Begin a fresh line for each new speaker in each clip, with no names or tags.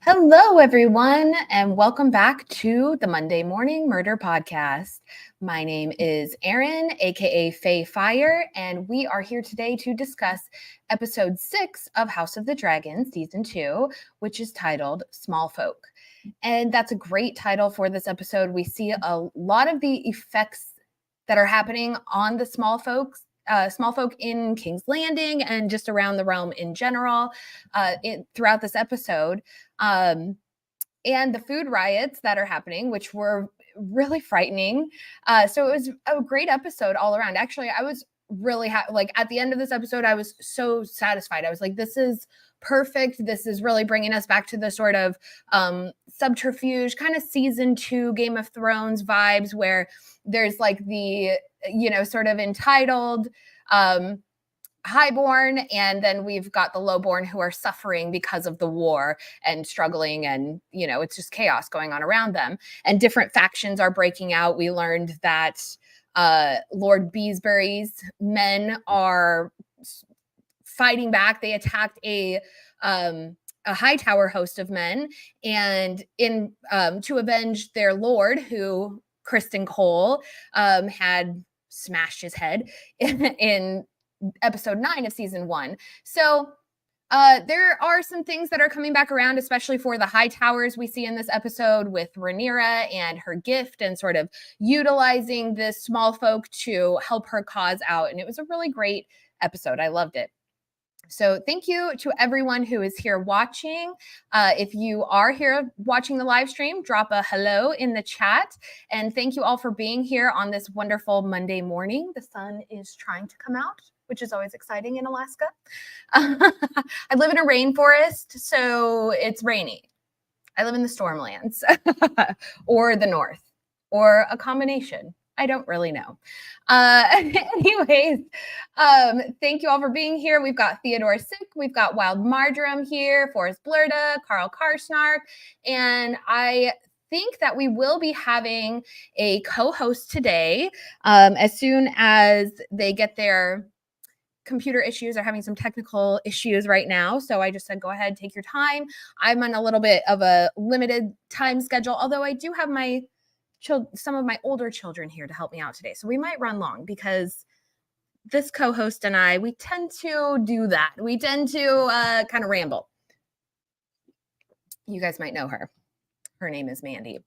Hello, everyone, and welcome back to the Monday Morning Murder Podcast. My name is Erin, aka Faye Fire, and we are here today to discuss episode 6 of House of the Dragon, season 2, which is titled SMALLFOK. And that's a great title for this episode. We see a lot of the effects that are happening on the small folk in King's Landing and just around the realm in general throughout this episode. And the food riots that are happening, which were really frightening. So it was a great episode all around. Actually, I was really like at the end of this episode, I was so satisfied. I was like, this is perfect. This is really bringing us back to the sort of subterfuge kind of season 2 Game of Thrones vibes where there's like the, sort of entitled highborn, and then we've got the lowborn who are suffering because of the war and struggling, and it's just chaos going on around them, and different factions are breaking out. We learned that Lord Beesbury's men are fighting back. They attacked a high tower host of men, and in to avenge their lord, who Kristen Cole had smashed his head in episode 9 of season 1. So there are some things that are coming back around, especially for the high towers we see in this episode with Rhaenyra and her gift and sort of utilizing this small folk to help her cause out. And it was a really great episode. I loved it. So thank you to everyone who is here watching. If you are here watching the live stream, drop a hello in the chat. And thank you all for being here on this wonderful Monday morning. The sun is trying to come out, which is always exciting in Alaska. I live in a rainforest, so it's rainy. I live in the Stormlands or the North or a combination. I don't really know. Anyways, thank you all for being here. We've got Theodore Sick, we've got Wild Marjoram here, Forrest Blurda, Carl Karsnark, and I think that we will be having a co-host today as soon as they get their computer issues. Are having some technical issues right now. So I just said, go ahead, take your time. I'm on a little bit of a limited time schedule, although I do have some of my older children here to help me out today. So we might run long because this co-host and I, we tend to do that. We tend to kind of ramble. You guys might know her. Her name is Mandy.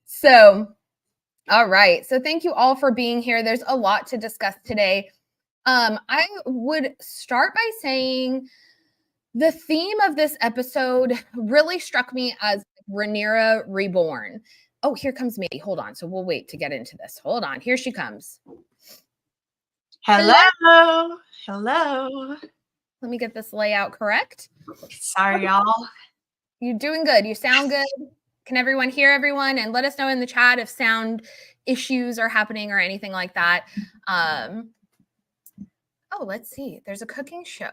So, all right. So thank you all for being here. There's a lot to discuss today. I would start by saying the theme of this episode really struck me as Rhaenyra Reborn. Oh, here comes Mandy. Hold on. So we'll wait to get into this. Hold on. Here she comes.
Hello. Hello.
Let me get this layout correct.
Sorry, y'all.
You're doing good. You sound good. Can everyone hear everyone? And let us know in the chat if sound issues are happening or anything like that. Oh, let's see. There's a cooking show.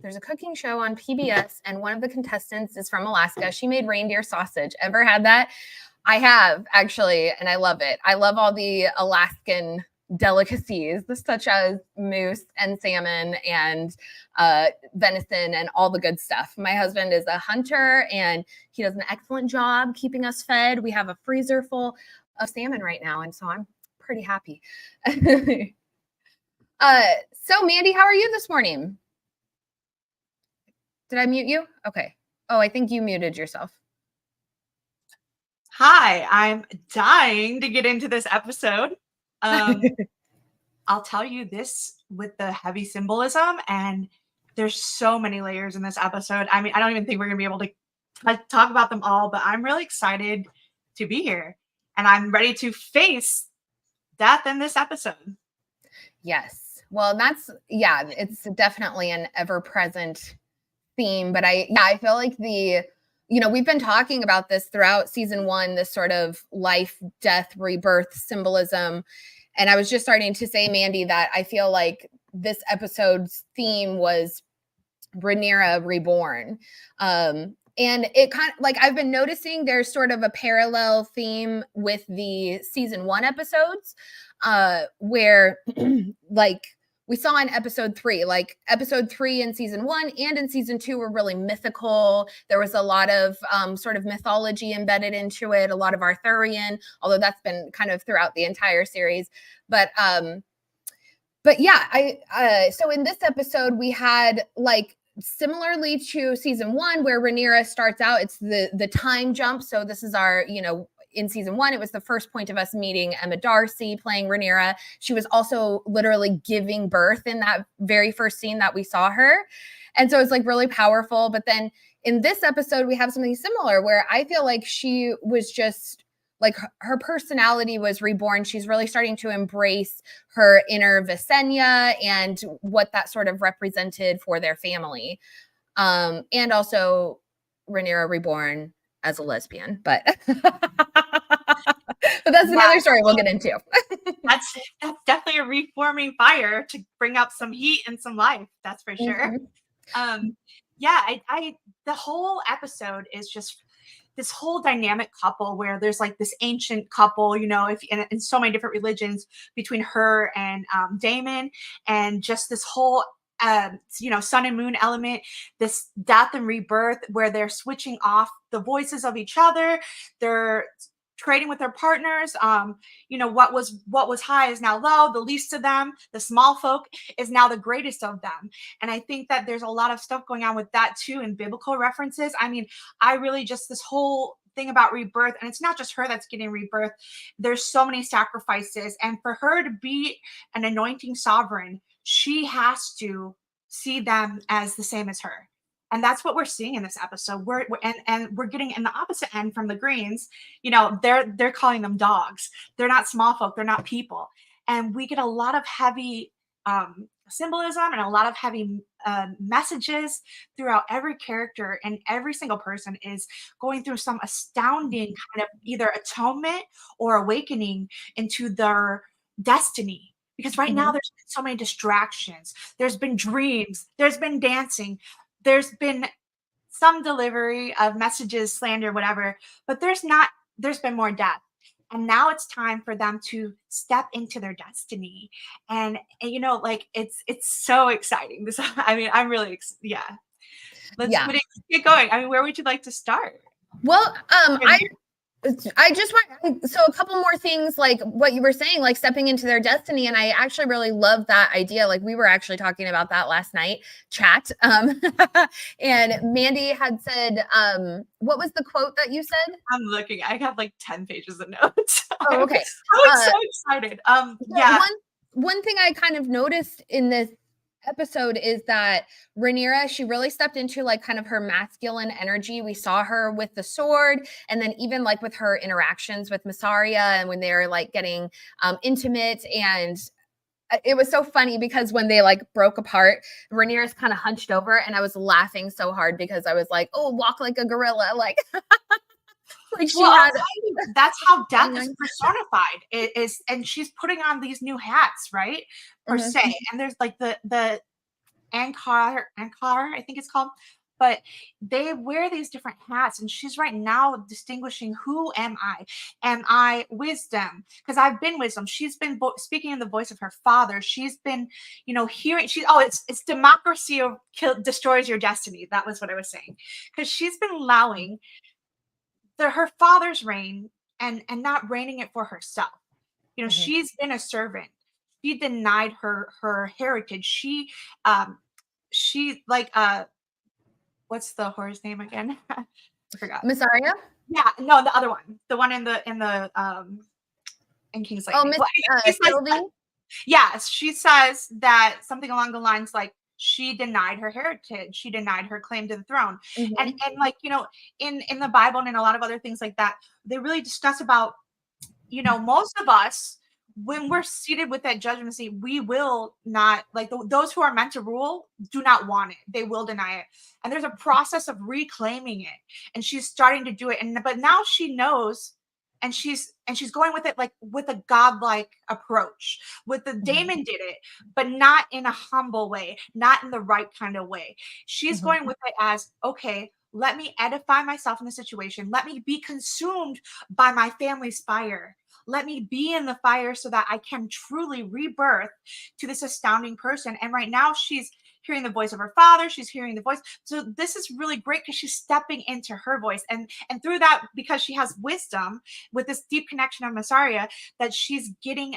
There's a cooking show on PBS, and one of the contestants is from Alaska. She made reindeer sausage. Ever had that? I have, actually, and I love it. I love all the Alaskan delicacies, such as moose and salmon and venison and all the good stuff. My husband is a hunter, and he does an excellent job keeping us fed. We have a freezer full of salmon right now, and so I'm pretty happy. So Mandy, how are you this morning? Did I mute you? Okay. Oh, I think you muted yourself.
Hi, I'm dying to get into this episode. I'll tell you this with the heavy symbolism, and there's so many layers in this episode. I mean, I don't even think we're going to be able to talk about them all, but I'm really excited to be here, and I'm ready to face death in this episode.
Yes. Well, it's definitely an ever-present theme, but I feel like we've been talking about this throughout season 1, this sort of life, death, rebirth symbolism. And I was just starting to say, Mandy, that I feel like this episode's theme was Rhaenyra Reborn. And it kind of like, I've been noticing there's sort of a parallel theme with the season 1 episodes, where like we saw in episode 3. Like episode 3 in season 1 and in season 2 were really mythical. There was a lot of sort of mythology embedded into it, a lot of Arthurian, although that's been kind of throughout the entire series. But yeah, so in this episode we had, like, similarly to season 1 where Rhaenyra starts out, it's the time jump. So this is our, in season 1, it was the first point of us meeting Emma Darcy playing Rhaenyra. She was also literally giving birth in that very first scene that we saw her. And so it's like really powerful. But then in this episode, we have something similar where I feel like she was just like, her personality was reborn. She's really starting to embrace her inner Visenya and what that sort of represented for their family. And also Rhaenyra reborn as a lesbian, but but that's another story we'll get into.
that's definitely a reforming fire to bring up some heat and some life. That's for sure. Mm-hmm. Yeah, I the whole episode is just this whole dynamic couple where there's like this ancient couple, if in so many different religions, between her and Daemon, and just this whole sun and moon element, this death and rebirth where they're switching off the voices of each other. They're trading with their partners. What was high is now low. The least of them, the small folk, is now the greatest of them. And I think that there's a lot of stuff going on with that too, in biblical references. I mean, I really just, this whole thing about rebirth, and it's not just her that's getting rebirth. There's so many sacrifices, and for her to be an anointing sovereign, she has to see them as the same as her. And that's what we're seeing in this episode. We're getting in the opposite end from the Greens. They're calling them dogs. They're not small folk. They're not people. And we get a lot of heavy symbolism and a lot of heavy messages throughout every character, and every single person is going through some astounding kind of either atonement or awakening into their destiny. Because right now there's been so many distractions. There's been dreams. There's been dancing. There's been some delivery of messages, slander, whatever, but there's been more death. And now it's time for them to step into their destiny. And it's so exciting. I mean, I'm really, yeah. Let's get going. I mean, where would you like to start?
Well, I just want, so a couple more things, like what you were saying, like stepping into their destiny. And I actually really love that idea. Like, we were actually talking about that last night, chat. And Mandy had said, what was the quote that you said?
I'm looking, I have like 10 pages of notes.
Oh, okay.
I was so excited. Yeah.
One thing I kind of noticed in this episode is that Rhaenyra, she really stepped into like kind of her masculine energy. We saw her with the sword, and then even like with her interactions with Mysaria, and when they're like getting intimate. And it was so funny because when they like broke apart, Rhaenyra's kind of hunched over, and I was laughing so hard because I was like, oh, walk like a gorilla, like like she had.
That's how death is personified. It is, and she's putting on these new hats, right? Per se. And there's like the Ankar, I think it's called. But they wear these different hats, and she's right now distinguishing, who am I? Am I wisdom? Because I've been wisdom. She's been speaking in the voice of her father. She's been, hearing. It's democracy destroys your destiny. That was what I was saying. Because she's been allowing her father's reign and not reigning it for herself. She's been a servant. She denied her heritage. She like what's the whore's name again? I forgot.
Mysaria?
Yeah, no, the other one. The one in King's Landing.
Sylvie?
Yes, she says that something along the lines like, she denied her heritage. She denied her claim to the throne. And like, in the Bible and in a lot of other things like that, they really discuss about, most of us, when we're seated with that judgment seat, we will not, like those who are meant to rule do not want it. They will deny it. And there's a process of reclaiming it. And she's starting to do it. But now she knows, and she's going with it like with a godlike approach. With the Daemon did it, but not in a humble way, not in the right kind of way. She's going with it as, okay, let me edify myself in the situation. Let me be consumed by my family's fire. let me be in the fire so that I can truly rebirth to this astounding person. And right now she's hearing the voice of her father, she's hearing the voice. So this is really great because she's stepping into her voice, and through that, because she has wisdom with this deep connection of Massaria, that she's getting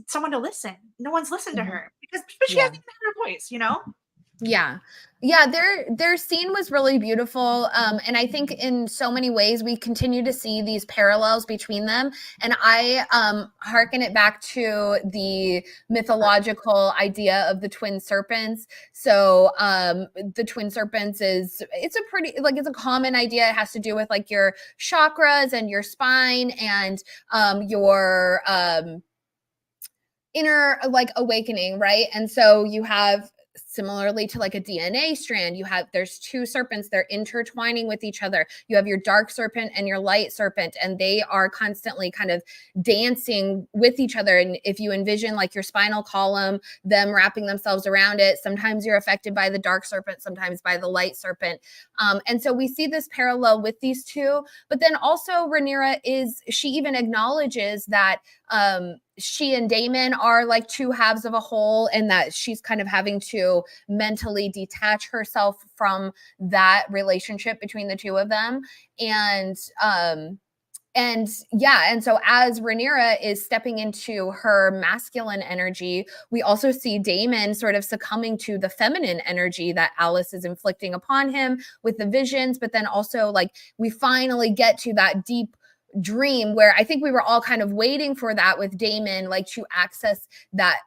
someone to listen. No one's listened to her because she hasn't heard her voice, you know?
Yeah. Their scene was really beautiful. And I think in so many ways we continue to see these parallels between them. And I hearken it back to the mythological idea of the twin serpents. So the twin serpents it's a common idea. It has to do with like your chakras and your spine and your inner like awakening, right? And so you have, similarly to like a DNA strand, there's two serpents, they're intertwining with each other. You have your dark serpent and your light serpent, and they are constantly kind of dancing with each other. And if you envision like your spinal column, them wrapping themselves around it, sometimes you're affected by the dark serpent, sometimes by the light serpent. And so we see this parallel with these two. But then also Rhaenyra she even acknowledges that she and Daemon are like two halves of a whole, and that she's kind of having to mentally detach herself from that relationship between the two of them. And so as Rhaenyra is stepping into her masculine energy, we also see Daemon sort of succumbing to the feminine energy that Alice is inflicting upon him with the visions. But then also like we finally get to that deep dream where I think we were all kind of waiting for that with Daemon, like to access that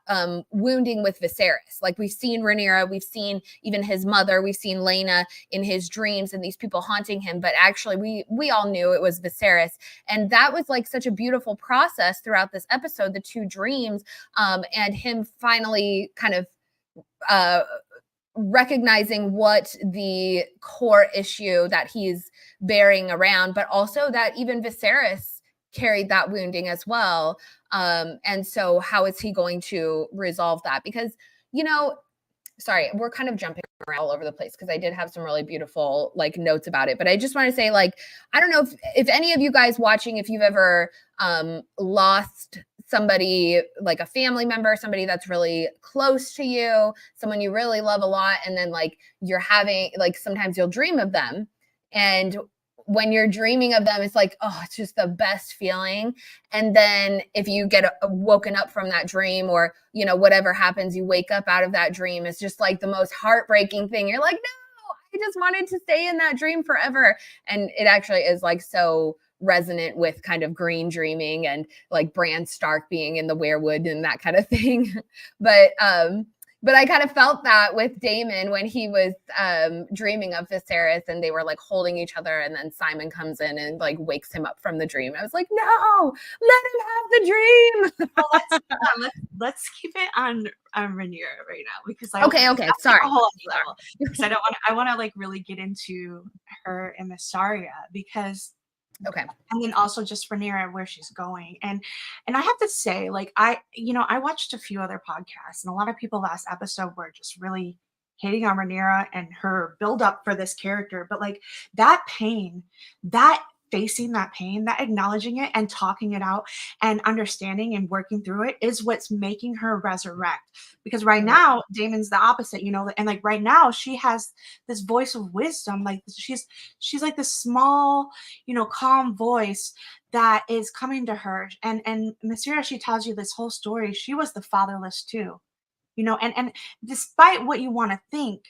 wounding with Viserys. Like we've seen Rhaenyra, we've seen even his mother, we've seen Laena in his dreams and these people haunting him, but actually we all knew it was Viserys. And that was like such a beautiful process throughout this episode, the two dreams, and him finally kind of recognizing what the core issue that he's bearing around, but also that even Viserys carried that wounding as well. And so how is he going to resolve that? Because, sorry, we're kind of jumping around all over the place because I did have some really beautiful like notes about it. But I just want to say, like, I don't know if any of you guys watching, if you've ever lost somebody, like a family member, somebody that's really close to you, someone you really love a lot, and then like you're having, like sometimes you'll dream of them. And when you're dreaming of them, it's like, oh, it's just the best feeling. And then if you get woken up from that dream, or, whatever happens, you wake up out of that dream, it's just like the most heartbreaking thing. You're like, no, I just wanted to stay in that dream forever. And it actually is like so resonant with kind of green dreaming and like Bran Stark being in the weirwood and that kind of thing. But I kind of felt that with Daemon when he was dreaming of Viserys and they were like holding each other, and then Simon comes in and like wakes him up from the dream. I was like, no, let him have the dream.
Well, let's keep it on Rhaenyra right now, because
okay, sorry.
Because I want to like really get into her and Massaria, because
okay.
And then also just Rhaenyra, where she's going. And I have to say, like, I watched a few other podcasts, and a lot of people last episode were just really hating on Rhaenyra and her build up for this character. But like that pain, that facing that pain, that acknowledging it and talking it out and understanding and working through it is what's making her resurrect. Because right now, Damon's the opposite, and like right now she has this voice of wisdom. Like she's like this small, calm voice that is coming to her. And Masira, she tells you this whole story. She was the fatherless too, and despite what you want to think,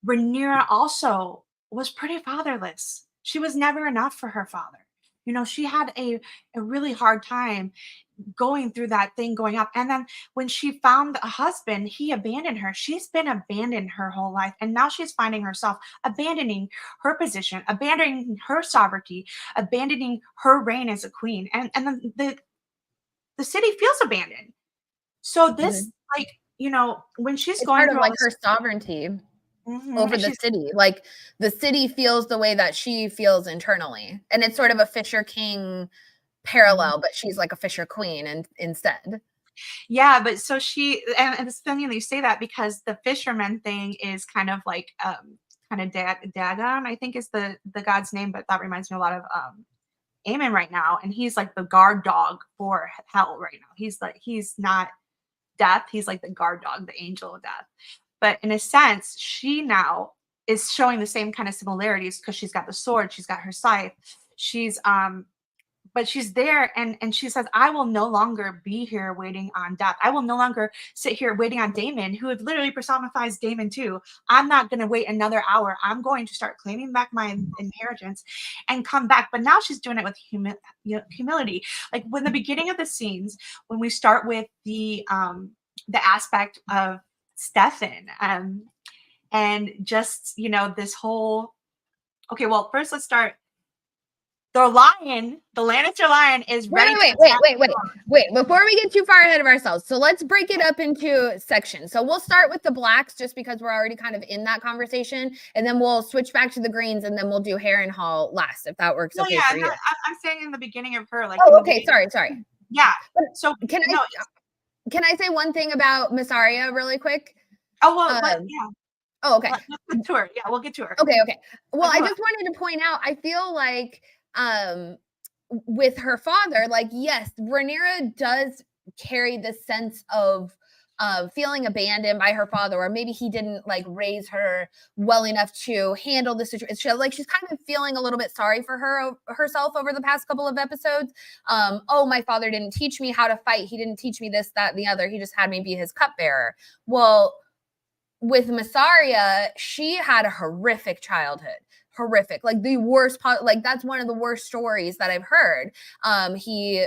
Rhaenyra also was pretty fatherless. She was never enough for her father. She had a really hard time going through that thing going up. And then when she found a husband, he abandoned her. She's been abandoned her whole life. And now she's finding herself abandoning her position, abandoning her sovereignty, abandoning her reign as a queen. And then the city feels abandoned. So this, like, when she's going
part of
through
like her sovereignty over the city, like the city feels the way that she feels internally, and it's sort of a Fisher King parallel, but she's like a Fisher Queen and instead.
Yeah, but so she, and it's funny that you say that, because the fisherman thing is kind of like kind of Dagon, I think is the god's name, but that reminds me a lot of Aemond right now, and he's like the guard dog for hell right now. He's not death, he's like the guard dog, the angel of death. But in a sense, she now is showing the same kind of similarities because she's got the sword, she's got her scythe, she's but she's there, and she says, I will no longer be here waiting on death. I will no longer sit here waiting on Daemon, who literally personifies Daemon too. I'm not going to wait another hour. I'm going to start claiming back my inheritance and come back. But now she's doing it with humility. Like when the beginning of the scenes, when we start with the aspect of Stefan, and just, you know, this whole, okay, well, first let's start. The lion, the Lannister lion is ready.
Wait. Before we get too far ahead of ourselves, so let's break it up into sections. So we'll start with the blacks just because we're already kind of in that conversation, and then we'll switch back to the greens, and then we'll do Harrenhal last, if that works okay for you.
I'm saying in the beginning of her, like.
Oh, okay. Sorry.
Yeah.
So can I say one thing about Mysaria really quick?
Oh well, yeah.
Oh, okay.
Let's get to her. Yeah, we'll get to her.
Okay. Well, I just wanted to point out, I feel like with her father, like, yes, Rhaenyra does carry this sense of feeling abandoned by her father, or maybe he didn't like raise her well enough to handle the situation. Like she's kind of feeling a little bit sorry for herself over the past couple of episodes. Oh, my father didn't teach me how to fight. He didn't teach me this, that, and the other. He just had me be his cupbearer. Well, with Mysaria, she had a horrific childhood. Horrific, like the worst, like that's one of the worst stories that I've heard. He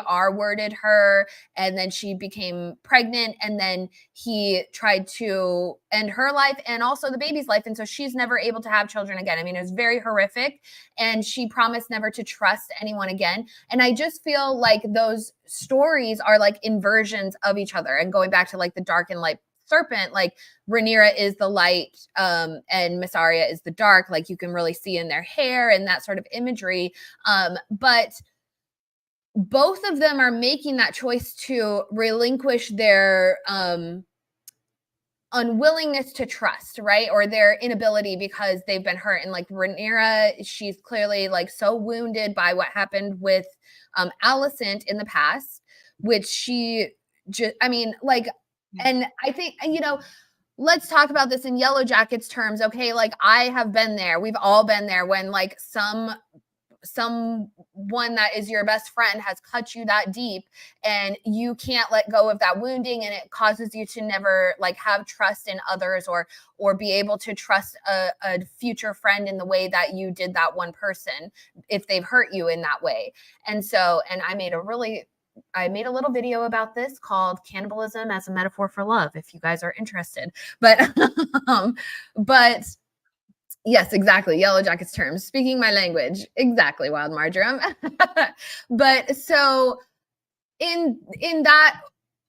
R-worded her, and then she became pregnant, and then he tried to end her life and also the baby's life, and so she's never able to have children again. I mean, it was very horrific, and she promised never to trust anyone again. And I just feel like those stories are like inversions of each other, and going back to like the dark and light serpent, like Rhaenyra is the light, and Mysaria is the dark, like you can really see in their hair and that sort of imagery. But both of them are making that choice to relinquish their unwillingness to trust, right? Or their inability because they've been hurt. And like Rhaenyra, she's clearly like so wounded by what happened with Alicent in the past, which she just, I mean, like, and I think, you know, let's talk about this in Yellow Jackets terms. Okay, like I have been there. We've all been there when like someone that is your best friend has cut you that deep, and you can't let go of that wounding, and it causes you to never like have trust in others, or be able to trust a future friend in the way that you did that one person if they've hurt you in that way. And so, and I made a little video about this called Cannibalism as a Metaphor for Love, if you guys are interested. But yes, exactly. Yellow Jackets terms, speaking my language. Exactly, Wild Marjoram. But so in that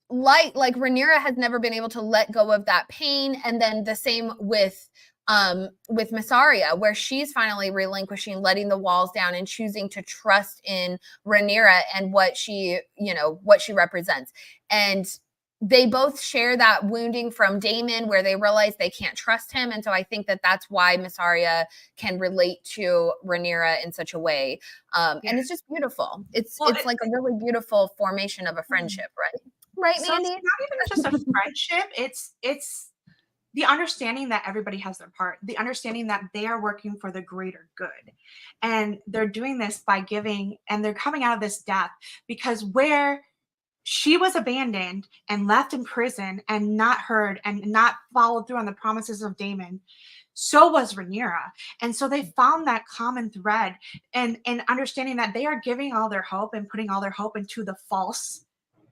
light, like Rhaenyra has never been able to let go of that pain. And then the same with Mysaria, where she's finally relinquishing, letting the walls down, and choosing to trust in Rhaenyra and what she represents. And they both share that wounding from Daemon, where they realize they can't trust him. And so I think that that's why Mysaria can relate to Rhaenyra in such a way. And it's just beautiful. It's like a really beautiful formation of a friendship, right? Right,
so
Mandy?
It's not even just a friendship. It's the understanding that everybody has their part, the understanding that they are working for the greater good. And they're doing this by giving, and they're coming out of this death, because where she was abandoned and left in prison and not heard and not followed through on the promises of Daemon, so was Rhaenyra. And so they found that common thread, and understanding that they are giving all their hope and putting all their hope into the false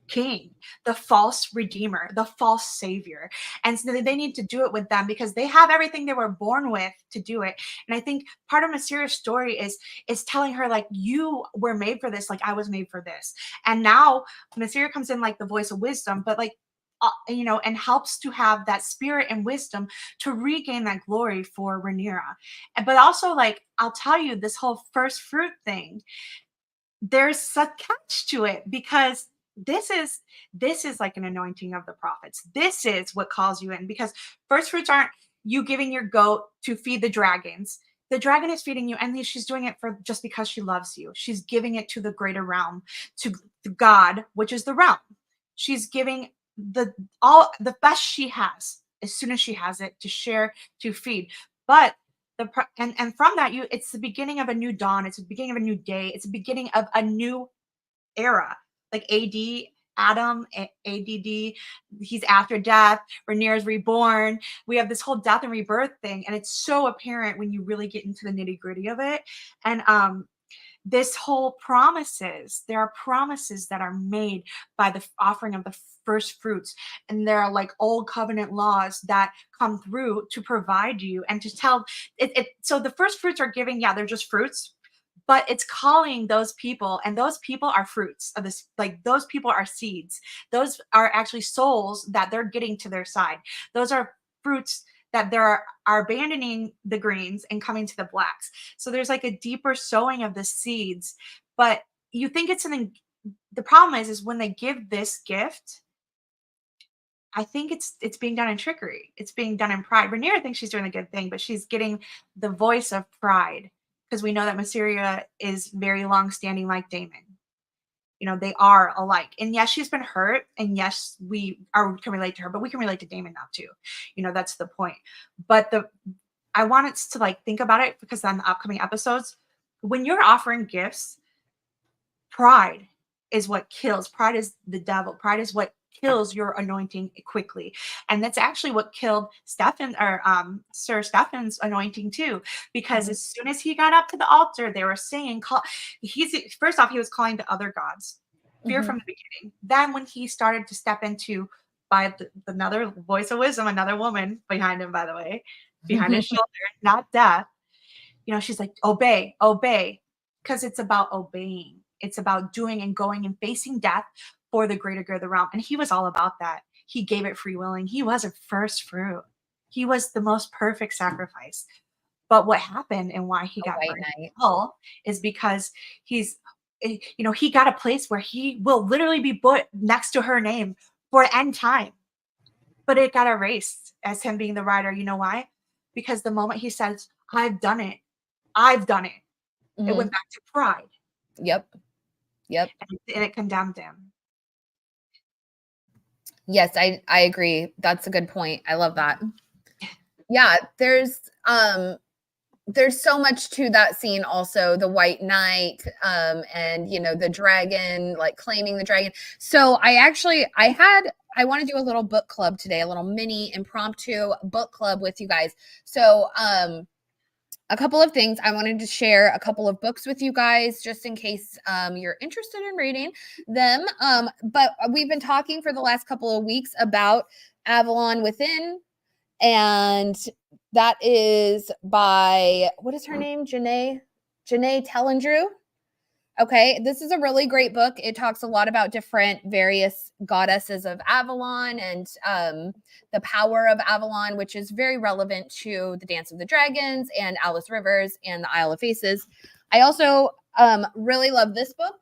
king, the false redeemer, the false savior. And so they need to do it with them because they have everything they were born with to do it. And I think part of Mysaria's story is telling her, like, you were made for this, like I was made for this. And now Mysaria comes in like the voice of wisdom, but like you know, and helps to have that spirit and wisdom to regain that glory for Rhaenyra. But also, like, I'll tell you, this whole first fruit thing, there's a catch to it, because this is like an anointing of the prophets. This is what calls you in, because first fruits aren't you giving your goat to feed the dragons. the dragon is feeding you, and she's doing it for just because she loves you. She's giving it to the greater realm, to God, which is the realm. She's giving all the best she has as soon as she has it to share, to feed. But and from that, it's the beginning of a new dawn. It's the beginning of a new day. It's the beginning of a new era, like Adam, ADD, he's after death, Rhaenyra's reborn. We have this whole death and rebirth thing, and it's so apparent when you really get into the nitty gritty of it. And this whole promises, there are promises that are made by the offering of the first fruits, and there are like old covenant laws that come through to provide you and to tell it. So the first fruits are giving, yeah, they're just fruits, but it's calling those people, and those people are fruits of this, like those people are seeds, those are actually souls that they're getting to their side, those are fruits that are abandoning the greens and coming to the blacks. So there's like a deeper sowing of the seeds, but you think it's something. The problem is when they give this gift, I think it's being done in trickery. It's being done in pride. Rhaenyra thinks she's doing a good thing, but she's getting the voice of pride, because we know that Mysaria is very long-standing like Daemon. You know, they are alike. And yes, she's been hurt. And yes, can relate to her, but we can relate to Daemon now too. You know, that's the point. But I want us to like think about it, because on the upcoming episodes, when you're offering gifts, pride is what kills. Pride is the devil. Pride is what kills your anointing quickly. And that's actually what killed Stefan, or Sir Stefan's anointing too, because as soon as he got up to the altar, they were singing, first off, he was calling to other gods, fear from the beginning. Then when he started to step into, by another voice of wisdom, another woman behind him, by the way, behind his shoulder, not death, you know, she's like, obey, obey, because it's about obeying. It's about doing and going and facing death for the greater good of the realm. And he was all about that. He gave it free willing. He was a first fruit. He was the most perfect sacrifice. But what happened and why he got burned in hell is because he got a place where he will literally be put next to her name for end time. But it got erased as him being the writer. You know why? Because the moment he says, I've done it, it went back to pride.
Yep.
And it condemned him.
Yes, I agree. That's a good point. I love that. Yeah, there's so much to that scene also, the White Knight, and you know, the dragon, like claiming the dragon. So I want to do a little book club today, a little mini impromptu book club with you guys. So a couple of things. I wanted to share a couple of books with you guys, just in case you're interested in reading them. But we've been talking for the last couple of weeks about Avalon Within, and that is by, what is her name? Janae Tellendrew. Okay, this is a really great book. It talks a lot about different various goddesses of Avalon and the power of Avalon, which is very relevant to the Dance of the Dragons and Alice Rivers and the Isle of Faces. I also really love this book,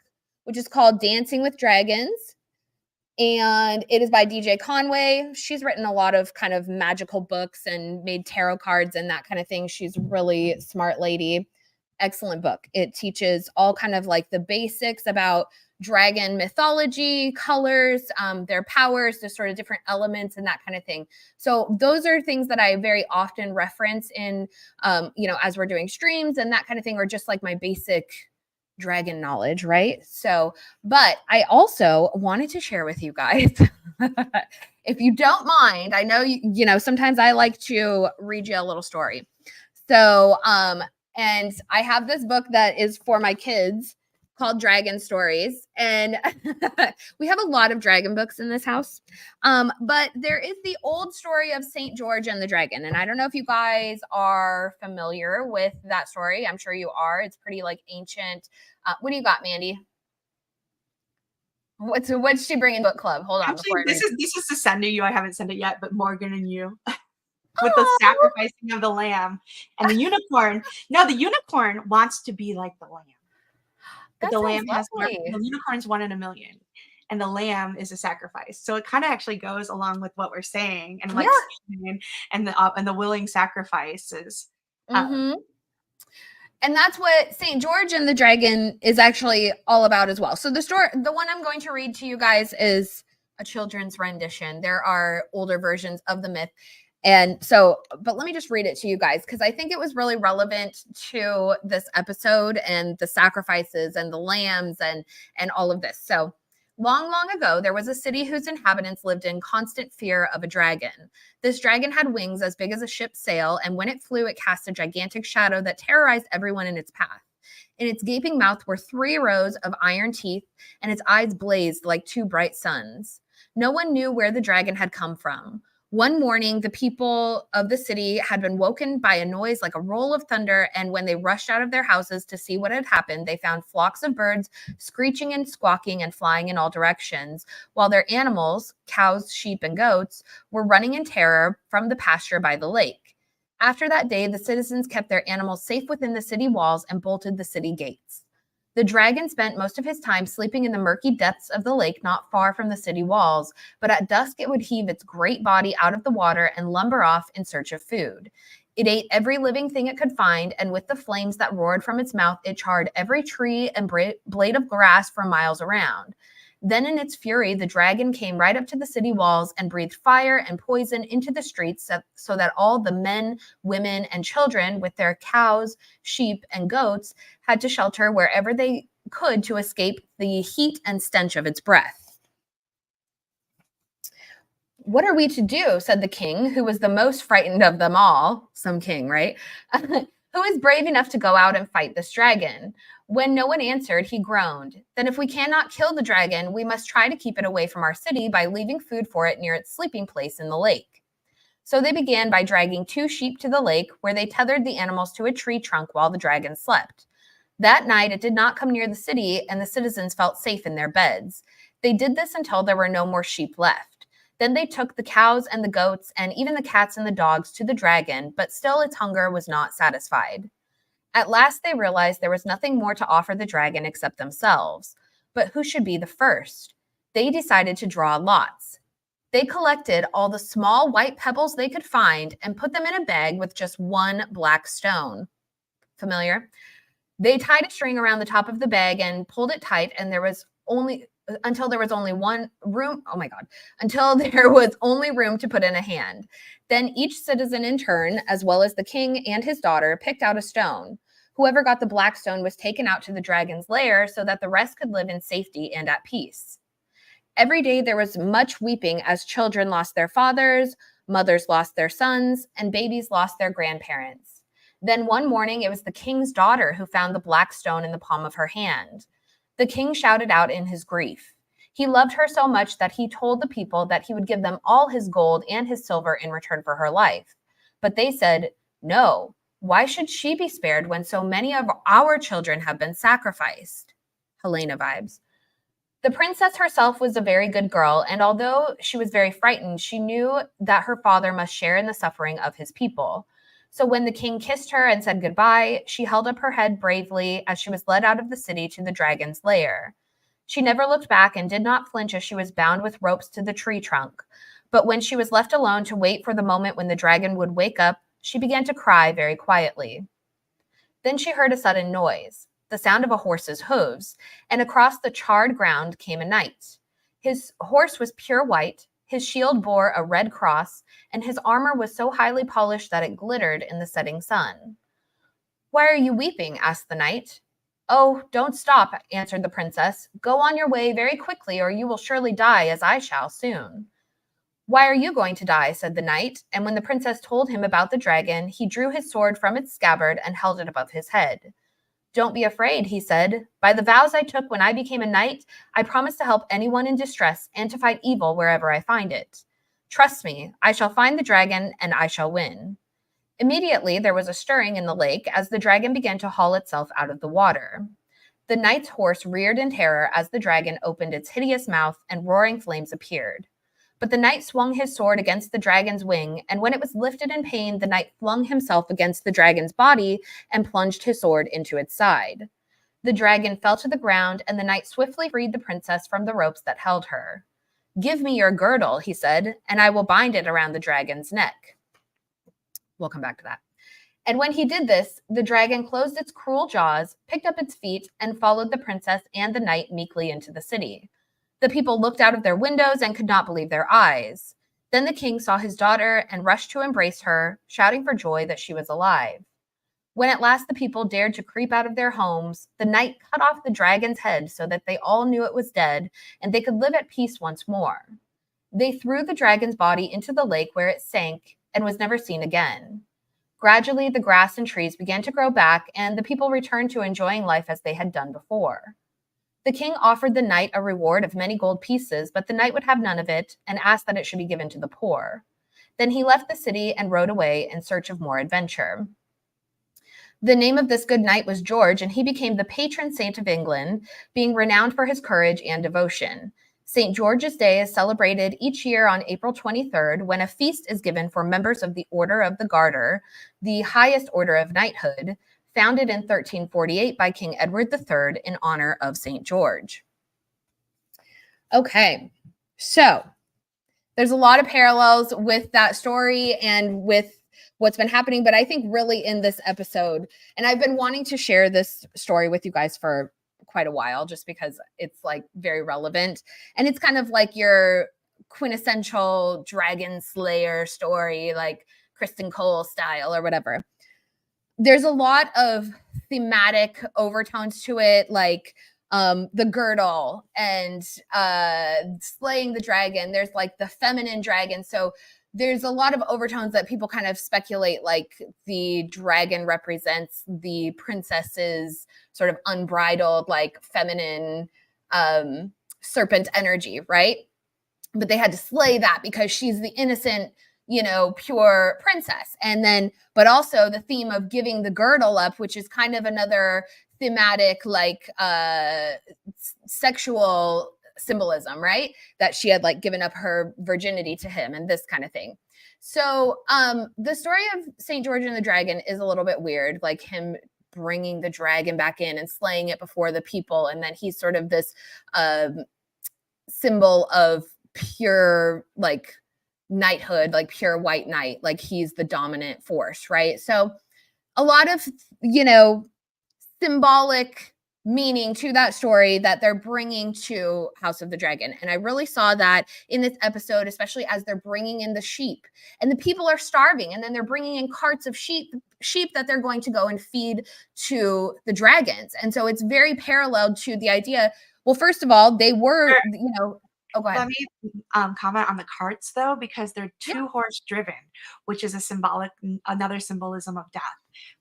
which is called Dancing with Dragons. And it is by DJ Conway. She's written a lot of kind of magical books and made tarot cards and that kind of thing. She's a really smart lady. Excellent book. It teaches all kind of like the basics about dragon mythology, colors, their powers, the sort of different elements and that kind of thing. So those are things that I very often reference in, as we're doing streams and that kind of thing, or just like my basic dragon knowledge, right? So, but I also wanted to share with you guys, if you don't mind, I know, sometimes I like to read you a little story. So, and I have this book that is for my kids called Dragon Stories. And we have a lot of dragon books in this house. But there is the old story of St. George and the Dragon. And I don't know if you guys are familiar with that story. I'm sure you are. It's pretty like ancient. What do you got, Mandy? What's she bringing book club? Hold on.
Actually, this is to send to you. I haven't sent it yet, but Morgan and you. With the sacrificing of the lamb and the unicorn. No, the unicorn wants to be like the lamb. But the lamb the unicorn's 1 in a million. And the lamb is a sacrifice. So it kind of actually goes along with what we're saying, and like and the willing sacrifices.
And that's what St. George and the Dragon is actually all about as well. So the one I'm going to read to you guys is a children's rendition. There are older versions of the myth. And so, but let me just read it to you guys because I think it was really relevant to this episode and the sacrifices and the lambs and all of this. So, long, long ago, there was a city whose inhabitants lived in constant fear of a dragon. This dragon had wings as big as a ship's sail, and when it flew, it cast a gigantic shadow that terrorized everyone in its path. In its gaping mouth were 3 rows of iron teeth, and its eyes blazed like 2 bright suns. No one knew where the dragon had come from. One morning, the people of the city had been woken by a noise like a roll of thunder, and when they rushed out of their houses to see what had happened, they found flocks of birds screeching and squawking and flying in all directions, while their animals, cows, sheep, and goats, were running in terror from the pasture by the lake. After that day, the citizens kept their animals safe within the city walls and bolted the city gates. The dragon spent most of his time sleeping in the murky depths of the lake not far from the city walls, but at dusk it would heave its great body out of the water and lumber off in search of food. It ate every living thing it could find, and with the flames that roared from its mouth, it charred every tree and blade of grass for miles around. Then in its fury, the dragon came right up to the city walls and breathed fire and poison into the streets so that all the men, women, and children with their cows, sheep, and goats had to shelter wherever they could to escape the heat and stench of its breath. What are we to do? Said the king, who was the most frightened of them all. Some king, right? Who is brave enough to go out and fight this dragon? When no one answered, he groaned. Then if we cannot kill the dragon, we must try to keep it away from our city by leaving food for it near its sleeping place in the lake. So they began by dragging 2 sheep to the lake, where they tethered the animals to a tree trunk while the dragon slept. That night, it did not come near the city, and the citizens felt safe in their beds. They did this until there were no more sheep left. Then they took the cows and the goats and even the cats and the dogs to the dragon, but still its hunger was not satisfied. At last they realized there was nothing more to offer the dragon except themselves. But who should be the first? They decided to draw lots. They collected all the small white pebbles they could find and put them in a bag with just 1 black stone. Familiar? They tied a string around the top of the bag and pulled it tight, and until there was only room to put in a hand. Then each citizen in turn, as well as the king and his daughter, picked out a stone. Whoever got the black stone was taken out to the dragon's lair so that the rest could live in safety and at peace. Every day there was much weeping as children lost their fathers, mothers lost their sons, and babies lost their grandparents. Then one morning it was the king's daughter who found the black stone in the palm of her hand. The king shouted out in his grief. He loved her so much that he told the people that he would give them all his gold and his silver in return for her life. But they said, "No, why should she be spared when so many of our children have been sacrificed?" Helena vibes. The princess herself was a very good girl, and although she was very frightened, she knew that her father must share in the suffering of his people. So when the king kissed her and said goodbye, she held up her head bravely as she was led out of the city to the dragon's lair. She never looked back and did not flinch as she was bound with ropes to the tree trunk. But when she was left alone to wait for the moment when the dragon would wake up, she began to cry very quietly. Then she heard a sudden noise, the sound of a horse's hooves, and across the charred ground came a knight. His horse was pure white, his shield bore a red cross, and his armor was so highly polished that it glittered in the setting sun. "Why are you weeping?" asked the knight. "Oh, don't stop," answered the princess. "Go on your way very quickly, or you will surely die, as I shall soon." "Why are you going to die?" said the knight, and when the princess told him about the dragon, he drew his sword from its scabbard and held it above his head. "Don't be afraid," he said. "By the vows I took when I became a knight, I promise to help anyone in distress and to fight evil wherever I find it. Trust me, I shall find the dragon and I shall win." Immediately there was a stirring in the lake as the dragon began to haul itself out of the water. The knight's horse reared in terror as the dragon opened its hideous mouth and roaring flames appeared. But the knight swung his sword against the dragon's wing, and when it was lifted in pain, the knight flung himself against the dragon's body and plunged his sword into its side. The dragon fell to the ground, and the knight swiftly freed the princess from the ropes that held her. "Give me your girdle," he said, "and I will bind it around the dragon's neck." We'll come back to that. And when he did this, the dragon closed its cruel jaws, picked up its feet, and followed the princess and the knight meekly into the city. The people looked out of their windows and could not believe their eyes. Then the king saw his daughter and rushed to embrace her, shouting for joy that she was alive. When at last the people dared to creep out of their homes, the knight cut off the dragon's head so that they all knew it was dead and they could live at peace once more. They threw the dragon's body into the lake where it sank and was never seen again. Gradually, the grass and trees began to grow back, and the people returned to enjoying life as they had done before. The king offered the knight a reward of many gold pieces, but the knight would have none of it and asked that it should be given to the poor. Then he left the city and rode away in search of more adventure. The name of this good knight was George, and he became the patron saint of England, being renowned for his courage and devotion. St. George's Day is celebrated each year on April 23rd, when a feast is given for members of the Order of the Garter, the highest order of knighthood, founded in 1348 by King Edward III in honor of St. George. Okay, so there's a lot of parallels with that story and with what's been happening, but I think really in this episode, and I've been wanting to share this story with you guys for quite a while, just because it's like very relevant. And it's kind of like your quintessential dragon slayer story, like Kristen Cole style or whatever. There's a lot of thematic overtones to it, like the girdle and slaying the dragon. There's like the feminine dragon. So there's a lot of overtones that people kind of speculate, like the dragon represents the princess's sort of unbridled, like feminine serpent energy, right? But they had to slay that because she's the innocent, pure princess. And then, but also the theme of giving the girdle up, which is kind of another thematic, like sexual symbolism, right? That she had like given up her virginity to him and this kind of thing. So the story of St. George and the Dragon is a little bit weird, like him bringing the dragon back in and slaying it before the people. And then he's sort of this symbol of pure, like knighthood, like pure white knight, like he's the dominant force, right? So a lot of, symbolic meaning to that story that they're bringing to House of the Dragon. And I really saw that in this episode, especially as they're bringing in the sheep and the people are starving. And then they're bringing in carts of sheep that they're going to go and feed to the dragons. And so it's very paralleled to the idea. Well, first of all, they were, oh, go ahead.
Let me comment on the carts though, because they're two-horse driven, which is another symbolism of death.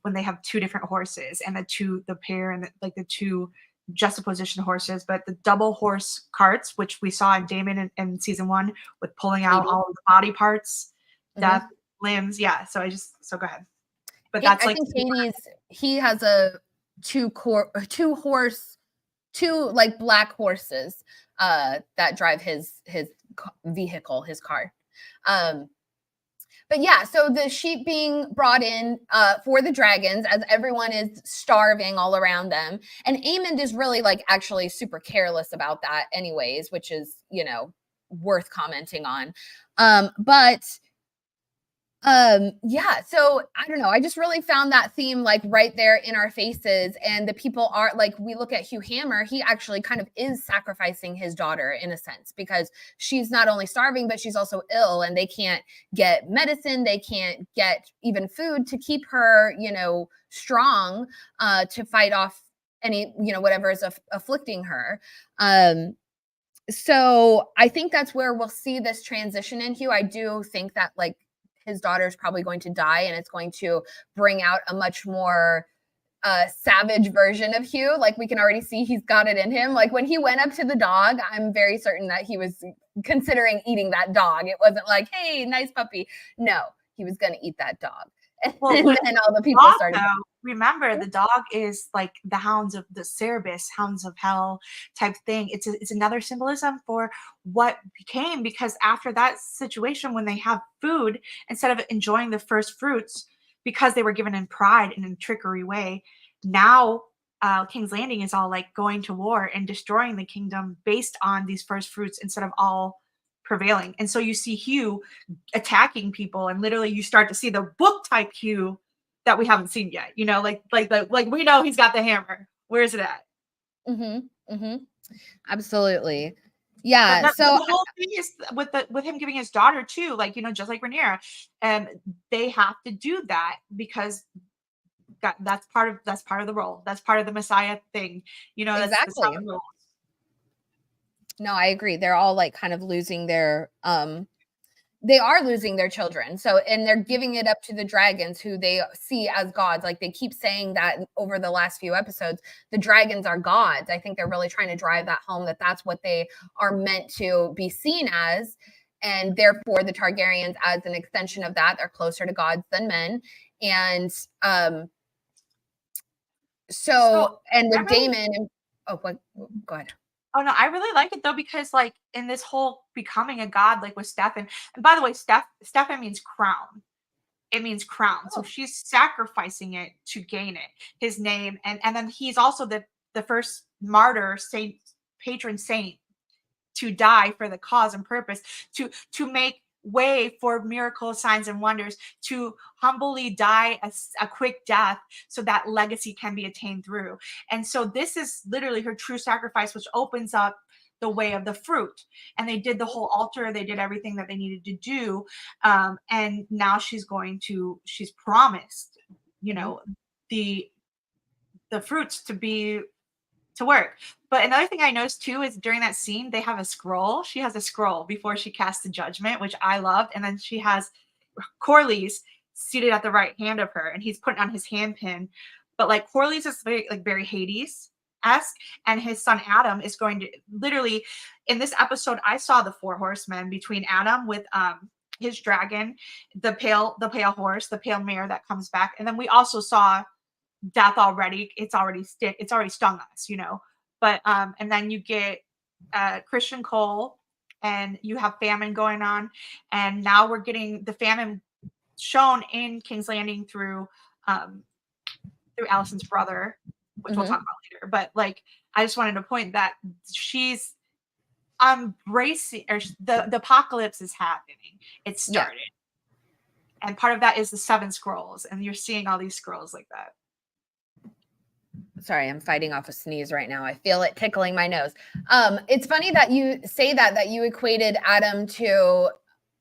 When they have two different horses and the pair and the two juxtaposition horses, but the double horse carts, which we saw in Damon in season 1 with pulling out all of the body parts, death, limbs. Yeah. So go ahead. But that's
I think he has a two like black horses that drive his vehicle, his car. But yeah, so the sheep being brought in for the dragons as everyone is starving all around them. And Aemond is really like actually super careless about that anyways, which is, worth commenting on. Yeah, so I don't know. I just really found that theme like right there in our faces. And the people are like, we look at Hugh Hammer, he actually kind of is sacrificing his daughter in a sense, because she's not only starving, but she's also ill and they can't get medicine. They can't get even food to keep her, strong to fight off any, whatever is afflicting her. So I think that's where we'll see this transition in Hugh. I do think that like, his daughter is probably going to die, and it's going to bring out a much more savage version of Hugh. Like we can already see he's got it in him. Like when he went up to the dog, I'm very certain that he was considering eating that dog. It wasn't like, hey, nice puppy. No, he was going to eat that dog.
Well,
and then all the people started.
Remember, the dog is like the hounds of the Cerberus, hounds of hell type thing. It's another symbolism for what became, because after that situation, when they have food, instead of enjoying the first fruits, because they were given in pride and in a trickery way, now King's Landing is all like going to war and destroying the kingdom based on these first fruits instead of all prevailing. And so you see Hugh attacking people, and literally you start to see the book type Hugh that we haven't seen yet. You know, like we know he's got the hammer. Where's it at?
Absolutely. Yeah.
But
So
the whole thing is with him giving his daughter too, like, you know, just like Rhaenyra, and they have to do that because that's part of the role. That's part of the Messiah thing. You know, that's how
exactly.
it rolls.
No, I agree. They're all like kind of losing their they are losing their children. So, and they're giving it up to the dragons who they see as gods. Like they keep saying that over the last few episodes, the dragons are gods. I think they're really trying to drive that home, that that's what they are meant to be seen as. And therefore the Targaryens, as an extension of that, they're closer to gods than men. And
So
and
I
with
really
Daemon, oh, what, go ahead.
Oh no, I really like it though, because like in this whole becoming a god, like with Stefan, and by the way, Stefan means crown. It means crown. So
Oh.
she's sacrificing it to gain it, his name, and then he's also the first martyr saint, patron saint, to die for the cause and purpose, to make way for miracles, signs, and wonders, to humbly die a quick death so that legacy can be attained through. And so this is literally her true sacrifice, which opens up the way of the fruit. And they did the whole altar, they did everything that they needed to do. And now she's promised, you know, the fruits to work. But another thing I noticed too is during that scene, they have a scroll. She has a scroll before she casts the judgment, which I loved. And then she has Corlys seated at the right hand of her, and he's putting on his handpin. But like Corlys is very Hades-esque, and his son Adam is going to literally, in this episode, I saw the 4 horsemen between Adam with his dragon, the pale horse, the pale mare that comes back, and then we also saw death already. It's already stung us, you know. But and then you get Christian Cole, and you have famine going on, and now we're getting the famine shown in King's Landing through Alicent's brother, which we'll talk about later. But like, I just wanted to point that she's embracing, or the apocalypse is happening. It started. And part of that is the 7 scrolls, and you're seeing all these scrolls like that.
Sorry, I'm fighting off a sneeze right now. I feel it tickling my nose. It's funny that you say that you equated Adam to,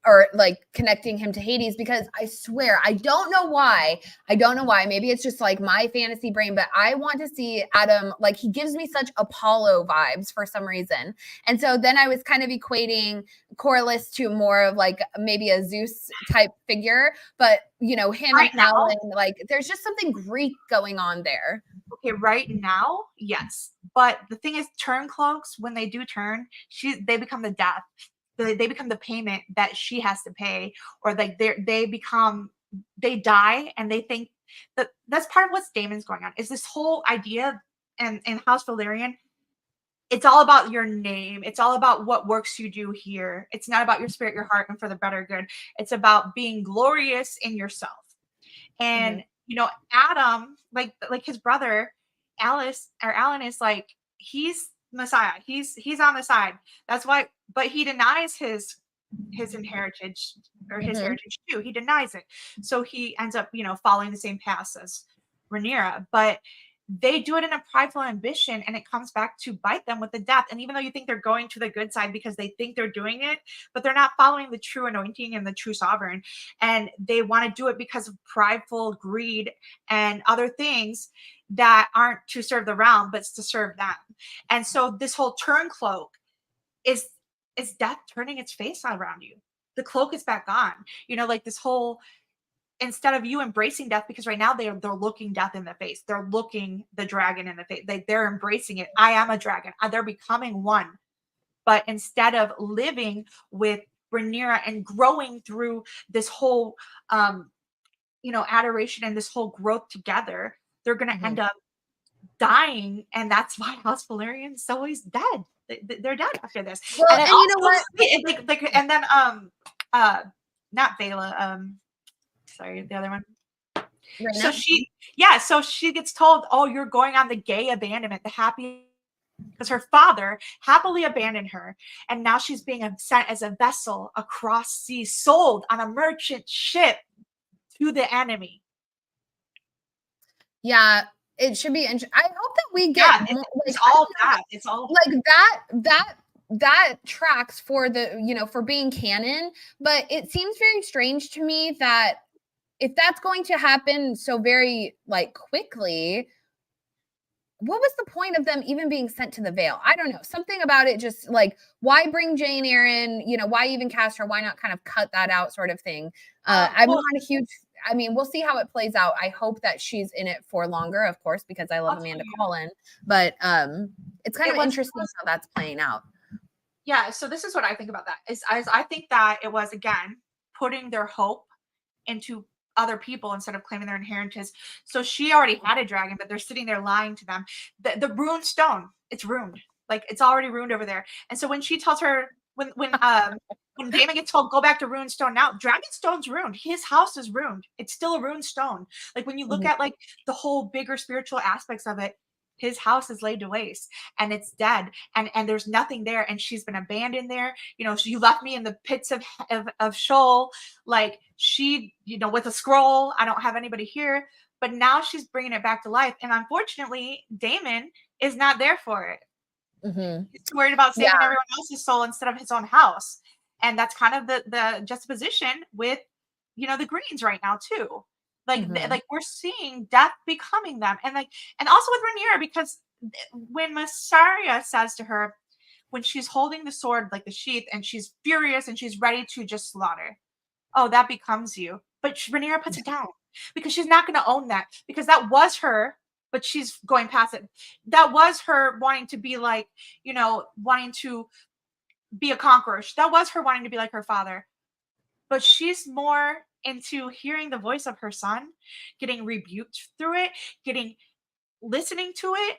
or like connecting him to Hades, because I swear, I don't know why. Maybe it's just like my fantasy brain, but I want to see Adam, like he gives me such Apollo vibes for some reason. And so then I was kind of equating Corlys to more of like maybe a Zeus type figure, but you know, him and Alan, like there's just something Greek going on there.
Okay, right now, yes. But the thing is, turn cloaks, when they do turn, they become the death. They become the payment that she has to pay, or like they die, and they think that's part of what's Daemon's going on, is this whole idea. And in House Velaryon, it's all about your name. It's all about what works you do here. It's not about your spirit, your heart, and for the better good. It's about being glorious in yourself. And you know, Adam, like his brother, Alan is like, he's Messiah. He's on the side. That's why, but he denies his inheritance, or his heritage too. He denies it. So he ends up, you know, following the same path as Rhaenyra. But they do it in a prideful ambition, and it comes back to bite them with the death. And even though you think they're going to the good side because they think they're doing it, but they're not following the true anointing and the true sovereign. And they want to do it because of prideful greed and other things that aren't to serve the realm, but it's to serve them. And so this whole turn cloak is death turning its face around you. The cloak is back on, you know, like this whole, instead of you embracing death, because right now they're looking death in the face. They're looking the dragon in the face. They're embracing it. I am a dragon. They're becoming one. But instead of living with Rhaenyra and growing through this whole, you know, adoration and this whole growth together, they're going to end up dying. And that's why House Velaryon is always dead. They're dead after this.
Well, and you know what?
And then, not Vela, sorry, the other one. So she gets told, oh, you're going on the gay abandonment, the happy, because her father happily abandoned her, and now she's being sent as a vessel across seas, sold on a merchant ship to the enemy.
Yeah, it should be interesting. I hope that we get
Yeah,
more,
it's
like, I
all
don't know,
that. It's all
like that tracks for the, for being canon, but it seems very strange to me that if that's going to happen so very like quickly, what was the point of them even being sent to the Vale? I don't know. Something about it just like, why bring Jane Eyre? Why even cast her? Why not kind of cut that out, sort of thing? I'm
well,
not a huge, I mean, we'll see how it plays out. I hope that she's in it for longer, of course, because I love
I'll tell
Amanda
you.
Collin. But it's kind
It
of
was
interesting how that's playing out.
Yeah, so this is what I think about that. I think that it was, again, putting their hope into other people instead of claiming their inheritance. So she already had a dragon, but they're sitting there lying to them. The ruined stone, it's ruined. Like, it's already ruined over there. And so when she tells her, when Damon gets told go back to ruined stone, now Dragonstone's ruined. His house is ruined. It's still a ruined stone. Like, when you look
Mhm.
at like the whole bigger spiritual aspects of it, his house is laid to waste and it's dead, and there's nothing there, and she's been abandoned there. You left me in the pits of Sheol, like, she, with a scroll. I don't have anybody here. But now she's bringing it back to life, and unfortunately Damon is not there for it.
Mhm.
He's too worried about
Yeah.
saving everyone else's soul instead of his own house. And that's kind of the juxtaposition with, the Greens right now too. Like,
Mhm.
like we're seeing death becoming them, and also with Rhaenyra, because when Massaria says to her, when she's holding the sword, like the sheath, and she's furious and she's ready to just slaughter, oh, that becomes you. But Rhaenyra puts it down because she's not going to own that, because that was her, but she's going past it. That was her wanting to be like, wanting to be a conqueror. That was her wanting to be like her father. But she's more into hearing the voice of her son, getting rebuked through it, getting listening to it,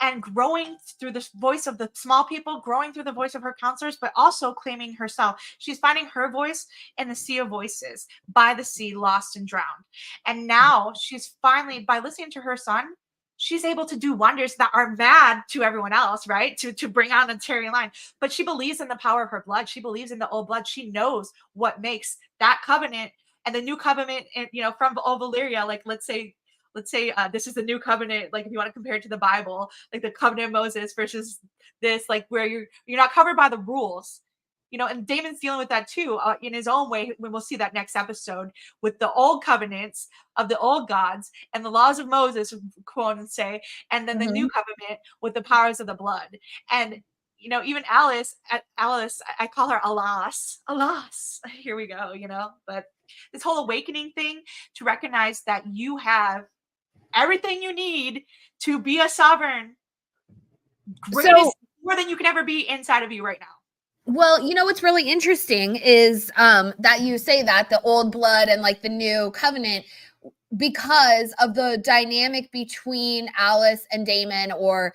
and growing through the voice of the small people, growing through the voice of her counselors, but also claiming herself. She's finding her voice in the sea of voices, by the sea, lost and drowned. And now she's finally, by listening to her son, she's able to do wonders that are mad to everyone else, right? To bring on a Tyrion line. But she believes in the power of her blood. She believes in the old blood. She knows what makes that covenant and the new covenant, from Valyria, like, let's say this is the new covenant, like, if you want to compare it to the Bible, like the covenant of Moses versus this, like, where you're not covered by the rules, and Damon's dealing with that too, in his own way, when we'll see that next episode, with the old covenants of the old gods and the laws of Moses, quote and say, and then the new
Mhm.
covenant with the powers of the blood. And even Alice, I call her Alas, here we go, but this whole awakening thing, to recognize that you have everything you need to be a sovereign,
So,
greatest, more than you can ever be inside of you right now.
well, what's really interesting is that you say that the old blood and like the new covenant, because of the dynamic between Alice and Damon, or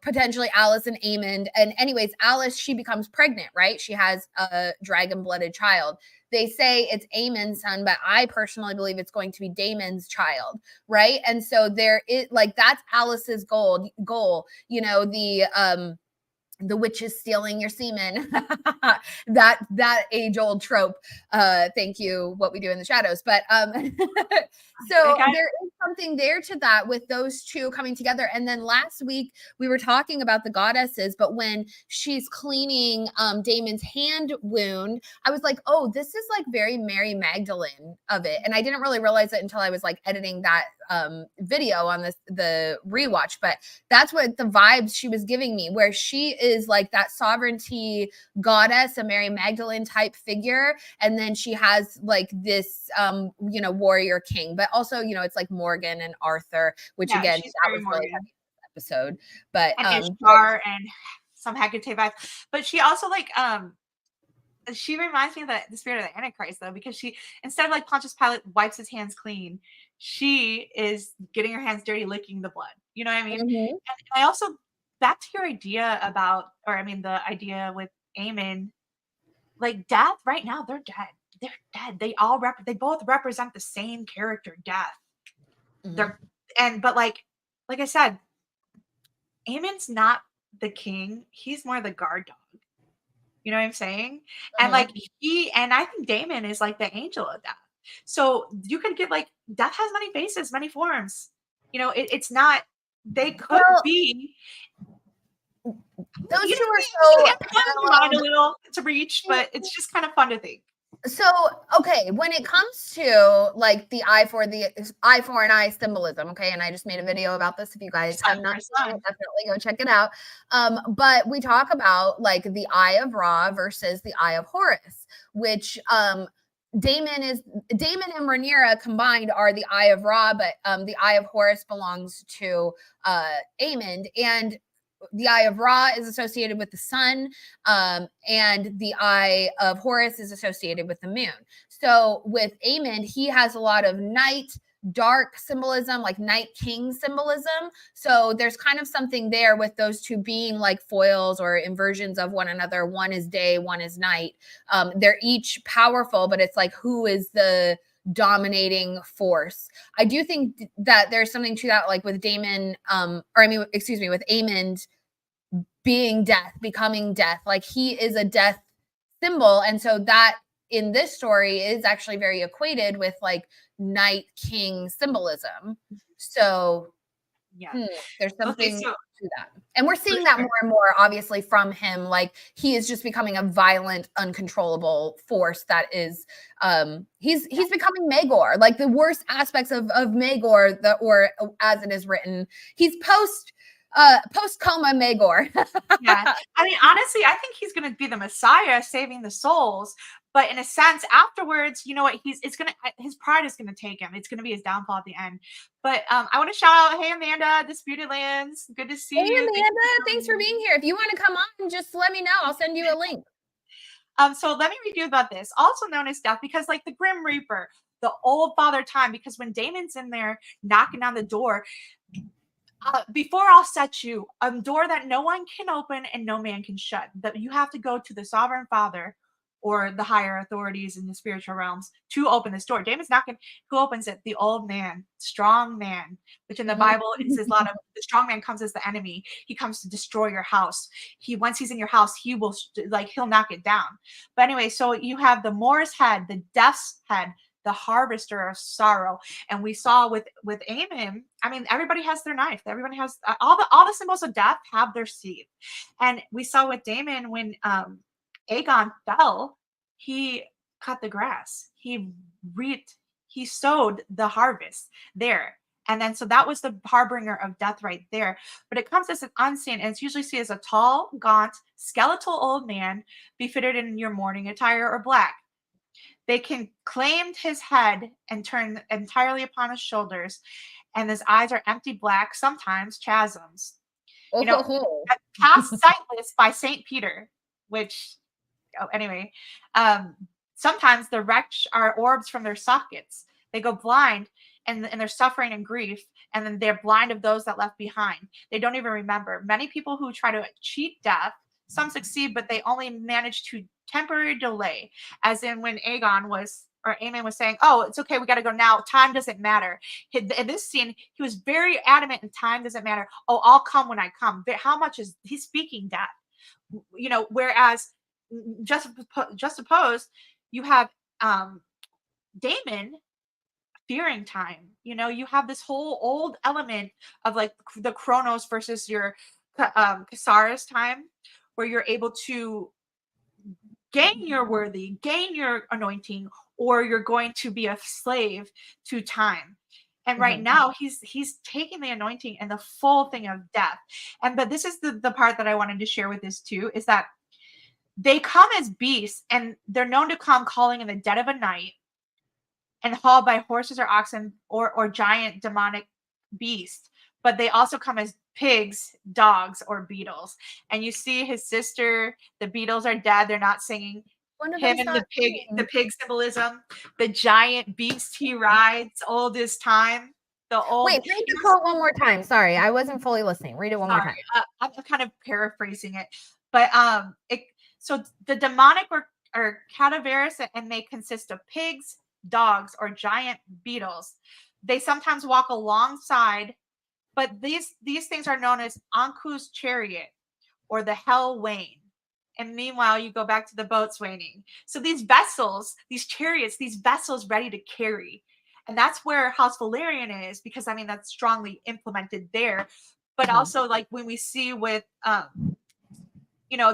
potentially Alice and Aemond. And anyways, Alice, she becomes pregnant, right? She has a dragon-blooded child. They say it's Aemond's son, but I personally believe it's going to be Damon's child, right? And so there is, like, that's Alice's goal, the witches stealing your semen. that age old trope. Thank you, What We Do in the Shadows. But so
Okay.
there is something there to that, with those two coming together. And then last week we were talking about the goddesses, but when she's cleaning Damon's hand wound, I was like, oh, this is like very Mary Magdalene of it. And I didn't really realize it until I was like editing that video on the rewatch. But that's what the vibes she was giving me, where she is like that sovereignty goddess, a Mary Magdalene type figure. And then she has like this, warrior king, but also, it's like Morgan and Arthur, which
Yeah,
again,
she's
that
very
was really
Morgan.
heavy in this episode. But,
And Ishtar and some Hecate vibes. But she also, like, she reminds me of the spirit of the Antichrist, though, because she, instead of like Pontius Pilate wipes his hands clean, she is getting her hands dirty, licking the blood. You know what I mean?
mhm,
And I also, back to your idea about, or I mean, the idea with Aemon, like, death right now, they're dead. They're dead. They both represent the same character, death.
mhm,
They're, but like I said, Aemon's not the king. He's more the guard dog. You know what I'm saying? And
mhm.
like, and I think Damon is like the angel of death. So you could get, like, death has many faces, many forms. You know, it's not. They could
Well,
be.
those
You
two
know,
are
we
so
have your mind a
paralleled.
little to reach, but it's just kind of fun to think.
So, okay, when it comes to like the eye for an eye symbolism, okay, and I just made a video about this. If you guys have
Sun
not
for
seen it,
sun.
definitely go check it out. But we talk about like the eye of Ra versus the eye of Horus, which Damon and Rhaenyra combined are the eye of Ra, but the eye of Horus belongs to Aemond, and the eye of Ra is associated with the sun, and the eye of Horus is associated with the moon. So with Aemond, he has a lot of night, dark symbolism, like night king symbolism. So there's kind of something there with those two being like foils or inversions of one another. One is day, one is night. They're each powerful, but it's like who is the dominating force. I do think that there's something to that, like with Damon, with Aemond being death, becoming death. Like he is a death symbol. And so that in this story is actually very equated with like Night King symbolism. So
Yeah.
there's
Okay,
something
so
to that. And we're
for
seeing that
sure.
more and more, obviously, from him. Like he is just becoming a violent, uncontrollable force that is he's becoming Maegor. Like the worst aspects of Maegor, or as it is written, he's post coma Maegor.
Yeah. I mean, honestly, I think he's gonna be the Messiah saving the souls. But in a sense, afterwards, you know what? His pride is gonna take him. It's gonna be his downfall at the end. But I want to shout out, hey Amanda, Disputed Lands, good to
Hey
see you. Thank
Amanda,
you
thanks for being here. If you want to come on, just let me know. I'll send you a link.
So let me read you about this, also known as death, because like the Grim Reaper, the old father time, because when Damon's in there knocking on the door, before I'll set you a door that no one can open and no man can shut, that you have to go to the sovereign father or the higher authorities in the spiritual realms to open this door. Damon's not going. Who opens it? The old man, strong man, which in the Bible it says a lot of the strong man comes as the enemy. He comes to destroy your house. Once he's in your house, he'll knock it down. But anyway, so you have the Moor's head, the death's head, the harvester of sorrow. And we saw with Aemon, I mean, everybody has their knife. Everybody has all the symbols of death have their seed. And we saw with Damon when Aegon fell, he cut the grass. He sowed the harvest there. And then so that was the harbinger of death right there. But it comes as an unseen, and it's usually seen as a tall, gaunt, skeletal old man befitted in your mourning attire or black. They can claim his head and turn entirely upon his shoulders, and his eyes are empty black, sometimes chasms. You know,
Oh,
cast sightless by Saint Peter, which, anyway, sometimes the wretch are orbs from their sockets. They go blind and they're suffering and grief, and then they're blind of those that left behind. They don't even remember. Many people who try to cheat death, some succeed, but they only manage to temporary delay, as in when Aemon was saying, "Oh, it's okay, we got to go now. Time doesn't matter." In this scene, he was very adamant, and time doesn't matter. Oh, I'll come when I come. How much is he's speaking death? You know, whereas just suppose you have Damon fearing time. You know, you have this whole old element of like the Chronos versus your Casares time, where you're able to gain your worthy, gain your anointing, or you're going to be a slave to time. And right now he's taking the anointing and the full thing of death. But this is the part that I wanted to share with this too, is that they come as beasts, and they're known to come calling in the dead of a night and hauled by horses or oxen or giant demonic beasts. But they also come as pigs, dogs, or beetles. And you see his sister, the beetles are dead. They're not singing.
one of
Him
them's
and
not
the pig symbolism, the giant beast he rides, old as time. The old.
Wait, read the quote one more time. Sorry, I wasn't fully listening. Read it one more
Sorry,
time.
I'm kind of paraphrasing it, but so the demonic are cadaverous, and they consist of pigs, dogs, or giant beetles. They sometimes walk alongside, but these things are known as Anku's chariot or the Hell Wain. And meanwhile, you go back to the boats waning. So these vessels, these chariots, these vessels ready to carry. And that's where House Valerian is, because I mean that's strongly implemented there. But
Mhm.
also like when we see with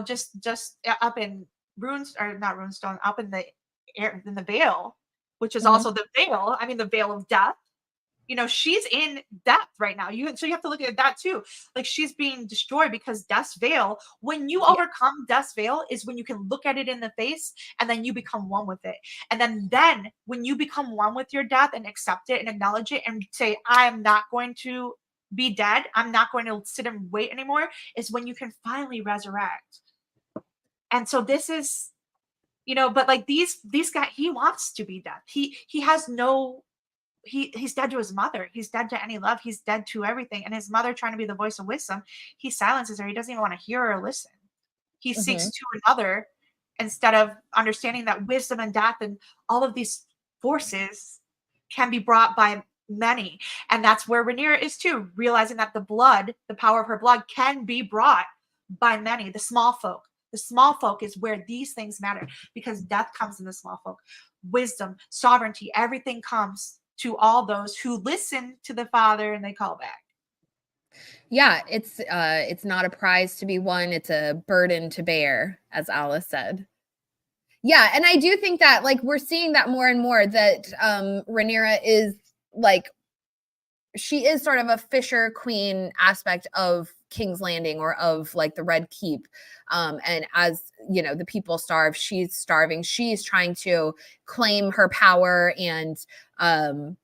just up in runes, or not runestone, up in the air in the veil, which is
Mhm.
also the veil. I mean the veil of death. She's in death right now. So you have to look at that too. Like she's being destroyed because Death's Veil, when you
Yeah.
overcome Death's Veil, is when you can look at it in the face and then you become one with it. And then when you become one with your death and accept it and acknowledge it and say, I am not going to be dead, I'm not going to sit and wait anymore, is when you can finally resurrect. And so this is, but like these guys, he wants to be death. He has no he's dead to his mother. He's dead to any love. He's dead to everything. And his mother, trying to be the voice of wisdom, he silences her. He doesn't even want to hear or listen. He seeks
Mhm.
to another, instead of understanding that wisdom and death and all of these forces can be brought by many. And that's where Rhaenyra is too, realizing that the power of her blood, can be brought by many, the small folk. The small folk is where these things matter, because death comes in the small folk. Wisdom, sovereignty, everything comes to all those who listen to the Father and they call back.
Yeah, it's not a prize to be won, it's a burden to bear, as Alice said. Yeah, and I do think that, like, we're seeing that more and more, that Rhaenyra is, like, she is sort of a Fisher Queen aspect of King's Landing, or of like the Red Keep. And as the people starve, she's starving. She's trying to claim her power um,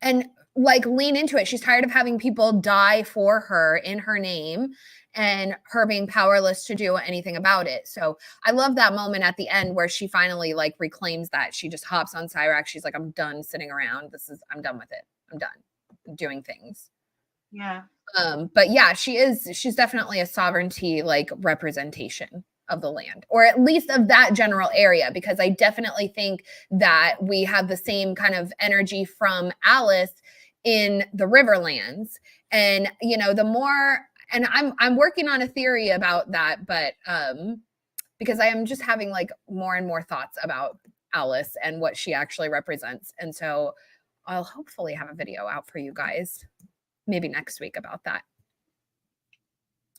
and like lean into it. She's tired of having people die for her in her name, and her being powerless to do anything about it. So I love that moment at the end where she finally like reclaims that. She just hops on Cyrax. She's like, I'm done sitting around. I'm done with it. I'm done doing things.
Yeah.
But yeah, she's definitely a sovereignty like representation of the land, or at least of that general area, because I definitely think that we have the same kind of energy from Alice in the Riverlands. And the more, and I'm working on a theory about that, but because I am just having like more and more thoughts about Alice and what she actually represents. And so I'll hopefully have a video out for you guys maybe next week about that.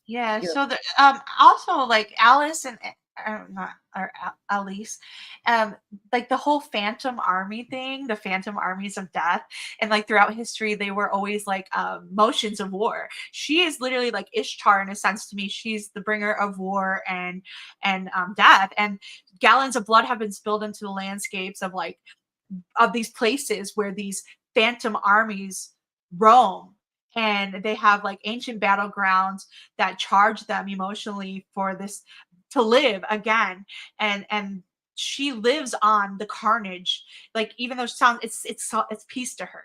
Yeah.
You're,
So the also like Alice and not or Alice, like the whole Phantom Army thing, the Phantom Armies of Death, and like throughout history, they were always like motions of war. She is literally like Ishtar in a sense to me. She's the bringer of war and death, and gallons of blood have been spilled into the landscapes of these places where these phantom armies roam, and they have like ancient battlegrounds that charge them emotionally for this to live again. And she lives on the carnage, like even though it's peace to her.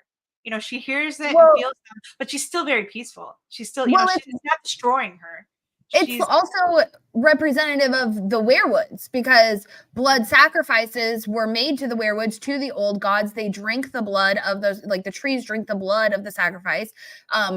She hears it and
well,
feels them, but she's still very peaceful. She's still,
well,
she's not destroying her.
it's
She's
also representative of the werewoods, because blood sacrifices were made to the werewoods, to the old gods. They drink the blood of those, like the trees drink the blood of the sacrifice.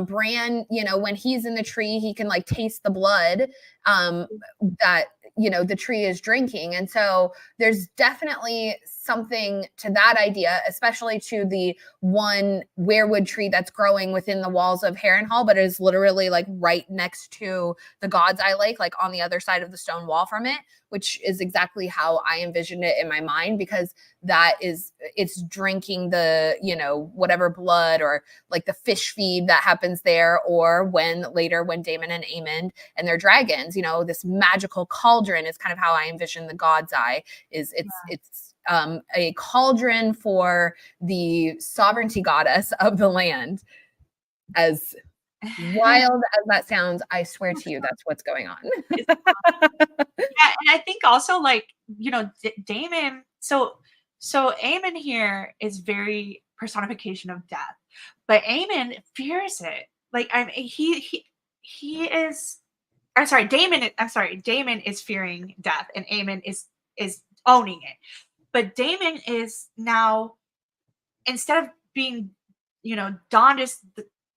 Bran, when he's in the tree, he can like taste the blood that the tree is drinking. And so there's definitely something to that idea, especially to the one weirwood tree that's growing within the walls of Harrenhal, but is literally like right next to the God's Eye Lake, like on the other side of the stone wall from it, which is exactly how I envisioned it in my mind, because it's drinking the, whatever blood or like the fish feed that happens there, or when Daemon and Aemond and their dragons, this magical cauldron is kind of how I envision the God's Eye. It's a cauldron for the sovereignty goddess of the land. As wild as that sounds, I swear to you, that's what's going on.
Yeah, and I think also like Damon. So Aemon here is very personification of death, but Aemon fears it. Like he is. I'm sorry, Damon. I'm sorry, Damon is fearing death, and Aemon is owning it. But Damon is now, instead of being, donned as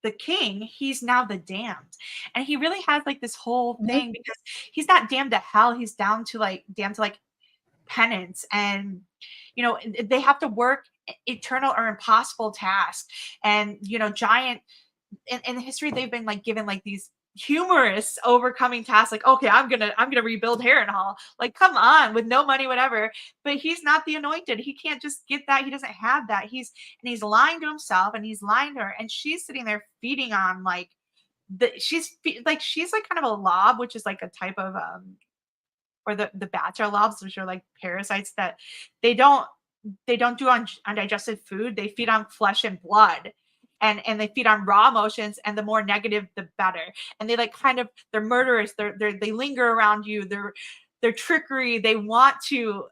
the king, he's now the damned. And he really has like this whole
Mhm.
thing, because he's not damned to hell, he's damned to like penance. And they have to work eternal or impossible task. And, you know, giant in history, they've been like given like these humorous overcoming tasks, like, okay, I'm gonna rebuild Harrenhal. Like, come on, with no money, whatever. But he's not the anointed. He can't just get that. He doesn't have that. He's lying to himself, and he's lying to her, and she's sitting there feeding on like she's like kind of a lob, which is like a type of or the bats are lobs, which are like parasites that they don't do on undigested food. They feed on flesh and blood, and they feed on raw emotions, and the more negative the better. And they like kind of, they're murderous. They linger around you. They're trickery. They want to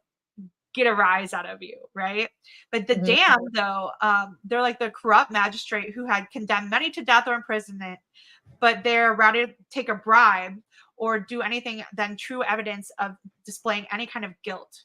get a rise out of you, right? But the damned, though, they're like the corrupt magistrate who had condemned many to death or imprisonment, but they're rather take a bribe or do anything than true evidence of displaying any kind of guilt.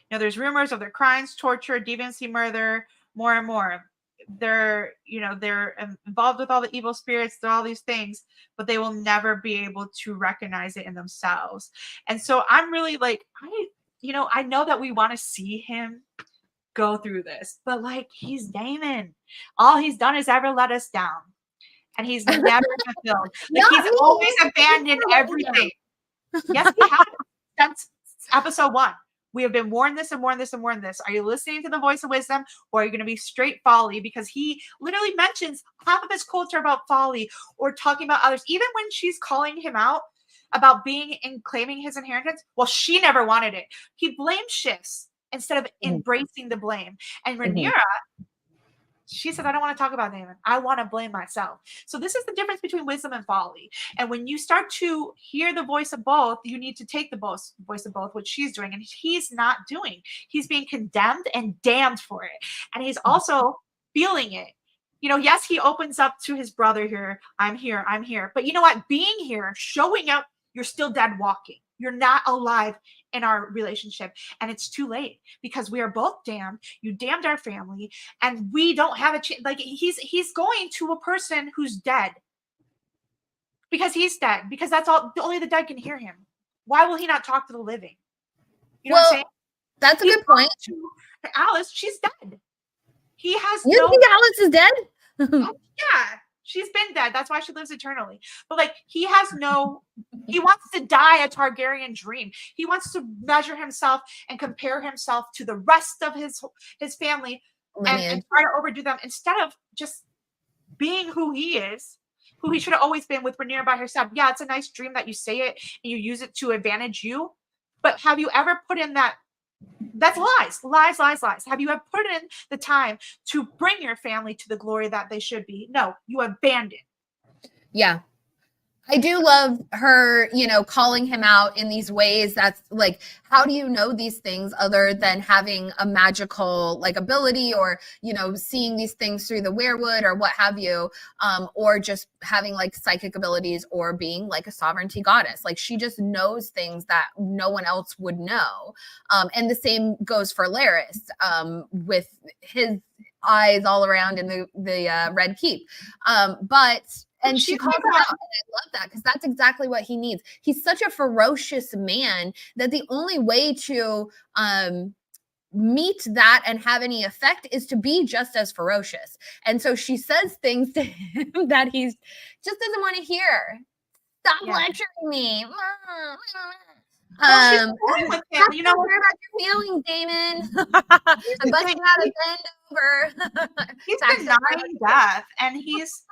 You know, there's rumors of their crimes, torture, deviancy, murder, more and more. They're involved with all the evil spirits, all these things, but they will never be able to recognize it in themselves. And so I'm really like, I know that we want to see him go through this, but like, he's Daemon. All he's done is ever let us down. And he's never fulfilled. Like, he's always abandoned everything. Yes, he has. Since episode 1. We have been warned this and warned this and warned this. Are you listening to the voice of wisdom, or are you going to be straight folly? Because he literally mentions half of his quotes are about folly or talking about others. Even when she's calling him out about being and claiming his inheritance, well, she never wanted it. He blame shifts instead of embracing the blame. And Rhaenyra, she said, I don't want to talk about Daemon. I want to blame myself. So this is the difference between wisdom and folly. And when you start to hear the voice of both, you need to take the voice of both, which she's doing, and he's not doing. He's being condemned and damned for it. And he's also feeling it. You know, yes, he opens up to his brother here. I'm here. I'm here. But you know what? Being here, showing up, you're still dead walking. You're not alive in our relationship, and it's too late because we are both damned. You damned our family, and we don't have a chance. Like, he's going to a person who's dead because he's dead, because that's all. Only the dead can hear him. Why will he not talk to the living? You know what I'm saying?
That's a good point.
To Alice, she's dead. He has
you think Alice is dead?
Yeah. She's been dead. That's why she lives eternally. But like, he wants to die a Targaryen dream. He wants to measure himself and compare himself to the rest of his family and try to overdo them, instead of just being who he is, who he should have always been with Rhaenyra by herself. Yeah, it's a nice dream that you say it and you use it to advantage you. But have you ever put in that? That's lies. Have you ever put in the time to bring your family to the glory that they should be? No, you abandon.
Yeah. I do love her, calling him out in these ways. That's like, how do you know these things other than having a magical like ability, or, seeing these things through the weirwood or what have you, or just having like psychic abilities or being like a sovereignty goddess. Like, she just knows things that no one else would know. And the same goes for Larys, with his eyes all around in the Red Keep. And she calls him out, and I love that, because that's exactly what he needs. He's such a ferocious man that the only way to meet that and have any effect is to be just as ferocious. And so she says things to him that he just doesn't want to hear. Stop lecturing me.
Well, with him,
care about your feelings, Daemon. I'm busting out a bend over.
He's denying death, and he's,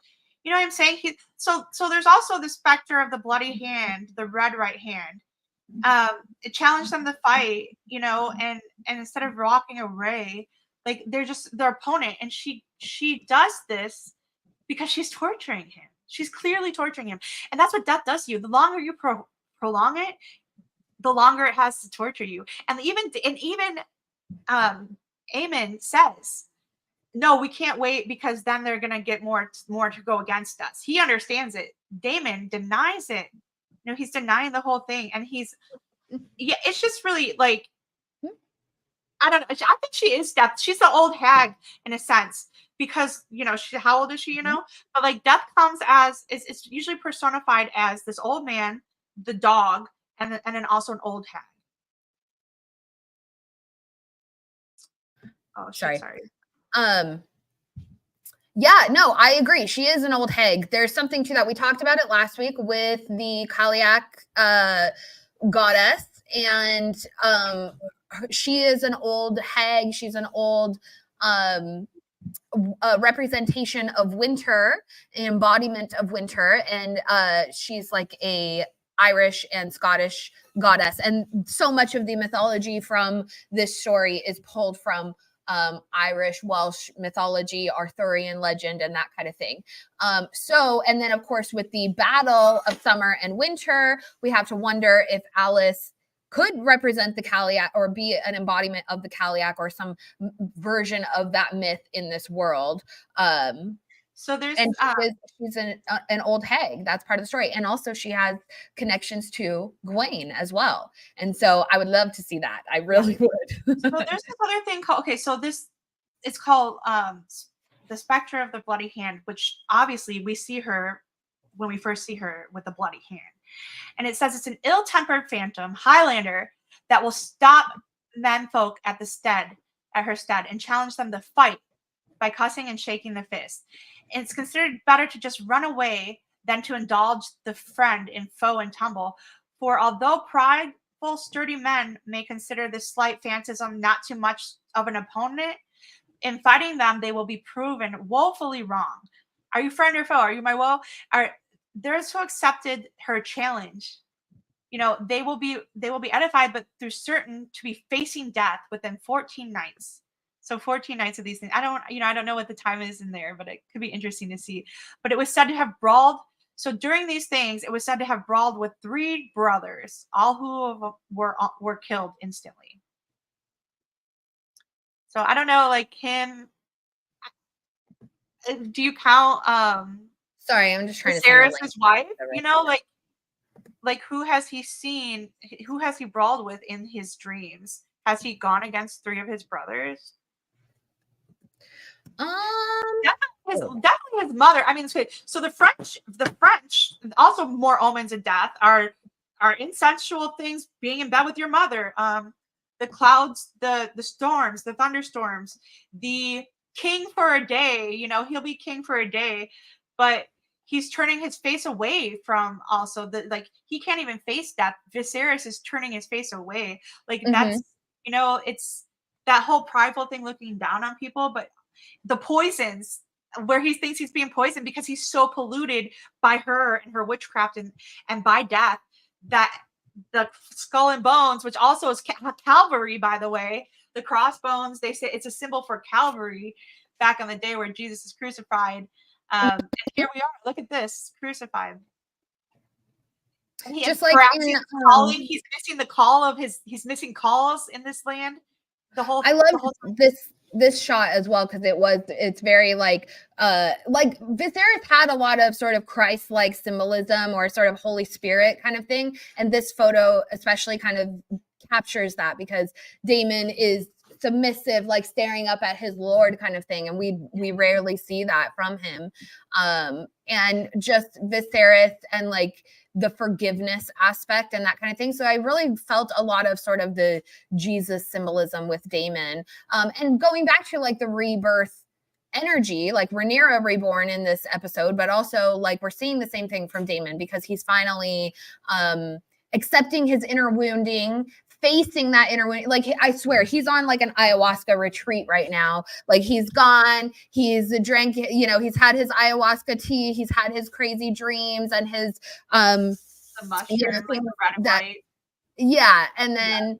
you know what I'm saying? So there's also the specter of the bloody hand, the red right hand. It challenged them to fight, and instead of walking away, like, they're just their opponent, and she does this because she's torturing him. She's clearly torturing him, and that's what death does to you. The longer you prolong it, the longer it has to torture you. And even Aemond says, no, we can't wait, because then they're gonna get more to go against us. He understands it. Daemon denies it. He's denying the whole thing, and it's just really like, I don't know. I think she is death. She's the old hag in a sense, because how old is she? But like, death comes as it's usually personified as this old man, the dog, and then also an old hag. Oh, sorry.
Um, yeah, no, I agree. She is an old hag. There's something to that. We talked about it last week with the Kaliak goddess, and she is an old hag. She's an old um, representation of winter, an embodiment of winter, and she's like a Irish and Scottish goddess, and so much of the mythology from this story is pulled from Irish, Welsh mythology, Arthurian legend, and that kind of thing. And then of course, with the battle of summer and winter, we have to wonder if Alice could represent the Kaliak or be an embodiment of the Kaliak or some version of that myth in this world.
So there's
And she's an old hag. That's part of the story. And also she has connections to Gawain as well. And so I would love to see that. I really would.
So there's this other thing called, okay, so this, it's called the Spectre of the Bloody Hand, which obviously we see her when we first see her with the bloody hand. And it says it's an ill-tempered phantom Highlander that will stop menfolk at her stead and challenge them to fight by cussing and shaking the fist. And it's considered better to just run away than to indulge the friend in foe and tumble. For although prideful, sturdy men may consider this slight phantasm not too much of an opponent, in fighting them they will be proven woefully wrong. Are you friend or foe? Are you my woe? Are those who accepted her challenge, they will be edified, but through certain to be facing death within 14 nights. So 14 nights of these things. I don't know what the time is in there, but it could be interesting to see. But it was said to have brawled. So during these things, it was said to have brawled with 3 brothers, all who were killed instantly. So I don't know, like him. Do you count?
Sorry, I'm just trying to.
Sarah's wife. Like who has he seen? Who has he brawled with in his dreams? Has he gone against 3 of his brothers? Definitely his mother. I mean, so the French, also more omens of death are insensual things, being in bed with your mother. The clouds, the storms, the thunderstorms, the king for a day. He'll be king for a day, but he's turning his face away from also he can't even face death. Viserys is turning his face away. That's it's that whole prideful thing, looking down on people, but the poisons where he thinks he's being poisoned because he's so polluted by her and her witchcraft and by death, that the skull and bones, which also is Calvary, by the way, the crossbones, they say it's a symbol for Calvary back in the day where Jesus is crucified. And here we are. Look at this, crucified. And
just like
he's missing the call of he's missing calls in this land. I
love this shot as well, because it's very like Viserys had a lot of sort of Christ-like symbolism or sort of Holy Spirit kind of thing, and this photo especially kind of captures that, because Daemon is submissive, like staring up at his lord kind of thing, and we rarely see that from him. And just Viserys and like the forgiveness aspect and that kind of thing. So I really felt a lot of sort of the Jesus symbolism with Daemon. And going back to like the rebirth energy, like Rhaenyra reborn in this episode, but also like we're seeing the same thing from Daemon, because he's finally accepting his inner wounding, facing that inner wounding. Like, I swear he's on like an ayahuasca retreat right now. Like, he's gone, he's drank, he's had his ayahuasca tea, he's had his crazy dreams and his
the mushroom, like the red and white.
Yeah, and then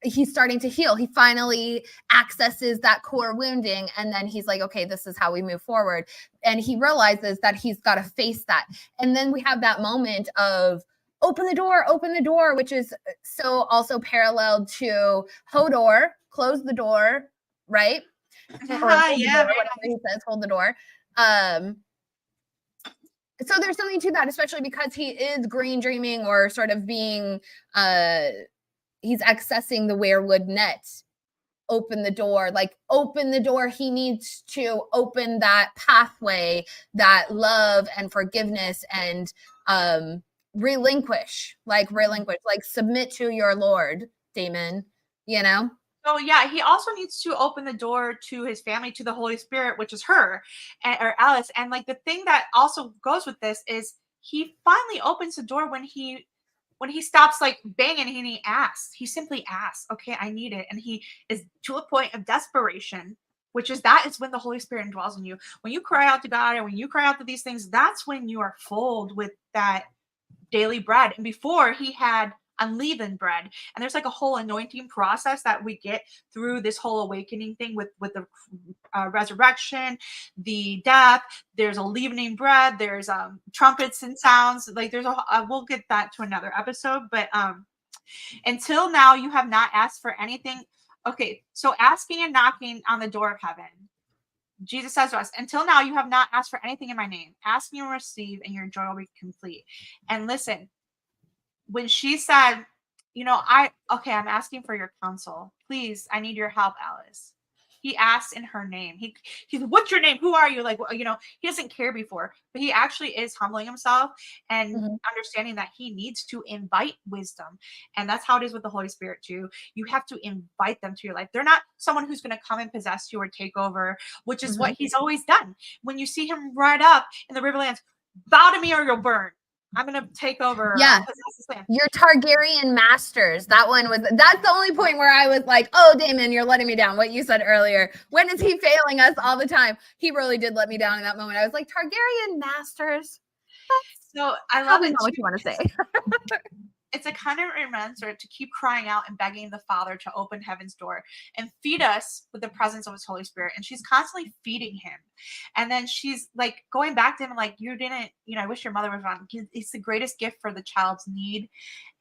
he's starting to heal. He finally accesses that core wounding, and then he's like, okay, this is how we move forward. And he realizes that he's got to face that. And then we have that moment of open the door, which is so also paralleled to Hodor, close the door, right?
Yeah, whatever
he says, hold the door. So there's something to that, especially because he is green dreaming or sort of being, he's accessing the weirwood net. Open the door. He needs to open that pathway, that love and forgiveness, and relinquish, like submit to your lord, Daemon,
So So yeah, he also needs to open the door to his family, to the Holy Spirit, which is her, or Alice. And like the thing that also goes with this is he finally opens the door when he stops like banging and he asks. He simply asks, "Okay, I need it," and he is to a point of desperation, which is that is when the Holy Spirit indwells in you. When you cry out to God, and when you cry out to these things, that's when you are full with that daily bread. And before he had unleavened bread, and there's like a whole anointing process that we get through this whole awakening thing with the resurrection, the death. There's a leavening bread, there's trumpets and sounds, like there's we'll get that to another episode, but until now you have not asked for anything. Okay, so asking and knocking on the door of heaven, Jesus says to us, until now you have not asked for anything in my name. Ask and you will receive, and your joy will be complete. And listen, when she said, I'm asking for your counsel. Please, I need your help, Alice. He asked in her name. He's, what's your name? Who are you? Like, he doesn't care before, but he actually is humbling himself and understanding that he needs to invite wisdom. And that's how it is with the Holy Spirit too. You have to invite them to your life. They're not someone who's going to come and possess you or take over, which is what he's always done. When you see him ride up in the Riverlands, bow to me or you'll burn. I'm gonna take over.
Yeah, your Targaryen masters. That's the only point where I was like, "Oh, Damon, you're letting me down." What you said earlier. When is he failing us all the time? He really did let me down in that moment. I was like, Targaryen masters.
So I love it.
Know what you want to say.
It's a kind of reminder to keep crying out and begging the Father to open heaven's door and feed us with the presence of his Holy Spirit. And she's constantly feeding him. And then she's like going back to him like, you didn't, I wish your mother was around. It's the greatest gift for the child's need.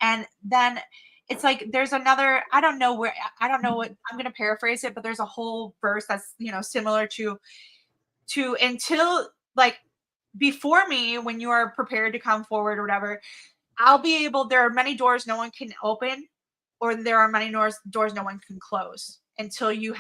And then it's like there's another, I don't know what, I'm going to paraphrase it, but there's a whole verse that's, similar to until like before me, when you are prepared to come forward or whatever, there are many doors no one can open, or there are many doors no one can close until you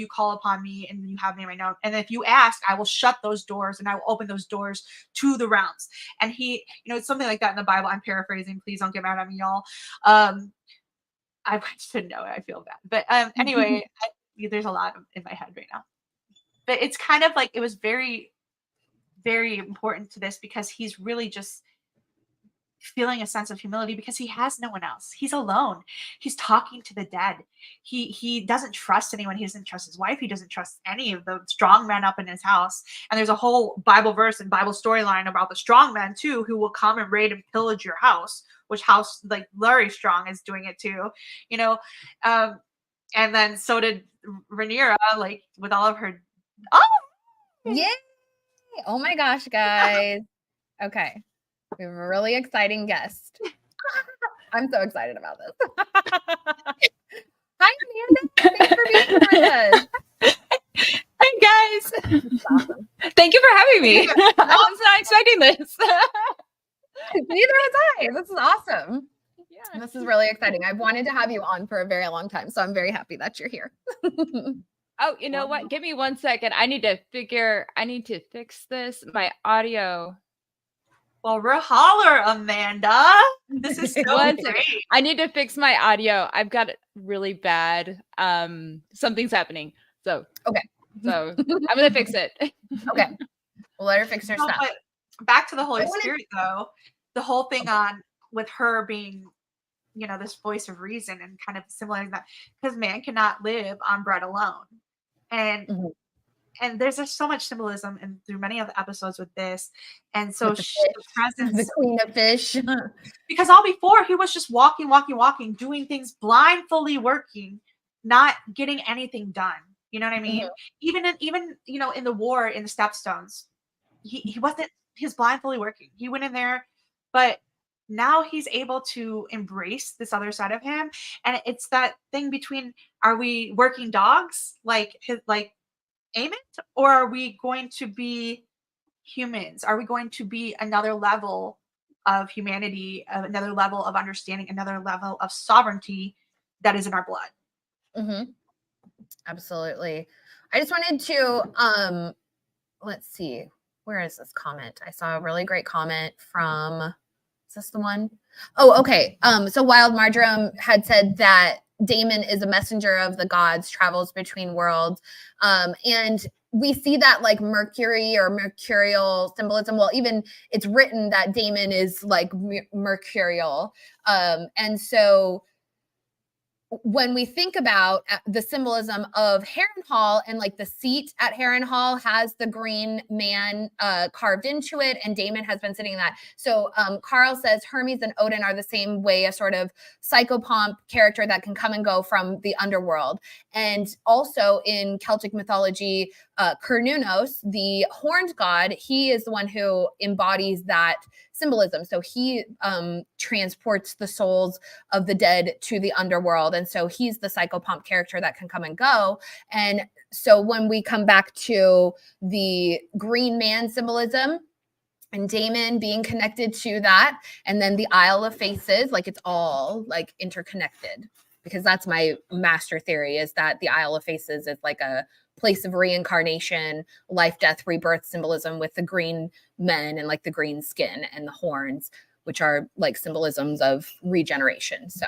call upon me and you have me right now. And if you ask, I will shut those doors and I will open those doors to the realms. And he, it's something like that in the Bible. I'm paraphrasing. Please don't get mad at me, y'all. I should know it. I feel bad. But anyway, there's a lot in my head right now. But it's kind of like, it was very, very important to this because he's really just feeling a sense of humility because he has no one else. He's alone. He's talking to the dead. He doesn't trust anyone. He doesn't trust his wife. He doesn't trust any of the strong men up in his house. And there's a whole Bible verse and Bible storyline about the strong men too, who will come and raid and pillage your house, which house like Larry Strong is doing it too, and then so did Rhaenyra, like with all of her. Oh,
yay! Oh my gosh, guys. Okay. We have a really exciting guest. I'm so excited about this. Hi, Amanda. Thanks for being here with us.
Hi, guys.
Awesome.
Thank you for having me. I was not expecting this.
Neither was I. This is awesome. Yeah. This is really exciting. I've wanted to have you on for a very long time, so I'm very happy that you're here.
Oh, you know what? Give me 1 second. I need to fix this. My audio.
Well, we're holler, Amanda. This is so great.
I need to fix my audio. I've got it really bad. Something's happening. So
okay.
So I'm gonna fix it.
Okay. We'll let her fix her stuff.
But back to the Holy Spirit, though. The whole thing on with her being, this voice of reason and kind of symbolizing that because man cannot live on bread alone. And and there's just so much symbolism and through many of the episodes with this. And so the presence,
the queen of fish.
Because all before he was just walking, doing things blindly working, not getting anything done. You know what I mean? Even in the war in the Stepstones, he wasn't. He's blindly working. He went in there, but now he's able to embrace this other side of him, and it's that thing between: are we working dogs like Aemond, or are we going to be humans? Are we going to be another level of humanity, another level of understanding, another level of sovereignty that is in our blood?
Absolutely. I just wanted to, let's see, where is this comment? I saw a really great comment from, is this the one? Oh, okay. So Wild Marjoram had said that Damon is a messenger of the gods, travels between worlds. And we see that like Mercury or mercurial symbolism. Well, even it's written that Damon is like mercurial. And so when we think about the symbolism of Harrenhal, and like the seat at Harrenhal has the green man carved into it, and Damon has been sitting in that. So Carl says Hermes and Odin are the same way, a sort of psychopomp character that can come and go from the underworld. And also in Celtic mythology, Cernunnos, the horned god, he is the one who embodies that symbolism. So he transports the souls of the dead to the underworld. And so he's the psychopomp character that can come and go. And so when we come back to the green man symbolism, and Damon being connected to that, and then the Isle of Faces, like it's all like interconnected, because that's my master theory, is that the Isle of Faces is like a place of reincarnation, life, death, rebirth symbolism, with the green men and like the green skin and the horns, which are like symbolisms of regeneration. So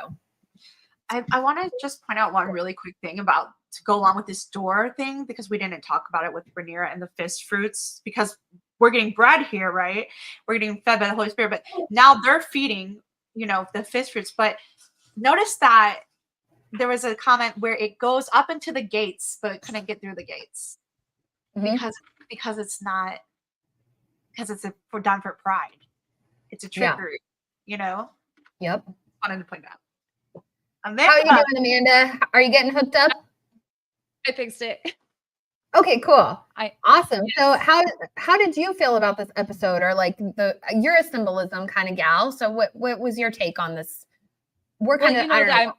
I want to just point out one really quick thing about, to go along with this door thing, because we didn't talk about it with Rhaenyra and the fist fruits, because we're getting bread here, right? We're getting fed by the Holy Spirit, but now they're feeding, you know, the fist fruits. But notice that there was a comment where it goes up into the gates, but it couldn't get through the gates because it's not, because it's done for pride. It's a trickery, you know?
Yep.
Wanted to point out.
Amanda. How are you doing, Amanda? Are you getting hooked up?
I fixed it.
Okay, cool. Awesome.
Yes.
So how did you feel about this episode? Or like you're a symbolism kind of gal. So what was your take on this? We're kind of, I don't know.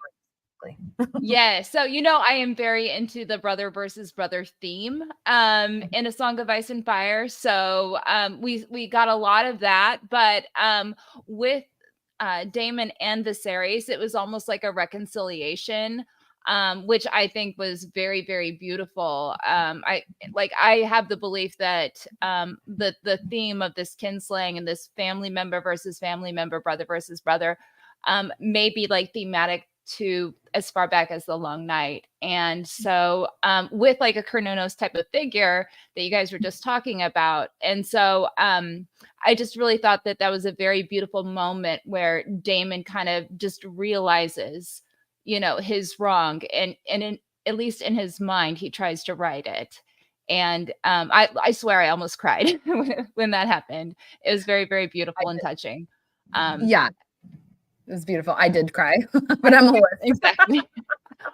Yeah, so you know, I am very into the brother versus brother theme in A Song of Ice and Fire. So we got a lot of that, but with Daemon and Viserys, it was almost like a reconciliation, which I think was very, very beautiful. I have the belief that the theme of this kinslaying and this family member versus family member, brother versus brother, may be like thematic to as far back as the Long Night. And so with like a Cernunnos type of figure that you guys were just talking about. And so I just really thought that was a very beautiful moment where Daemon kind of just realizes, you know, his wrong, and at least in his mind, he tries to right it. And I swear I almost cried when that happened. It was very, very beautiful and touching.
Yeah. It was beautiful. I did cry, but I'm aware.
Exactly.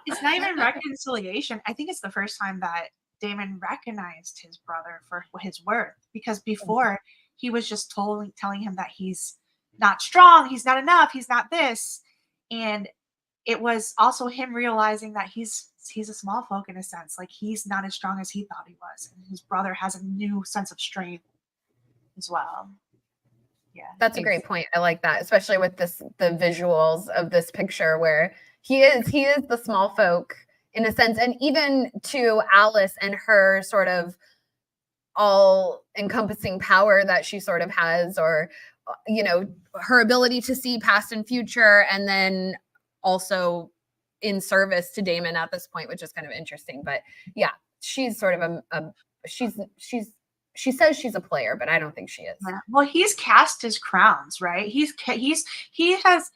It's not even reconciliation. I think it's the first time that Daemon recognized his brother for his worth, because before he was just telling him that he's not strong, he's not enough, he's not this. And it was also him realizing that he's a small folk in a sense. Like, he's not as strong as he thought he was. And his brother has a new sense of strength as well. Yeah,
that's a great point. I like that, especially with the visuals of this picture where he is the small folk in a sense. And even to Alice and her sort of all encompassing power that she sort of has, or, you know, her ability to see past and future, and then also in service to Daemon at this point, which is kind of interesting. But yeah, she's sort of she says she's a player, but I don't think she is.
Yeah. Well, he's cast his crowns, right? He has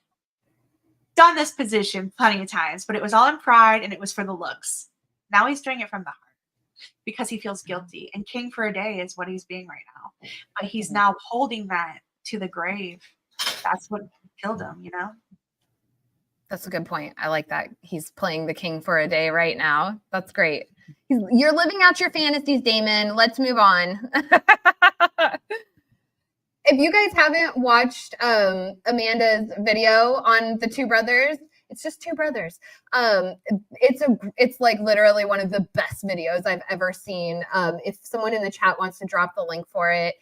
done this position plenty of times, but it was all in pride and it was for the looks. Now he's doing it from the heart because he feels guilty. And king for a day is what he's being right now. But he's now holding that to the grave. That's what killed him, you know?
That's a good point. I like that. He's playing the king for a day right now. That's great. You're living out your fantasies, Daemon. Let's move on. If you guys haven't watched Amanda's video on the two brothers, it's just two brothers. It's like literally one of the best videos I've ever seen. If someone in the chat wants to drop the link for it,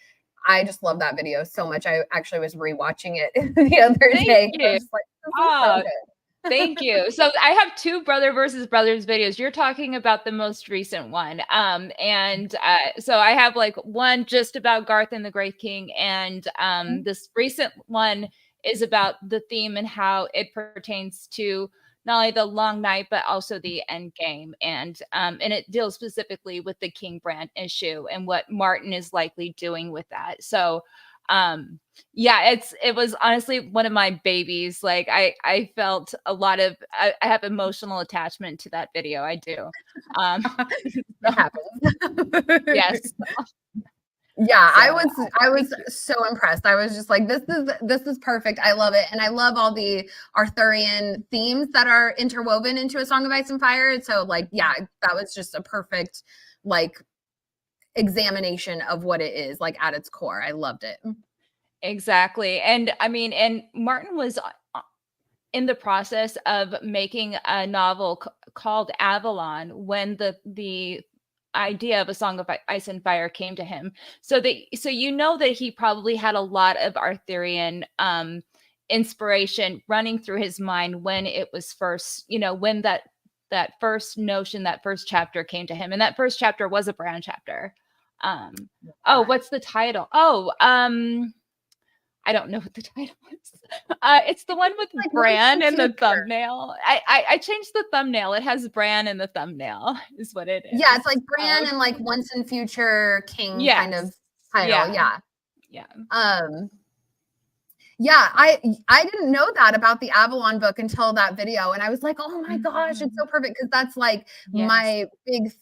I just love that video so much. I actually was rewatching it the other day. I was like, this is so good.
Thank you. So I have two brother versus brothers videos. You're talking about the most recent one. So I have like one just about Garth and the Great King. And this recent one is about the theme and how it pertains to not only the long night, but also the end game. And it deals specifically with the King Brand issue and what Martin is likely doing with that. So yeah, it was honestly one of my babies. Like I felt a lot of, I have emotional attachment to that video. I do.
It happens.
Yes.
Yeah,
So,
I was so impressed. I was just like, this is perfect. I love it. And I love all the Arthurian themes that are interwoven into A Song of Ice and Fire. So like, yeah, that was just a perfect like examination of what it is like at its core. I loved it.
exactly. And I mean, and Martin was in the process of making a novel called Avalon when the idea of A Song of Ice and Fire came to him. So you know that he probably had a lot of Arthurian inspiration running through his mind when it was first, you know, when that first notion, that first chapter came to him. And that first chapter was a Bran chapter. Oh, what's the title? Oh, I don't know what the title is. It's the one with like Bran in the thumbnail. I changed the thumbnail. It has Bran in the thumbnail, is what it is.
Yeah, it's like Bran and like Once and Future King kind of title. Yeah. Yeah, I didn't know that about the Avalon book until that video. And I was like, oh my gosh, it's so perfect. Because that's like my big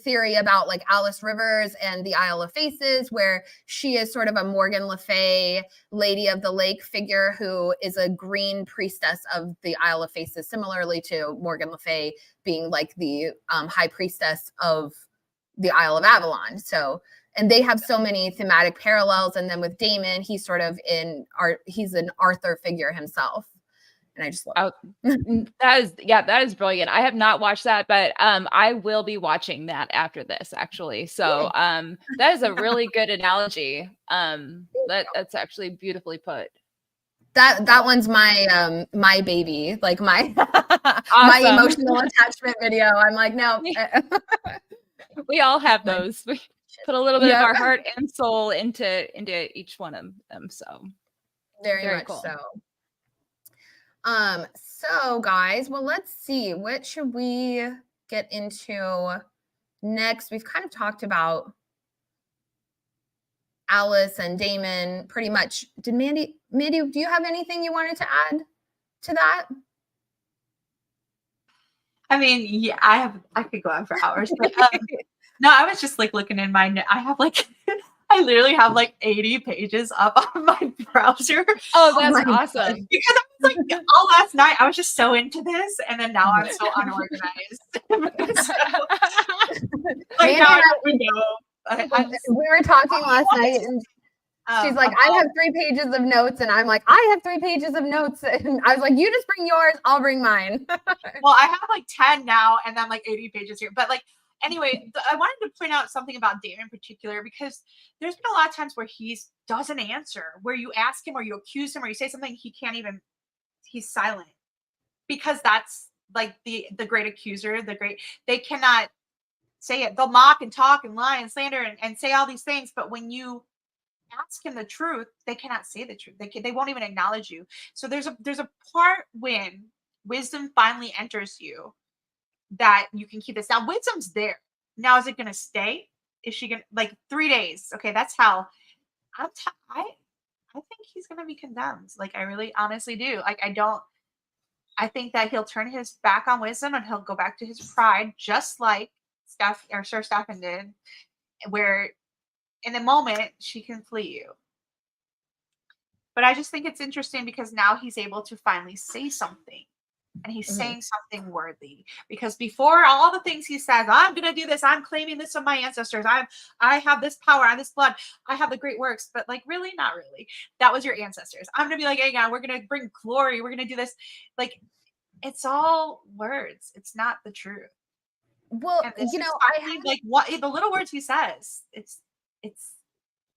theory about like Alice Rivers and the Isle of Faces, where she is sort of a Morgan Le Fay, Lady of the Lake figure who is a green priestess of the Isle of Faces, similarly to Morgan Le Fay being like the high priestess of the Isle of Avalon. So, and they have so many thematic parallels. And then with Damon, he's sort of he's an Arthur figure himself. And I just love
it. That is brilliant. I have not watched that, but I will be watching that after this, actually. So that is a really good analogy. That's actually beautifully put.
That one's my my baby, like my my emotional attachment video. I'm like, no.
We all have those. We put a little bit of our heart and soul into each one of them. So
very much cool. So guys, well, let's see, what should we get into next? We've kind of talked about Alice and Damon pretty much. Did Mandy, do you have anything you wanted to add to that?
I mean, yeah, I could go on for hours, but no, I was just like looking in my, I have like, I literally have like 80 pages up on my browser.
Oh, that's awesome.
Because I was like, all last night, I was just so into this. And then now I'm so unorganized. So, like now I don't know.
We were talking last night and she's like, I have 3 pages of notes. And I'm like, I have 3 pages of notes. And I was like, you just bring yours, I'll bring mine.
Well, I have like 10 now and then like 80 pages here. But like, anyway, I wanted to point out something about Damon in particular, because there's been a lot of times where he doesn't answer, where you ask him or you accuse him or you say something, he's silent. Because that's like the great accuser, they cannot say it. They'll mock and talk and lie and slander and say all these things. But when you ask him the truth, they cannot say the truth. They won't even acknowledge you. So there's a part when wisdom finally enters you that you can keep this. Now wisdom's there. Now is it going to stay? Is she going to, like 3 days? Okay, that's how I think he's going to be condemned. Like I really honestly do. Like I think that he'll turn his back on wisdom and he'll go back to his pride, just like Sir Stefan did, where in a moment she can flee you. But I just think it's interesting because now he's able to finally say something. And he's saying something worthy, because before all the things he says, I'm going to do this, I'm claiming this of my ancestors, I have this power, I have this blood, I have the great works, but like really, not really. That was your ancestors. I'm going to be like, hey, God, we're going to bring glory, we're going to do this. Like, it's all words. It's not the truth.
Well, you know, I have
like what the little words he says. It's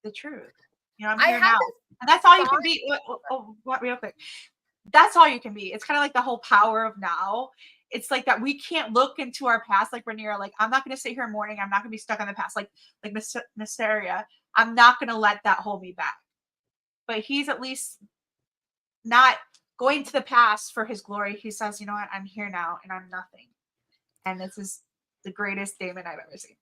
the truth. You know, I'm here now, and that's all you can be. Real quick. That's all you can be. It's kind of like the whole power of now. It's like that we can't look into our past like Rhaenyra. Like, I'm not going to sit here in mourning. I'm not going to be stuck in the past. Like Mysteria. I'm not going to let that hold me back. But he's at least not going to the past for his glory, he says, you know what, I'm here now and I'm nothing. And this is the greatest Daemon I've ever seen.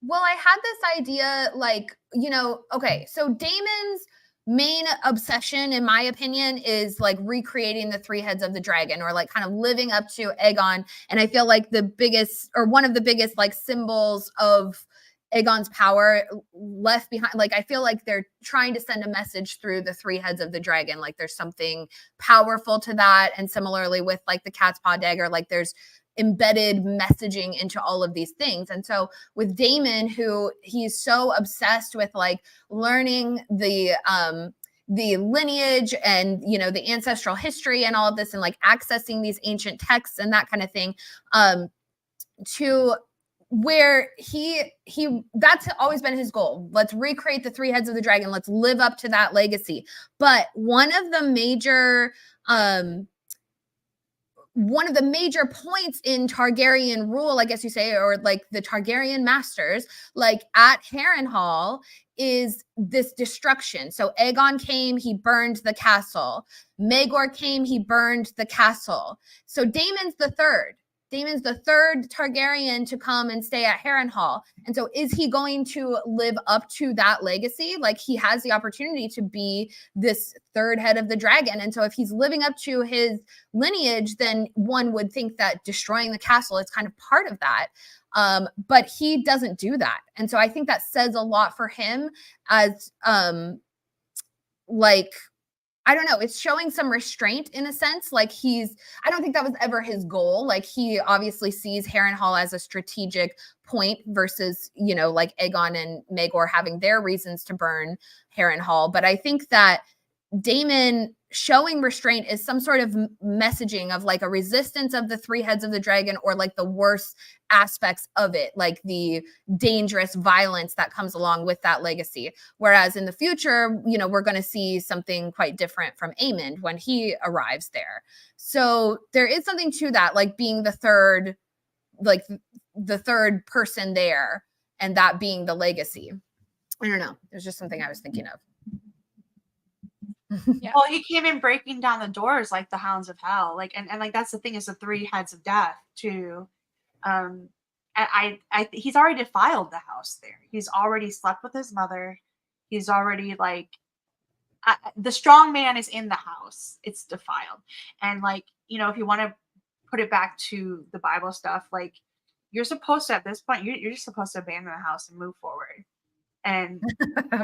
Well, I had this idea, like, you know, okay, so Daemon's main obsession, in my opinion, is like recreating the three heads of the dragon, or like kind of living up to Aegon. And I feel like the biggest, or one of the biggest, like symbols of Aegon's power left behind, like I feel like they're trying to send a message through the three heads of the dragon, like there's something powerful to that. And similarly with like the cat's paw dagger, like there's embedded messaging into all of these things. And so with Daemon, who he's so obsessed with like learning the lineage and, you know, the ancestral history and all of this, and like accessing these ancient texts and that kind of thing, to where he that's always been his goal. Let's recreate the three heads of the dragon. Let's live up to that legacy. But one of the major points in Targaryen rule, I guess you say, or like the Targaryen masters, like at Harrenhal, is this destruction. So Aegon came, he burned the castle. Maegor came, he burned the castle. So Daemon's the third Targaryen to come and stay at Harrenhal. And so is he going to live up to that legacy? Like he has the opportunity to be this third head of the dragon. And so if he's living up to his lineage, then one would think that destroying the castle is kind of part of that. But he doesn't do that. And so I think that says a lot for him as like, I don't know, it's showing some restraint in a sense. Like I don't think that was ever his goal. Like he obviously sees Harrenhal as a strategic point versus, you know, like Aegon and Maegor having their reasons to burn Harrenhal. But I think that Daemon showing restraint is some sort of messaging of like a resistance of the three heads of the dragon, or like the worst aspects of it, like the dangerous violence that comes along with that legacy. Whereas in the future, you know, we're going to see something quite different from Aemond when he arrives there. So there is something to that, like being the third person there, and that being the legacy. I don't know. There's just something I was thinking of.
Yeah. Well, he came in breaking down the doors like the hounds of hell. Like, and like that's the thing, is the three heads of death too. He's already defiled the house there. He's already slept with his mother. He's already like, the strong man is in the house. It's defiled. And like, you know, if you want to put it back to the Bible stuff, like you're supposed to, at this point, you're just supposed to abandon the house and move forward. And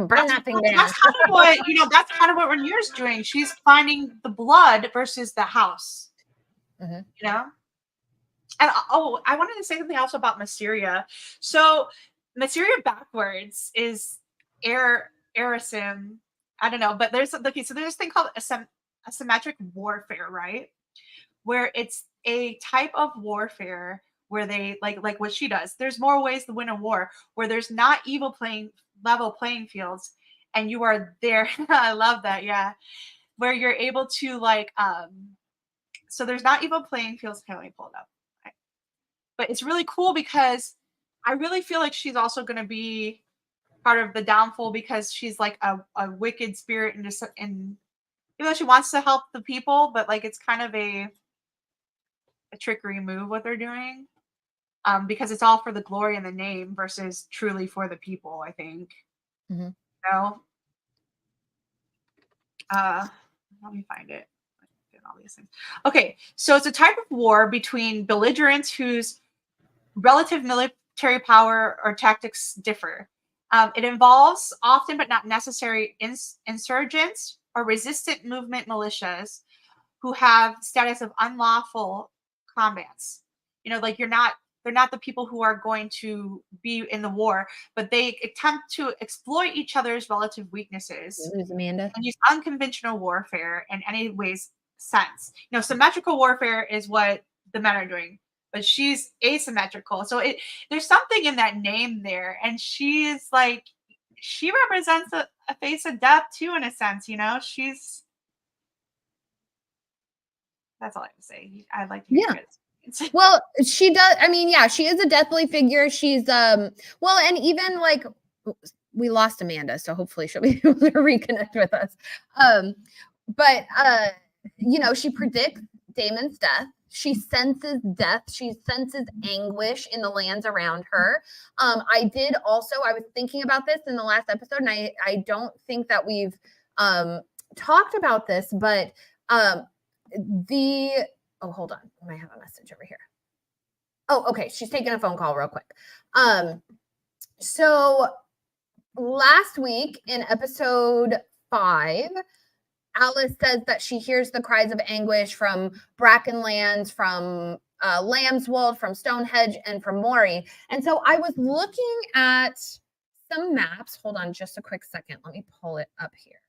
burn that thing down.
That's kind of what, you know, that's kind of what Rhaenyra's doing. She's finding the blood versus the house. You know? And I wanted to say something else about Mysteria. So Mysteria backwards is Erasim. I don't know, but there's this thing called asymmetric warfare, right? Where it's a type of warfare where they like what she does. There's more ways to win a war, where there's not level playing fields, and you are there. I love that. Yeah. Where you're able to like, so there's not even playing fields. Okay, let me pull it up. Okay. But it's really cool because I really feel like she's also going to be part of the downfall, because she's like a wicked spirit, and even though she wants to help the people, but like it's kind of a trickery move what they're doing. Because it's all for the glory and the name versus truly for the people, I think. You know? Let me find it. All these things. Okay, so it's a type of war between belligerents whose relative military power or tactics differ. It involves often, but not necessary, insurgents or resistant movement militias who have status of unlawful combats. You know, like they're not the people who are going to be in the war, but they attempt to exploit each other's relative weaknesses.
Amanda.
And use unconventional warfare in any ways sense. You know, symmetrical warfare is what the men are doing, but she's asymmetrical. So there's something in that name there. And she represents a face of death too, in a sense, you know? That's all I have to say. I'd like to hear it.
Well, she does. I mean, yeah, she is a deathly figure. She's well, and even like we lost Amanda, so hopefully she'll be able to reconnect with us. But you know, she predicts Daemon's death. She senses death. She senses anguish in the lands around her. I was thinking about this in the last episode, and I don't think that we've talked about this, but hold on. I might have a message over here. Oh, okay. She's taking a phone call real quick. So last week in episode 5, Alice says that she hears the cries of anguish from Brackenlands, from Lambswold, from Stonehenge, and from Moray. And so I was looking at some maps. Hold on just a quick second. Let me pull it up here.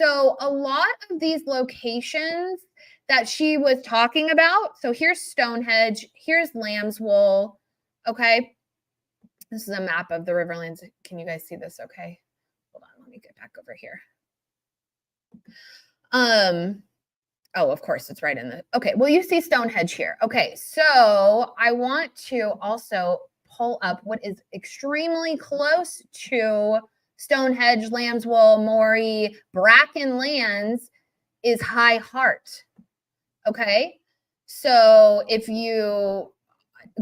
So a lot of these locations that she was talking about, so here's Stonehenge, here's Lambswool, okay? This is a map of the Riverlands. Can you guys see this okay? Hold on, let me get back over here. Oh, of course, it's right in the, okay, well, you see Stonehenge here. Okay, so I want to also pull up what is extremely close to Stonehenge, Lambswool, Moray, Brackenlands is High Heart. Okay, so if you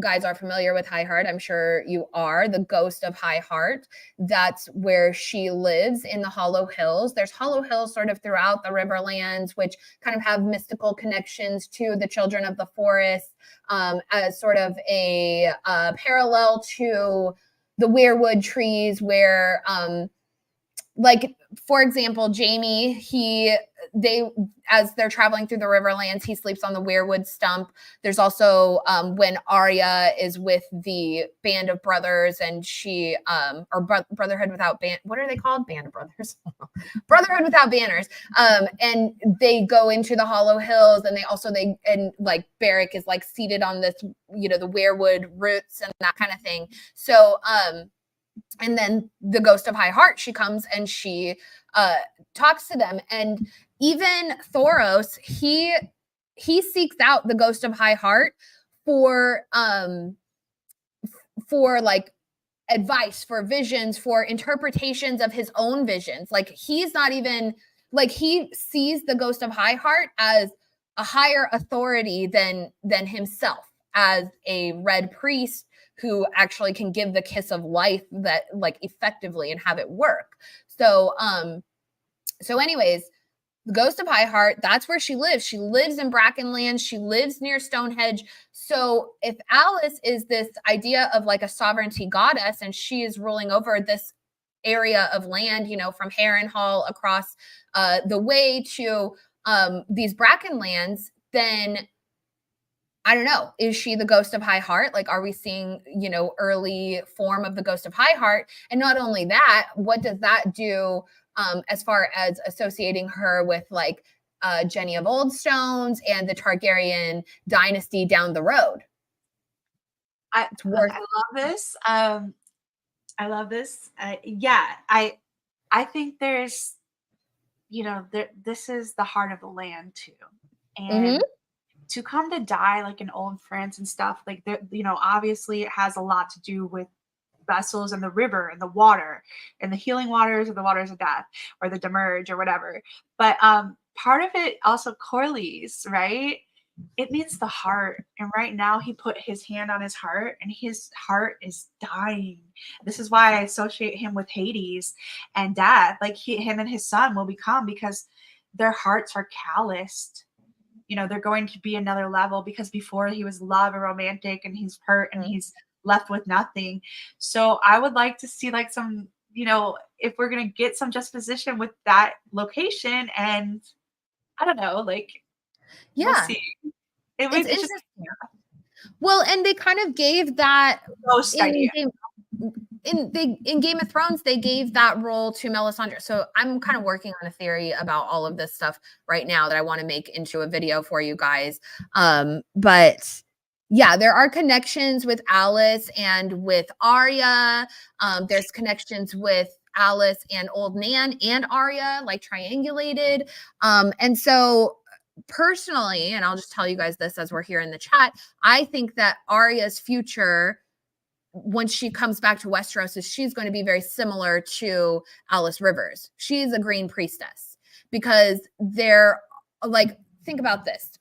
guys are familiar with High Heart, I'm sure you are, the ghost of High Heart. That's where she lives, in the Hollow Hills. There's Hollow Hills sort of throughout the Riverlands, which kind of have mystical connections to the Children of the Forest, as sort of a parallel to the weirwood trees, where like, for example, Jamie, as they're traveling through the Riverlands, he sleeps on the weirwood stump. There's also when Arya is with the band of brothers, and she or Brotherhood Without what are they called? Band of Brothers. Brotherhood Without Banners. And they go into the Hollow Hills, and like Beric is like seated on this, you know, the weirwood roots and that kind of thing. So and then the ghost of High Heart, she comes and she talks to them. And even Thoros, he seeks out the ghost of High Heart for like advice, for visions, for interpretations of his own visions. Like, he's not even, like, he sees the ghost of High Heart as a higher authority than himself, as a red priest who actually can give the kiss of life that, like, effectively and have it work. So anyways, the ghost of High Heart, that's where she lives. She lives in Brackenlands. She lives near Stonehenge. So if Alice is this idea of like a sovereignty goddess, and she is ruling over this area of land, you know, from Harrenhal across the way to these Brackenlands, then I don't know, is she the ghost of High Heart? Like, are we seeing, you know, early form of the ghost of High Heart? And not only that, what does that do as far as associating her with like Jenny of Oldstones and the Targaryen dynasty down the road?
I love this. I love this. Yeah, I think there's, you know, this is the heart of the land too. And to come to die like in old France and stuff, like, you know, obviously it has a lot to do with vessels and the river and the water and the healing waters or the waters of death or the Demerge or whatever. But part of it also correlates, right? It means the heart. And right now he put his hand on his heart, and his heart is dying. This is why I associate him with Hades and death. Like, him and his son will become, because their hearts are calloused. You know, they're going to be another level, because before he was love and romantic, and he's hurt and he's left with nothing. So I would like to see like some, you know, if we're going to get some juxtaposition with that location, and I don't know, like,
yeah,
we'll see. It's interesting.
Well, and they kind of gave that
ghost idea.
In Game of Thrones, they gave that role to Melisandre. So I'm kind of working on a theory about all of this stuff right now that I want to make into a video for you guys. But yeah, there are connections with Alice and with Arya. There's connections with Alice and Old Nan and Arya, like triangulated. And so personally, and I'll just tell you guys this as we're here in the chat, I think that Arya's future, once she comes back to Westeros, is she's going to be very similar to Alice Rivers. She's a green priestess, because they're like, think about this.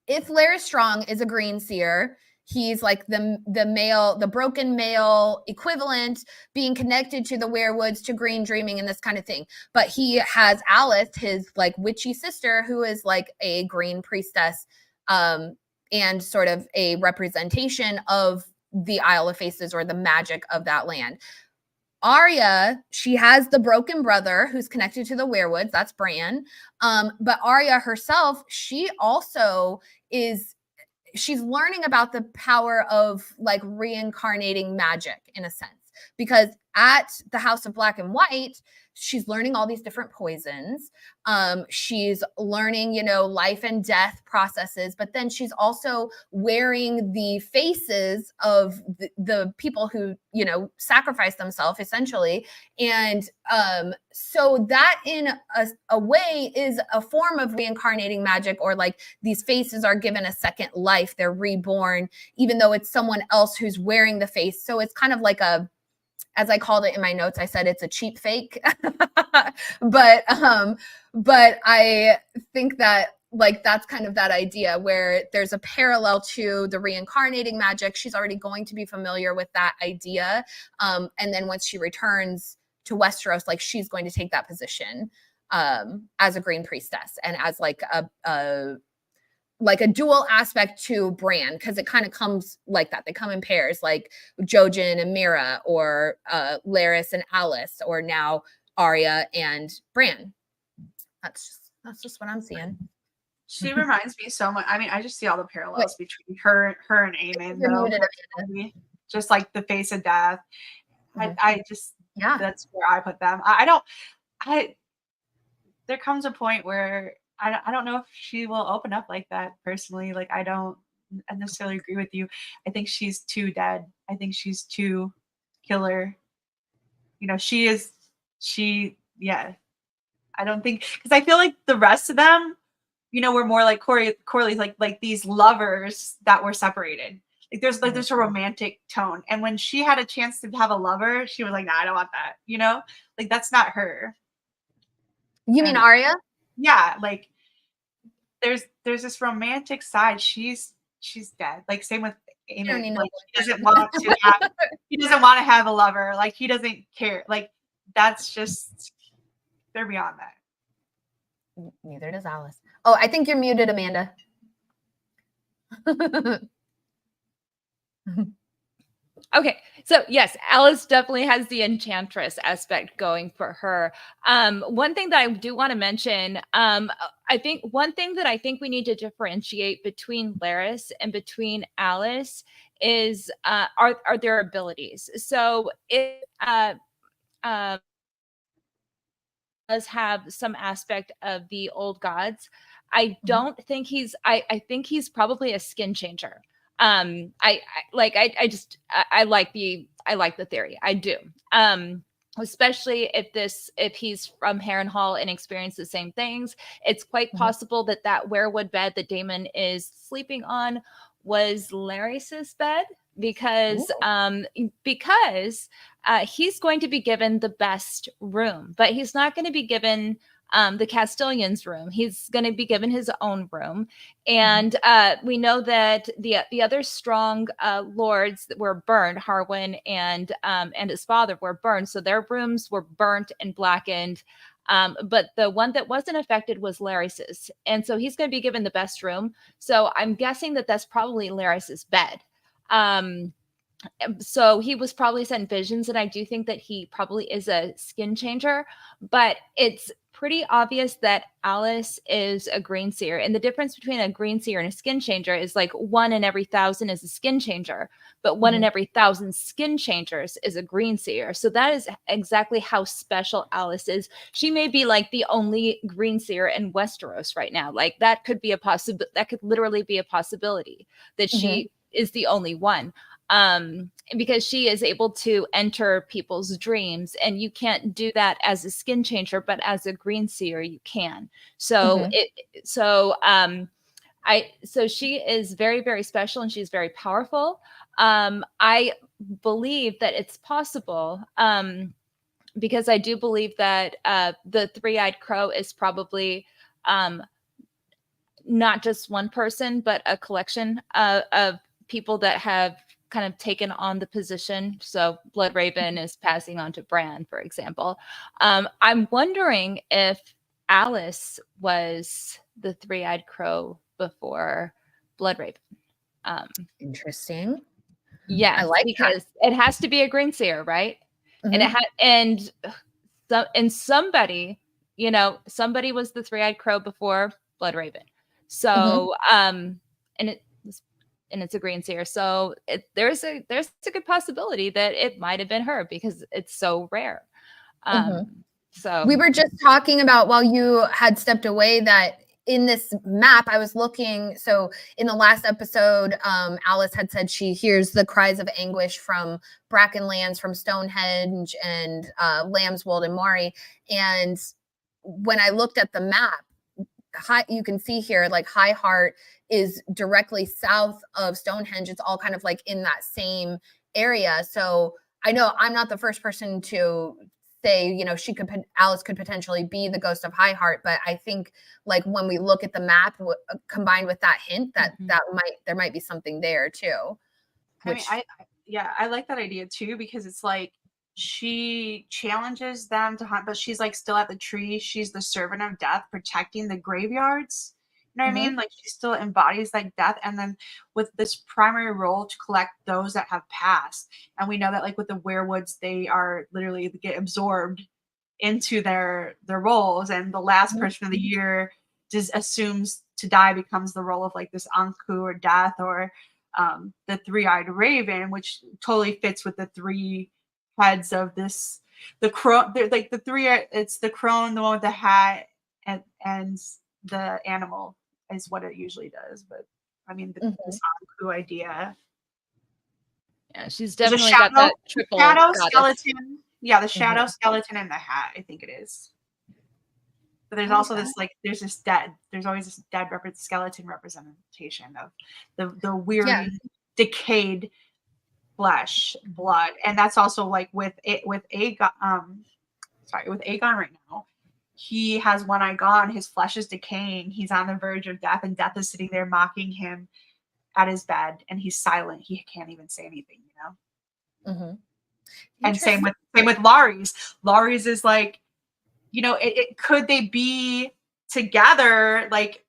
If Larys Strong is a green seer, he's like the broken male equivalent, being connected to the werewoods, to green dreaming and this kind of thing. But he has Alice, his like witchy sister, who is like a green priestess, and sort of a representation of the Isle of Faces or the magic of that land. Arya, she has the broken brother who's connected to the werewoods. That's Bran. But Arya herself, she also she's learning about the power of like reincarnating magic in a sense, because at the House of Black and White, she's learning all these different poisons. She's learning, life and death processes, but then she's also wearing the faces of the people who, sacrifice themselves essentially. And so that in a way is a form of reincarnating magic, or like these faces are given a second life. They're reborn, even though it's someone else who's wearing the face. So it's kind of like as I called it in my notes, I said it's a cheap fake. but I think that like that's kind of that idea where there's a parallel to the reincarnating magic. She's already going to be familiar with that idea. And then once she returns to Westeros, like she's going to take that position as a green priestess and as like a dual aspect to Bran, because it kind of comes like that. They come in pairs, like Jojen and Mira, or Larys and Alice, or now Arya and Bran. That's just what I'm seeing.
She reminds me so much. I mean, I just see all the parallels between her and Aemond, though. Just like the face of death. I just, that's where I put them. There comes a point where I don't know if she will open up like that personally. Like, I don't necessarily agree with you. I think she's too dead. I think she's too killer. I don't think, because I feel like the rest of them, were more like Corley's like these lovers that were separated. Like there's a romantic tone. And when she had a chance to have a lover, she was like, nah, I don't want that. Like that's not her.
You mean Arya?
Yeah, like there's this romantic side. She's dead. Like same with Aemond. Like he doesn't want to have a lover. Like he doesn't care. Like that's just, they're beyond that.
Neither does Alice. Oh, I think you're muted, Amanda.
Okay, so yes, Alice definitely has the enchantress aspect going for her. One thing that I do want to mention, I think one thing that I think we need to differentiate between Larys and between Alice is are their abilities. So it does have some aspect of the old gods. I don't think I think he's probably a skin changer. I like the theory. I do. Especially if he's from Harrenhal and experienced the same things. It's quite possible that werewood bed that Daemon is sleeping on was Larys's bed, because he's going to be given the best room, but he's not going to be given the Castellan's room. He's going to be given his own room. And we know that the other strong lords that were burned, Harwin and his father, were burned. So their rooms were burnt and blackened. But the one that wasn't affected was Larys's. And so he's going to be given the best room. So I'm guessing that that's probably Larys's bed. So he was probably sent visions, and I do think that he probably is a skin changer, but it's pretty obvious that Alice is a green seer. And the difference between a green seer and a skin changer is like 1 in every 1,000 is a skin changer, but 1 in every 1,000 skin changers is a green seer. So that is exactly how special Alice is. She may be like the only green seer in Westeros right now. Like that could be that could literally be a possibility that she is the only one. Because she is able to enter people's dreams, and you can't do that as a skin changer, but as a green seer you can. So so she is very, very special, and she's very powerful. I believe that it's possible because I do believe that the three-eyed crow is probably not just one person, but a collection of people that have kind of taken on the position. So Bloodraven is passing on to Bran, for example. I'm wondering if Alice was the three-eyed crow before Bloodraven.
Interesting.
Yes,
I like
because it has to be a green seer, right? And it had and somebody, somebody was the three-eyed crow before Bloodraven. So and it's a green seer. So there's a good possibility that it might have been her because it's so rare. So
we were just talking about, while you had stepped away, that in this map I was looking. So in the last episode, Alice had said she hears the cries of anguish from Brackenlands, from Stonehenge, and Lambswold and Mari. And when I looked at the map, you can see here, like, High Heart is directly south of Stonehenge. It's all kind of like in that same area. So I know I'm not the first person to say, Alice could potentially be the ghost of High Heart, but I think, like, when we look at the map combined with that hint, that there might be something there too.
I like that idea too, because it's like she challenges them to hunt, but she's like still at the tree. She's the servant of death, protecting the graveyards. You know what I mean? Like, she still embodies like death, and then with this primary role to collect those that have passed. And we know that, like, with the werewoods, they are literally get absorbed into their roles, and the last person of the year just assumes to die becomes the role of like this Anku or death, or the three-eyed raven, which totally fits with the three heads of this. The crow, like the three, it's the crone, the one with the hat, and the animal is what it usually does. But I mean, this Anku idea.
Yeah, she's definitely got that triple
shadow skeleton. Yeah, the shadow skeleton and the hat, I think it is. But there's also this, like, there's always this dead skeleton representation of the weary, decayed flesh, blood. And that's also like with Aegon right now. He has one eye gone, his flesh is decaying, he's on the verge of death, and death is sitting there mocking him at his bed, and he's silent. He can't even say anything, And same with Laurie's. Laurie's is like, could they be together, like,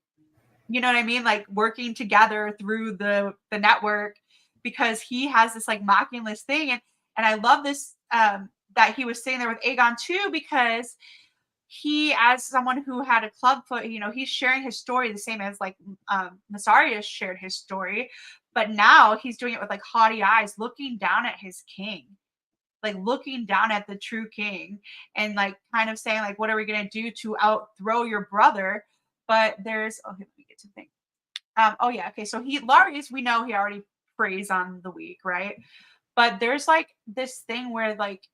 you know what I mean? Like, working together through the network, because he has this like mocking list thing. And I love this, that he was sitting there with Aegon too, because he, as someone who had a clubfoot, he's sharing his story the same as like Mysaria shared his story, but now he's doing it with like haughty eyes, looking down at his king, like looking down at the true king, and like kind of saying like, what are we gonna do to outthrow your brother? But there's let me get to think. So Larius, we know he already preys on the weak, right? But there's like this thing where like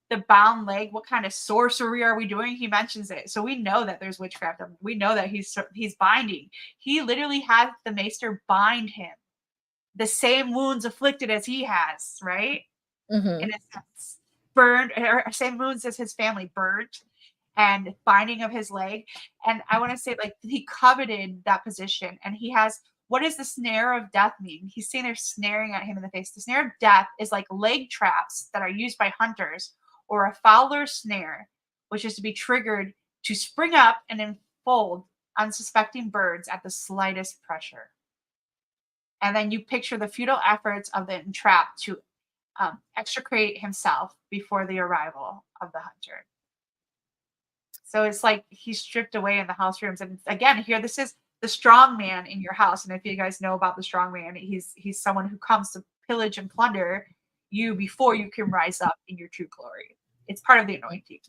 the bound leg, what kind of sorcery are we doing? He mentions it. So we know that there's witchcraft. We know that he's binding. He literally had the maester bind him. The same wounds afflicted as he has, right? In a sense. Burned, or same wounds as his family, burnt, and binding of his leg. And I want to say, like, he coveted that position. And he has, what does the snare of death mean? He's sitting there snaring at him in the face. The snare of death is like leg traps that are used by hunters, or a fowler's snare, which is to be triggered to spring up and enfold unsuspecting birds at the slightest pressure. And then you picture the futile efforts of the entrapped to extricate himself before the arrival of the hunter. So it's like he's stripped away in the house rooms. And again, here, this is the strong man in your house. And if you guys know about the strong man, he's someone who comes to pillage and plunder you before you can rise up in your true glory. It's part of the anointing.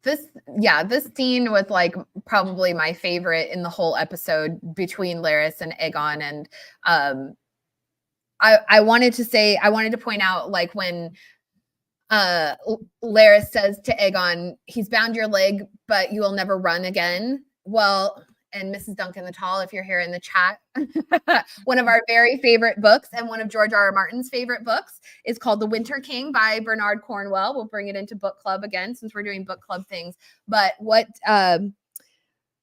This scene was like probably my favorite in the whole episode between Larys and Aegon. And I wanted to point out, like, when Larys says to Aegon, he's bound your leg, but you will never run again. Well, and Mrs. Duncan the Tall, if you're here in the chat, one of our very favorite books and one of George R.R. Martin's favorite books is called The Winter King by Bernard Cornwell. We'll bring it into book club again since we're doing book club things. But what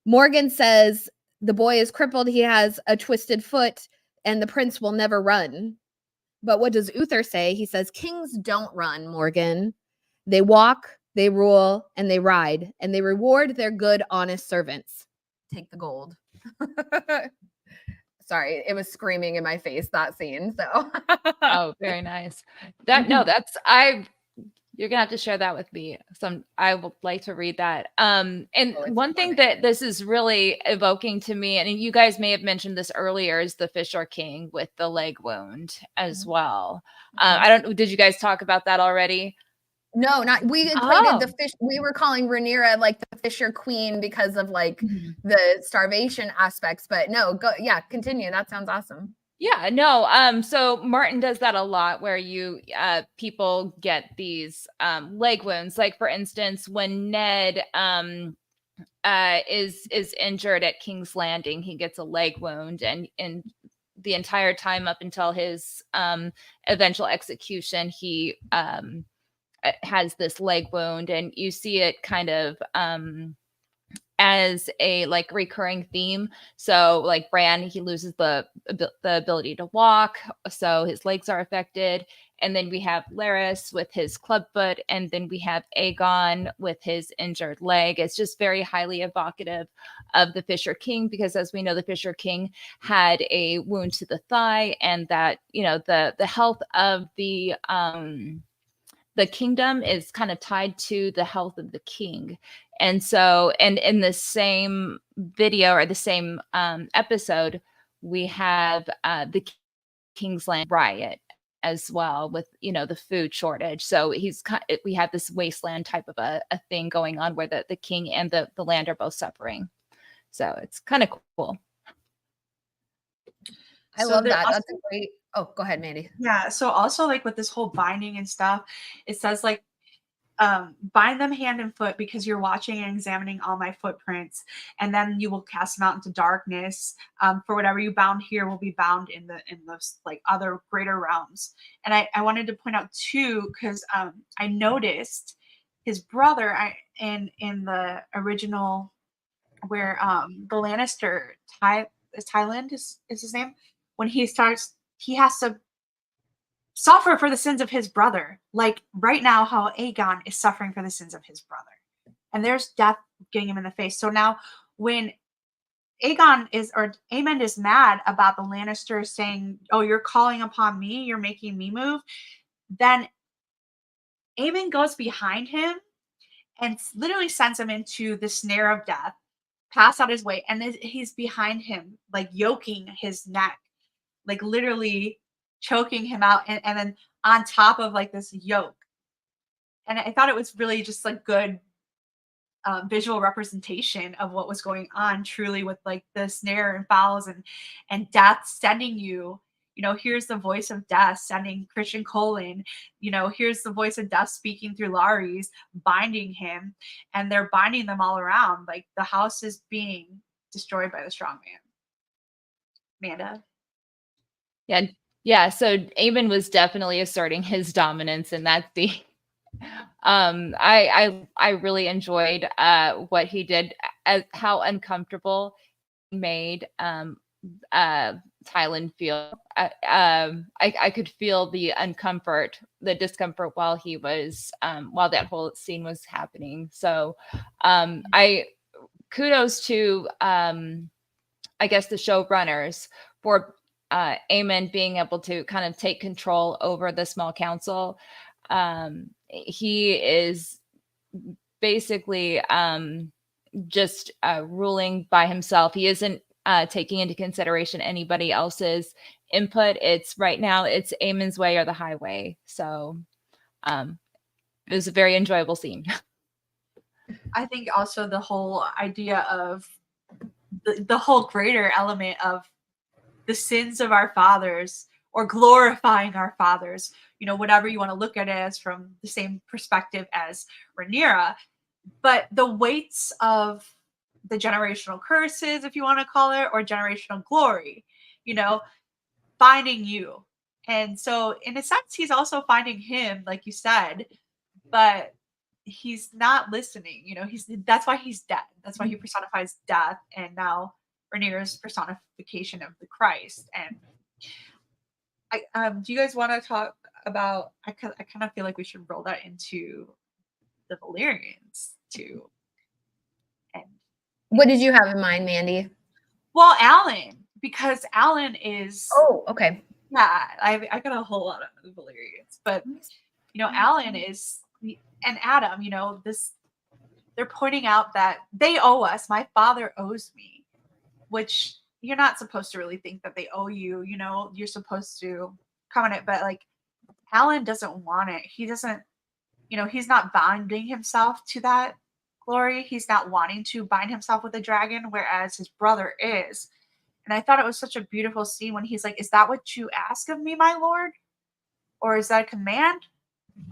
Morgan says, the boy is crippled, he has a twisted foot, and the prince will never run. But what does Uther say? He says, kings don't run, Morgan. They walk, they rule, and they ride, and they reward their good, honest servants. Take the gold. Sorry, it was screaming in my face, that scene. So
Oh, very nice. You're gonna have to share that with me. I would like to read that. And one thing that this is really evoking to me, and you guys may have mentioned this earlier, is the Fisher King with the leg wound as well. Did you guys talk about that already?
No, not we equated the fish. We were calling Rhaenyra like the Fisher Queen because of like the starvation aspects. But no, continue. That sounds awesome.
Yeah, no. So Martin does that a lot, where people get these leg wounds. Like for instance, when Ned is injured at King's Landing, he gets a leg wound, and the entire time up until his eventual execution, he has this leg wound, and you see it kind of as a like recurring theme. So like Bran, he loses the ability to walk, so his legs are affected. And then we have Larys with his clubfoot, and then we have Aegon with his injured leg. It's just very highly evocative of the Fisher King, because as we know, the Fisher King had a wound to the thigh, and that, the health of the kingdom is kind of tied to the health of the king. And so, and in the same video or the same episode, we have the King's Land riot as well, with the food shortage. So we have this wasteland type of a thing going on, where the king and the land are both suffering. So it's kind of cool.
I love that. That's a great. Oh, go ahead, Mandy.
Yeah. So also, like with this whole binding and stuff, it says like, bind them hand and foot, because you're watching and examining all my footprints, and then you will cast them out into darkness. For whatever you bound here will be bound in those like other greater realms. And I wanted to point out too, because I noticed his brother in the original, where the Lannister Tyland is his name, when he has to suffer for the sins of his brother, like right now how Aegon is suffering for the sins of his brother, and there's death getting him in the face. So now when Aemond is mad about the Lannisters saying, oh, you're calling upon me, you're making me move, then Aemond goes behind him and literally sends him into the snare of death, pass out his way, and he's behind him, like yoking his neck, like literally choking him out, and then on top of like this yoke. And I thought it was really just like good visual representation of what was going on, truly, with like the snare and fowls and death sending you, here's the voice of death sending Christian Colin, here's the voice of death speaking through Larys, binding him, and they're binding them all around. Like the house is being destroyed by the strong man. Amanda?
Yeah. So Aemond was definitely asserting his dominance in that scene. I really enjoyed what he did, how uncomfortable he made Tyland feel. I could feel the discomfort while he was while that whole scene was happening. So I kudos to I guess the showrunners for Aemond being able to kind of take control over the small council. He is basically just ruling by himself. He isn't taking into consideration anybody else's input. Right now it's Aemond's way or the highway. So it was a very enjoyable scene.
I think also the whole idea of the whole greater element of the sins of our fathers, or glorifying our fathers, whatever you want to look at it as, from the same perspective as Rhaenyra. But the weights of the generational curses, if you want to call it, or generational glory, you know, finding you. And so in a sense, he's also finding him, like you said, but he's not listening, you know, that's why he's dead. That's why he personifies death. And now Rhaenyra's personification of the Christ. And do you guys want to talk about, I kind of feel like we should roll that into the Velaryons too. And
what did you have in mind, Mandy?
well, Alan, because Alan is,
oh, okay,
yeah, I got a whole lot of the Velaryons, but you know, Alan is, and Adam, you know, they're pointing out that they owe us. My father owes me, which you're not supposed to really think that they owe you. You know, you're supposed to come on it, but like Alan doesn't want it. He doesn't, you know, he's not binding himself to that glory. He's not wanting to bind himself with a dragon, whereas his brother is. And I thought it was such a beautiful scene when he's like, "Is that what you ask of me, my lord? Or is that a command?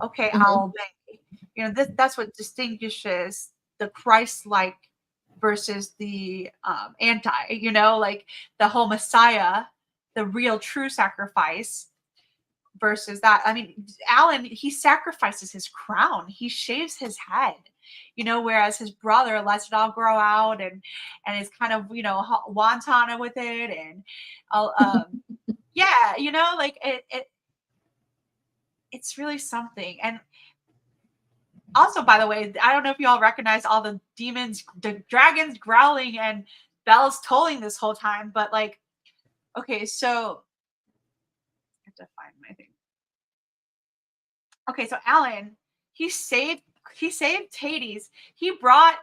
Okay, I'll obey." You know, that's what distinguishes the Christ-like versus the anti, you know, like the whole Messiah, the real true sacrifice versus that. I mean, Alan, he sacrifices his crown. He shaves his head, you know, whereas his brother lets it all grow out and is kind of, you know, wantana with it. And yeah, you know, like it's really something. And also, by the way, I don't know if you all recognize all the demons, the dragons growling and bells tolling this whole time, but like, okay, so I have to find my thing. Okay, so Alan, he saved Hades. He brought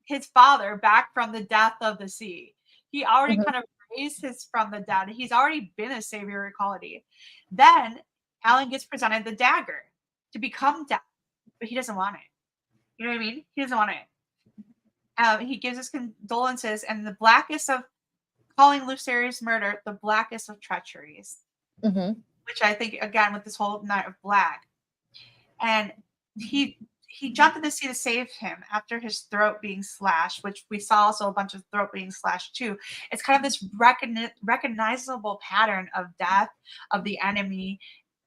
his father back from the death of the sea. He already kind of raised his from the dead. He's already been a savior equality. Then Alan gets presented the dagger to become death, but he doesn't want it. You know what I mean? He doesn't want it. He gives his condolences, and the blackest of calling Lucerius murder, the blackest of treacheries, which I think again with this whole night of black. And he jumped in the sea to save him after his throat being slashed, which we saw also a bunch of throat being slashed too. It's kind of this recognizable pattern of death of the enemy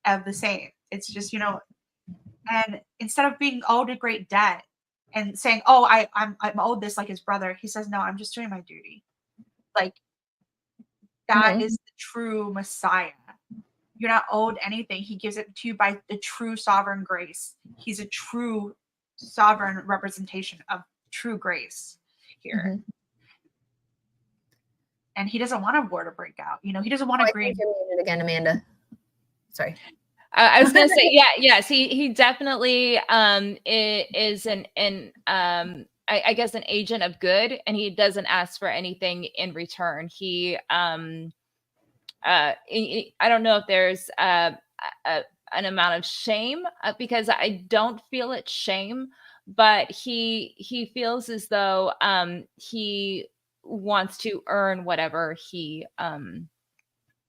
of the saint. It's just, you know, and instead of being owed a great debt and saying, "Oh, I'm owed this," like his brother, he says, "No, I'm just doing my duty." Like that is the true Messiah. You're not owed anything. He gives it to you by the true sovereign grace. He's a true sovereign representation of true grace here. And he doesn't want a war to break out. You know, he doesn't want to agree.
It again, Amanda. Sorry.
I was going to say, yes, he definitely is I guess an agent of good, and he doesn't ask for anything in return. He I don't know if there's an amount of shame, because I don't feel it's shame, but he feels as though he wants to earn whatever he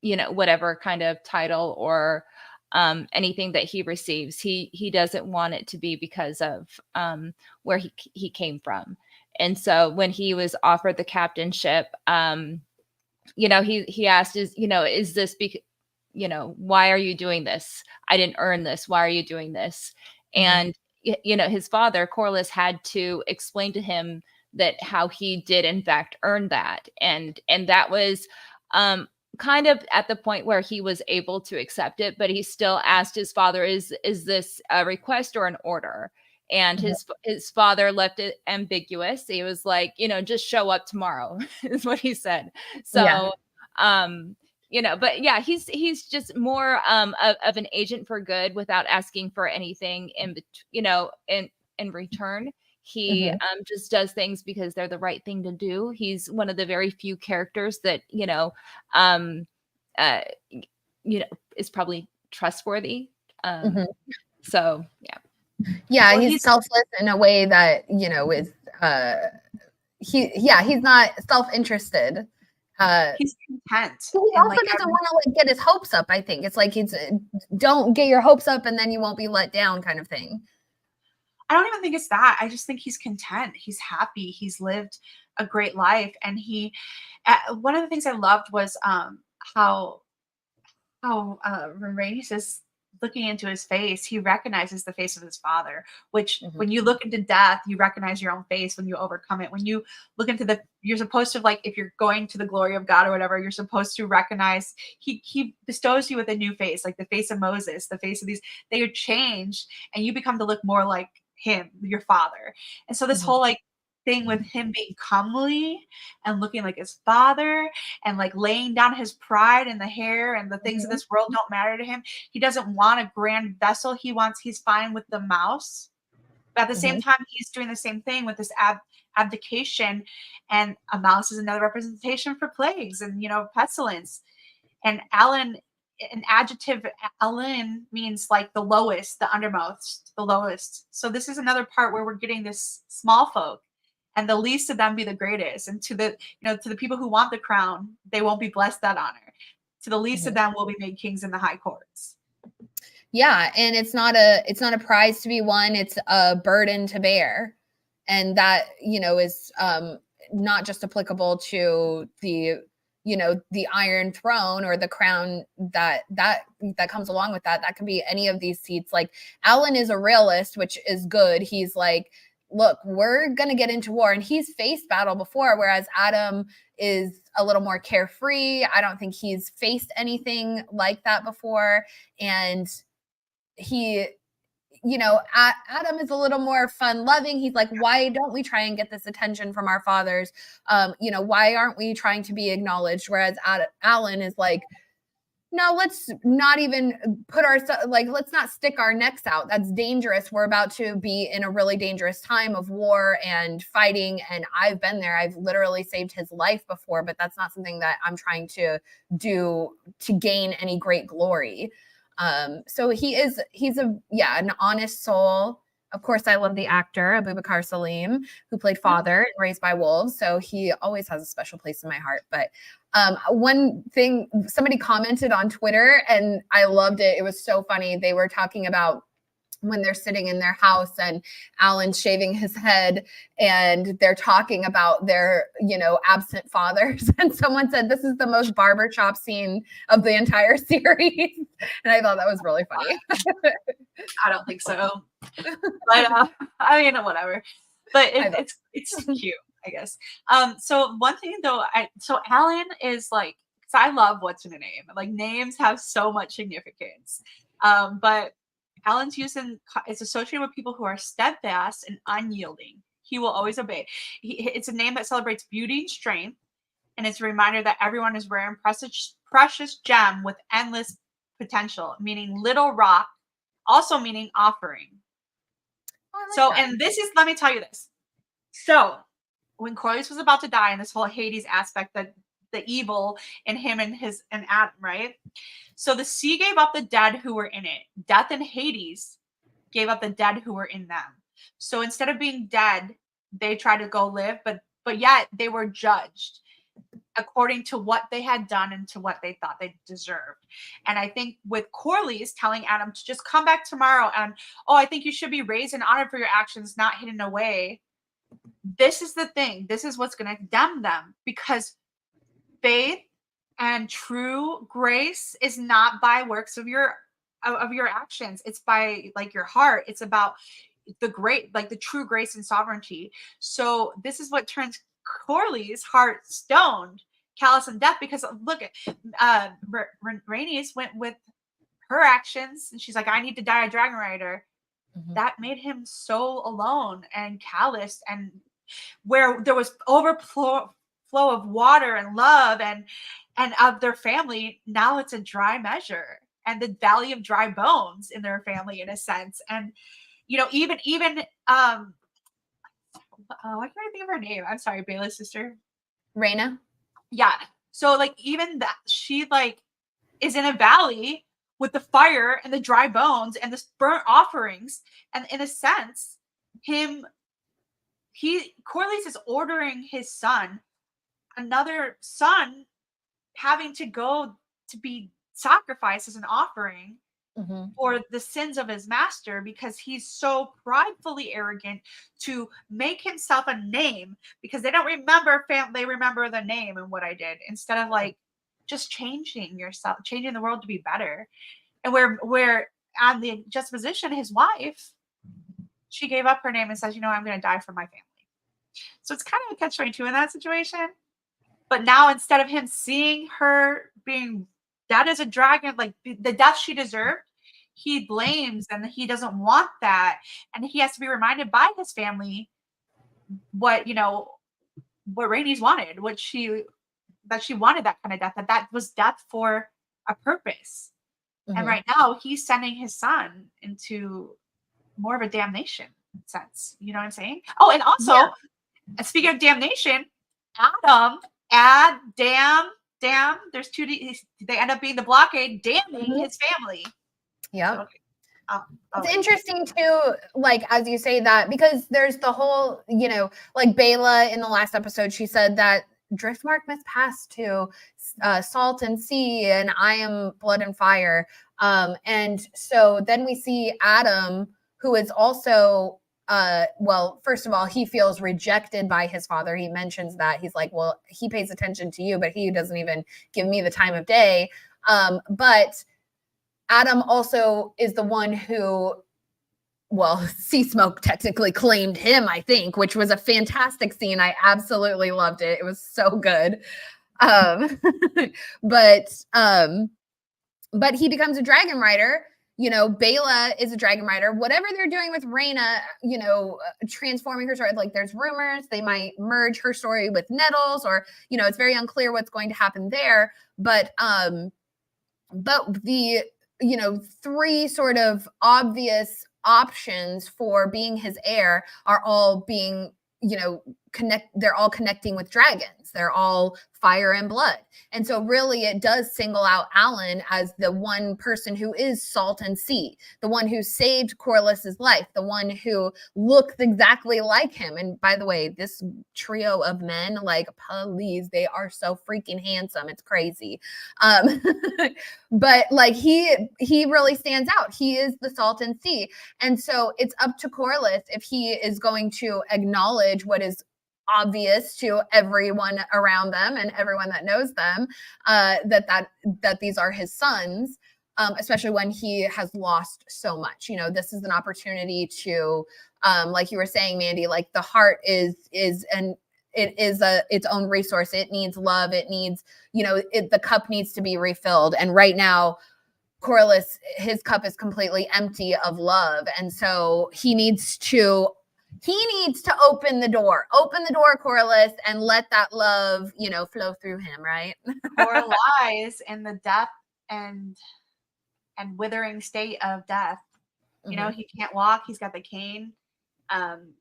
you know, whatever kind of title or anything that he receives. He doesn't want it to be because of where he came from. And so when he was offered the captainship, you know, he asked, is this you know, why are you doing this? I didn't earn this. Why are you doing this? And, you know, his father, Corlys, had to explain to him that how he did in fact earn that. And that was kind of at the point where he was able to accept it, but he still asked his father, is this a request or an order? And his father left it ambiguous. He was like, you know, just show up tomorrow is what he said. So, you know, but yeah, he's just more of an agent for good without asking for anything in return. He just does things because they're the right thing to do. He's one of the very few characters that, you know, is probably trustworthy. So yeah.
Yeah, well, he's selfless in a way that, you know, is he's not self-interested.
He's content.
He also doesn't want to like get his hopes up. I think it's like don't get your hopes up and then you won't be let down kind of thing.
I don't even think it's that. I just think he's content. He's happy. He's lived a great life. And one of the things I loved was how when Rhaenys is looking into his face, he recognizes the face of his father, which when you look into death, you recognize your own face when you overcome it. When you look into you're supposed to, like, if you're going to the glory of God or whatever, you're supposed to recognize he bestows you with a new face, like the face of Moses, the face of these, they are changed and you become to look more like him, your father. And so this whole like thing with him being comely and looking like his father and like laying down his pride and the hair and the things of this world don't matter to him. He doesn't want a grand vessel. He's fine with the mouse. But at the same time, he's doing the same thing with this abdication. And a mouse is another representation for plagues and, pestilence. And Alan, an adjective, Alan means like the lowest, the undermost, the lowest. So this is another part where we're getting this small folk. And the least of them be the greatest. And to the people who want the crown, they won't be blessed that honor. To the least of them will be made kings in the high courts.
Yeah, and it's not a prize to be won, it's a burden to bear. And that, is not just applicable to the Iron Throne or the crown that comes along with that. That could be any of these seats. Like Alan is a realist, which is good. He's like, look, we're going to get into war. And he's faced battle before, whereas Adam is a little more carefree. I don't think he's faced anything like that before. And he, Adam is a little more fun loving. He's like, why don't we try and get this attention from our fathers? Why aren't we trying to be acknowledged? Whereas Alan is like, no, let's not even let's not stick our necks out. That's dangerous. We're about to be in a really dangerous time of war and fighting. And I've been there. I've literally saved his life before, but that's not something that I'm trying to do to gain any great glory. So he's an honest soul. Of course, I love the actor, Abubakar Salim, who played father in Raised by Wolves. So he always has a special place in my heart. But one thing, somebody commented on Twitter, and I loved it. It was so funny. They were talking about when they're sitting in their house and Alan's shaving his head and they're talking about their, absent fathers. And someone said, this is the most barbershop scene of the entire series. And I thought that was really funny.
I don't think so. But whatever. But it's cute, I guess. So one thing though, Alan is like, because I love what's in a name. Like names have so much significance. But Alan's is associated with people who are steadfast and unyielding. He will always obey. It's a name that celebrates beauty and strength, and it's a reminder that everyone is rare and precious gem with endless potential, meaning little rock, also meaning offering. And let me tell you this. So when Corlys was about to die in this whole Hades aspect, that the evil in him and Adam, right? So the sea gave up the dead who were in it. Death and Hades gave up the dead who were in them. So instead of being dead, they tried to go live, but yet they were judged according to what they had done and to what they thought they deserved. And I think with Corlys telling Adam to just come back tomorrow and, I think you should be raised and honored for your actions, not hidden away. This is the thing. This is what's going to condemn them, because faith and true grace is not by works of your actions. It's by like your heart. It's about the true grace and sovereignty. So this is what turns Corlys' heart stoned, callous, and death. Because look at Rhaenys went with her actions, and she's like, I need to die a dragon rider. That made him so alone and calloused, and where there was overflow of water and love and of their family, now it's a dry measure and the valley of dry bones in their family, in a sense. And even why can't I think of her name? I'm sorry, Baela's sister,
Rhaena.
Yeah. So like even that, she like is in a valley with the fire and the dry bones and the burnt offerings, and in a sense, Corlys is ordering his son, another son, having to go to be sacrificed as an offering for the sins of his master, because he's so pridefully arrogant to make himself a name, because they don't remember they remember the name and what I did, instead of like just changing yourself, changing the world to be better. And where on the juxtaposition, his wife, she gave up her name and says, you know, I'm going to die for my family. So it's kind of a catch-22 in that situation. But now, instead of him seeing her being dead as a dragon, like the death she deserved, he blames, and he doesn't want that. And he has to be reminded by his family what, you know, what Rhaenys wanted, that she wanted that kind of death, that was death for a purpose. And right now he's sending his son into more of a damnation sense. You know what I'm saying? Oh, and also, speaking of damnation, damn, there's two D's. They end up being the blockade, damning his family.
Yeah.
So, okay.
It's interesting too, like, as you say that, because there's the whole, you know, like Bela in the last episode, she said that Driftmark must pass to salt and sea, and I am blood and fire. And so then we see Adam, who is also, well, first of all, he feels rejected by his father. He mentions that. He's like, well, he pays attention to you, but he doesn't even give me the time of day. But Adam also is the one who, well, Sea Smoke technically claimed him, I think, which was a fantastic scene. I absolutely loved it. It was so good. But he becomes a dragon rider. You know, Bela is a dragon rider. Whatever they're doing with Rhaena, you know, transforming her story, like there's rumors they might merge her story with Nettles, or, you know, it's very unclear what's going to happen there. But the, you know, three sort of obvious options for being his heir are all being, you know, they're all connecting with dragons. They're all fire and blood. And so really it does single out Alan as the one person who is salt and sea, the one who saved Corlys's life, the one who looks exactly like him. And by the way, this trio of men, like, please, they are so freaking handsome. It's crazy. But like he really stands out. He is the salt and sea. And so it's up to Corlys if he is going to acknowledge what is obvious to everyone around them and everyone that knows them, that these are his sons, especially when he has lost so much. You know, this is an opportunity to, like you were saying, Mandy, like the heart is its own resource. It needs love. It needs, you know, the cup needs to be refilled. And right now, Corlys, his cup is completely empty of love. And so he needs to open the door, Corlys, and let that love, you know, flow through him, right?
Or lies in the death and withering state of death. You know, he can't walk, he's got the cane. And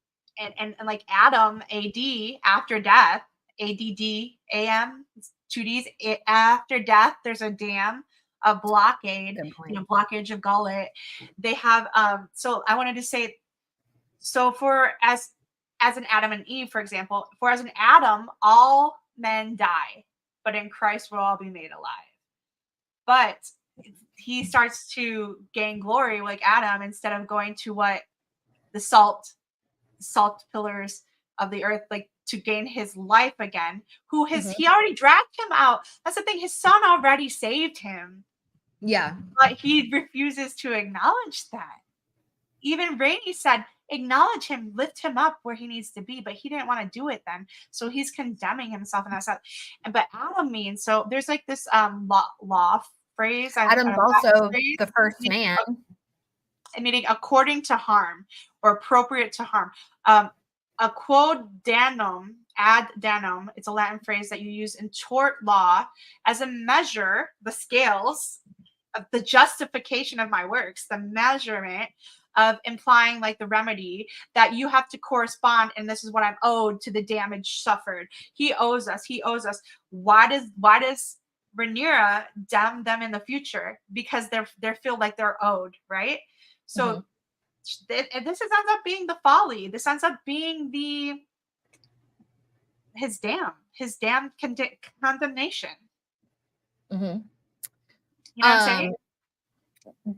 like Adam, AD, after death, ADD, AM, 2Ds, after death, there's a dam, a blockade, you know, blockage of gullet. They have, so I wanted to say, so for as an Adam and Eve, for example, for as an Adam, all men die, but in Christ will all be made alive. But he starts to gain glory like Adam, instead of going to what the salt pillars of the earth, like to gain his life again. He already dragged him out. That's the thing. His son already saved him.
Yeah.
But he refuses to acknowledge that. Even Rhaenys said, acknowledge him, lift him up where he needs to be, but he didn't want to do it then. So he's condemning himself in that stuff. But Adam means, so there's like this law phrase.
Adam's also the first man.
Meaning according to harm, or appropriate to harm. A quod danum, ad danum, it's a Latin phrase that you use in tort law as a measure, the scales of the justification of my works, the measurement of implying like the remedy that you have to correspond, and this is what I'm owed to the damage suffered. He owes us. Why does Rhaenyra damn them in the future? Because they feel like they're owed, right? So this ends up being the folly. This ends up being his damn condemnation.
Mm-hmm.
You know what I'm saying?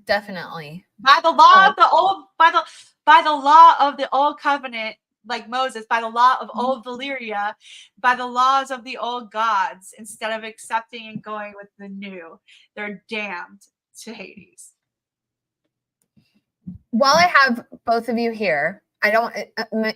Definitely.
By the law of the old, by the law of the old covenant, like Moses, by the law of old Valyria, by the laws of the old gods, instead of accepting and going with the new, they're damned to Hades.
While I have both of you here, I don't,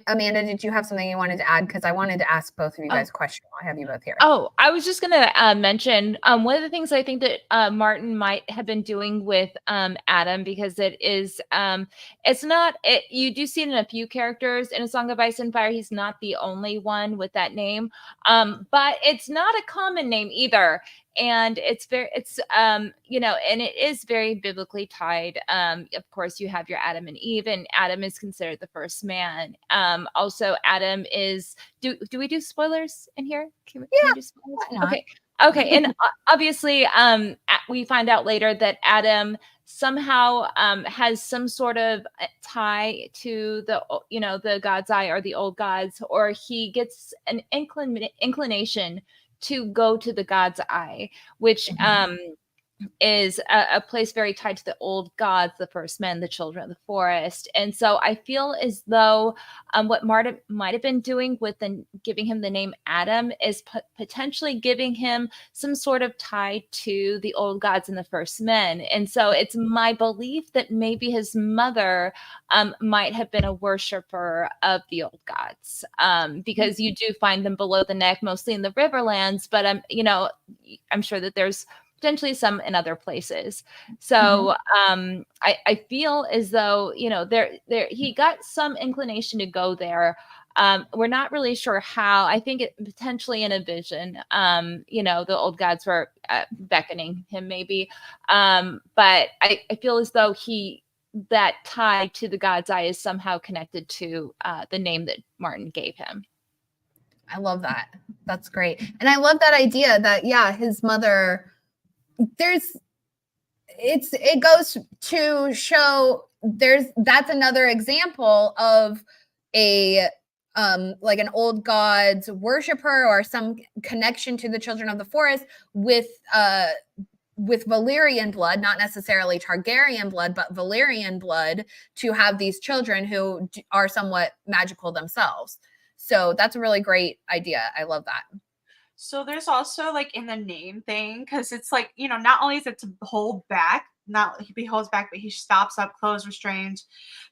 Amanda, did you have something you wanted to add? Because I wanted to ask both of you guys a question while I have you both here.
Oh, I was just going to mention one of the things I think that Martin might have been doing with Adam, because it is, it's not, you do see it in a few characters in A Song of Ice and Fire. He's not the only one with that name, but it's not a common name either. And it's very, you know, and it is very biblically tied. Of course, you have your Adam and Eve, and Adam is considered the first man. Also, Adam is, do we do spoilers in here? Can we do spoilers? Okay. And obviously, we find out later that Adam somehow has some sort of tie to the, you know, the God's Eye or the old gods, or he gets an inclination to go to the God's Eye, which is a place very tied to the old gods, the first men, the children of the forest. And so I feel as though what Marta might have been doing with giving him the name Adam is potentially giving him some sort of tie to the old gods and the first men. And so it's my belief that maybe his mother might have been a worshiper of the old gods, because you do find them below the neck, mostly in the Riverlands, but you know, I'm sure that there's potentially some in other places. So I feel as though, you know, there he got some inclination to go there. We're not really sure how. I think it potentially in a vision. You know, the old gods were beckoning him maybe. But I feel as though that tie to the God's Eye is somehow connected to the name that Martin gave him.
I love that. That's great. And I love that idea that, his mother, it goes to show that's another example of a like an old god's worshiper or some connection to the children of the forest with Valyrian blood, not necessarily Targaryen blood, but Valyrian blood, to have these children who are somewhat magical themselves. So that's a really great idea. I love that.
So there's also like in the name thing, because it's like, you know, not only is it to hold back, he holds back, but he stops up, close, restrained.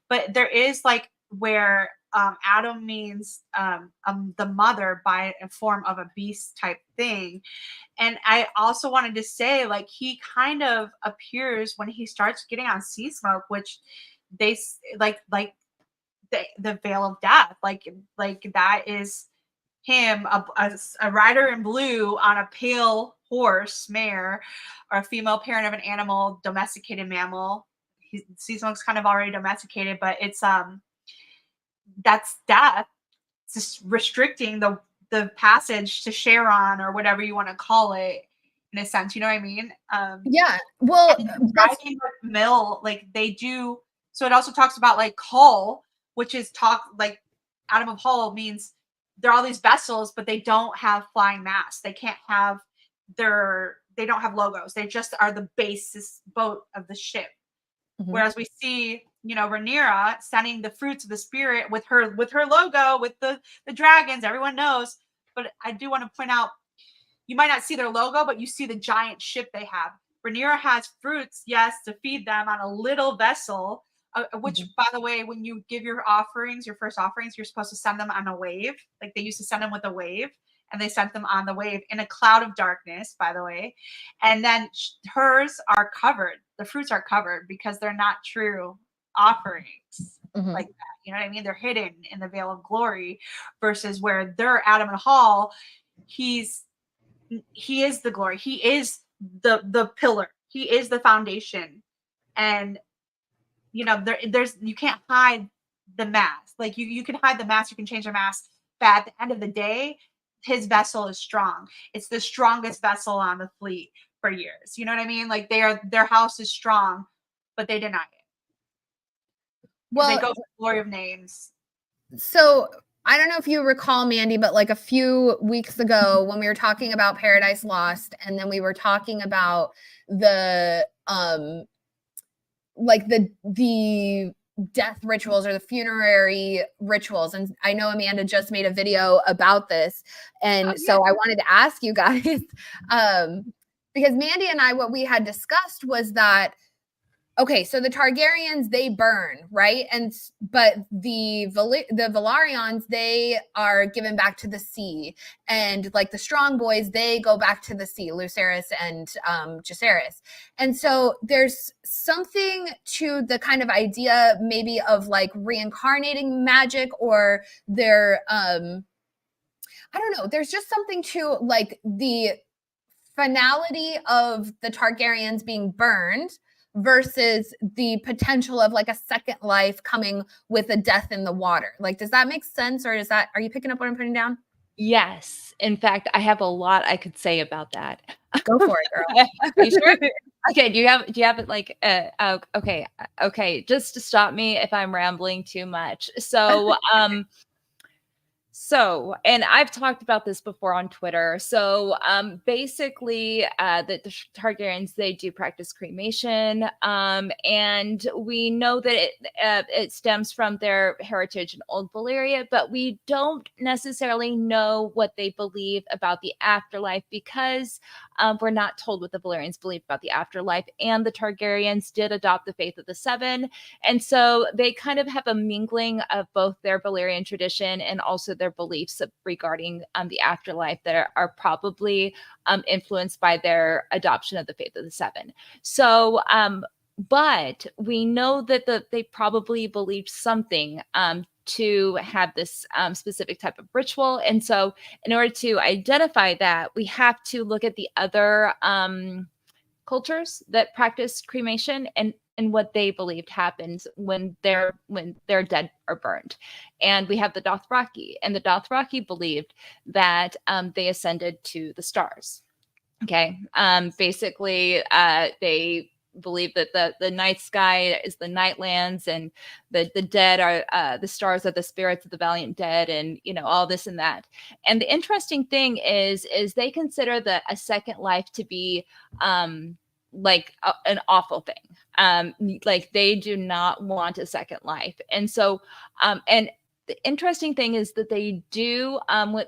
But there is like where Adam means the mother by a form of a beast type thing. And I also wanted to say, like, he kind of appears when he starts getting on Sea Smoke, which they like the veil of death, like that is him, a rider in blue on a pale horse mare, or a female parent of an animal, domesticated mammal. Sea Smoke's kind of already domesticated, but it's that's death. It's just restricting the passage to Sharon, or whatever you want to call it, in a sense. You know what I mean?
Well,
driving mill, like they do. So it also talks about like hull, which is like Adam of Hull means there are all these vessels, but they don't have flying masts. They can't have they don't have logos. They just are the basis boat of the ship. Whereas we see, you know, Rhaenyra sending the fruits of the spirit with her logo, with the dragons, everyone knows. But I do want to point out, you might not see their logo, but you see the giant ship they have. Rhaenyra has fruits, yes, to feed them on a little vessel, which, by the way, when you give your first offerings, you're supposed to send them on a wave. Like they used to send them with a wave, and they sent them on the wave in a cloud of darkness, by the way. And then hers are covered. The fruits are covered because they're not true offerings like that. You know what I mean? They're hidden in the veil of glory, versus where they're Adam and Hall. He is the glory. He is the pillar. He is the foundation. And you know, there's you can't hide the mask. Like you can hide the mask, you can change the mask, but at the end of the day, his vessel is strong. It's the strongest vessel on the fleet for years. You know what I mean? Like their house is strong, but they deny it. Well, they go for the glory of names.
So I don't know if you recall, Mandy, but like a few weeks ago when we were talking about Paradise Lost, and then we were talking about the like the death rituals or the funerary rituals. And I know Amanda just made a video about this. And so I wanted to ask you guys, because Mandy and I, what we had discussed was that, okay, so the Targaryens, they burn, right? But the Velaryons, they are given back to the sea, and like the strong boys, they go back to the sea, Lucerys and Jacaerys. And so there's something to the kind of idea maybe of like reincarnating magic, or their I don't know, there's just something to like the finality of the Targaryens being burned versus the potential of like a second life coming with a death in the water. Like, does that make sense? Or are you picking up what I'm putting down?
Yes. In fact, I have a lot I could say about that.
Go for it, girl.
Are you sure? Okay. Do you have it like, okay. Just to stop me if I'm rambling too much. So, and I've talked about this before on Twitter. So, basically, the Targaryens, they do practice cremation, and we know that it stems from their heritage in Old Valyria, but we don't necessarily know what they believe about the afterlife, because we're not told what the Valyrians believe about the afterlife. And the Targaryens did adopt the faith of the Seven, and so they kind of have a mingling of both their Valyrian tradition and also their beliefs regarding the afterlife that are probably influenced by their adoption of the faith of the Seven. So, but we know that they probably believed something to have this specific type of ritual. And so in order to identify that, we have to look at the other cultures that practice cremation and what they believed happens when their dead are burned. And we have the Dothraki, and the Dothraki believed that they ascended to the stars. Okay. Basically, they believe that the night sky is the nightlands, and the dead are the stars are the spirits of the valiant dead, and all this and that. And the interesting thing is they consider a second life to be like an awful thing. Like they do not want a second life. And so and the interesting thing is that they do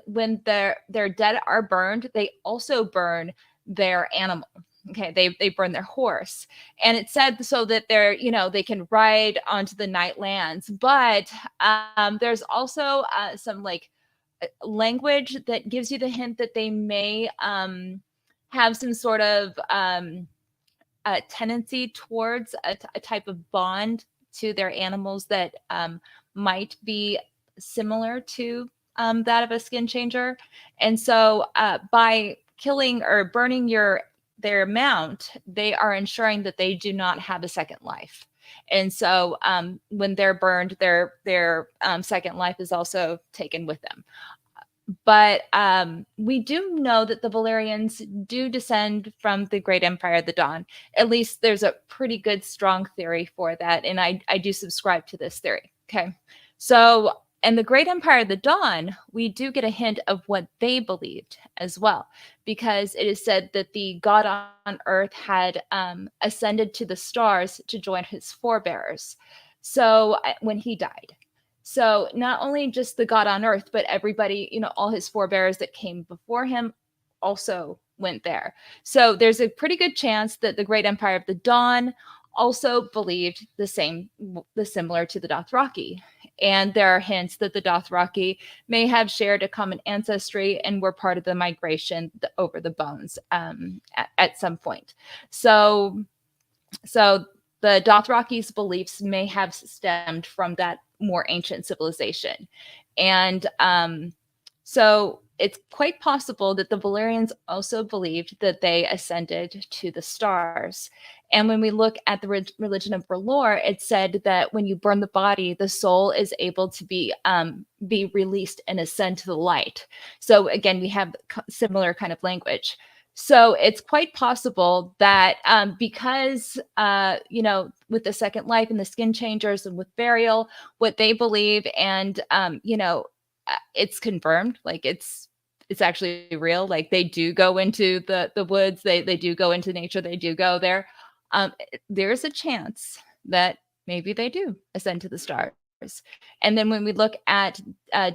when their dead are burned, they also burn their animal. Okay, they burn their horse, and it's said so that they can ride onto the nightlands. But there's also some like language that gives you the hint that they may have some sort of tendency towards a type of bond to their animals that might be similar to that of a skin changer. And so by killing or burning their mount, they are ensuring that they do not have a second life. And so when they're burned, their second life is also taken with them. But we do know that the Velaryons do descend from the Great Empire of the Dawn. At least there's a pretty good, strong theory for that. And I do subscribe to this theory. Okay. So, in the Great Empire of the Dawn, we do get a hint of what they believed as well, because it is said that the god on earth had ascended to the stars to join his forebears. So when he died. So not only just the god on earth, but everybody, all his forebears that came before him also went there. So there's a pretty good chance that the Great Empire of the Dawn also believed the similar to the Dothraki. And there are hints that the Dothraki may have shared a common ancestry and were part of the migration over the bones at some point. So the Dothraki's beliefs may have stemmed from that more ancient civilization. And so it's quite possible that the Velaryons also believed that they ascended to the stars. And when we look at the religion of R'hllor, it said that when you burn the body, the soul is able to be released and ascend to the light. So again, we have similar kind of language. So it's quite possible that because, with the second life and the skin changers and with burial, what they believe, and, it's confirmed, like it's actually real. Like they do go into the woods, they do go into nature, they do go there. There's a chance that maybe they do ascend to the stars. And then when we look at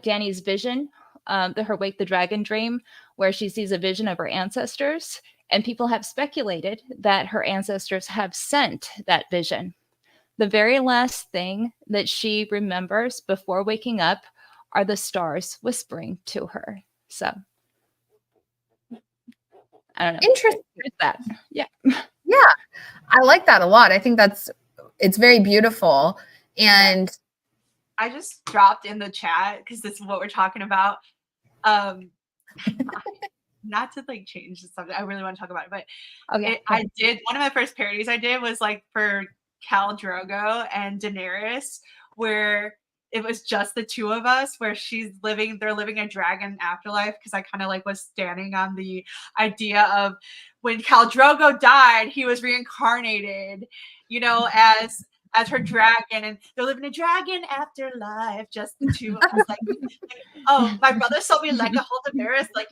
Dany's vision, her Wake the Dragon dream, where she sees a vision of her ancestors, and people have speculated that her ancestors have sent that vision. The very last thing that she remembers before waking up are the stars whispering to her. So I don't know.
Interesting.
That. Yeah.
Yeah. I like that a lot. I think it's very beautiful. And
I just dropped in the chat because this is what we're talking about. Not to like change the subject. I really want to talk about it, but I did one of my first parodies I did was like for Khal Drogo and Daenerys, where it was just the two of us, where they're living a dragon afterlife, because I kind of like was standing on the idea of when Khal Drogo died, he was reincarnated, as her dragon, and they're living a dragon afterlife, just the two of us. Like, oh, my brother sold me like a whole Daenerys, like,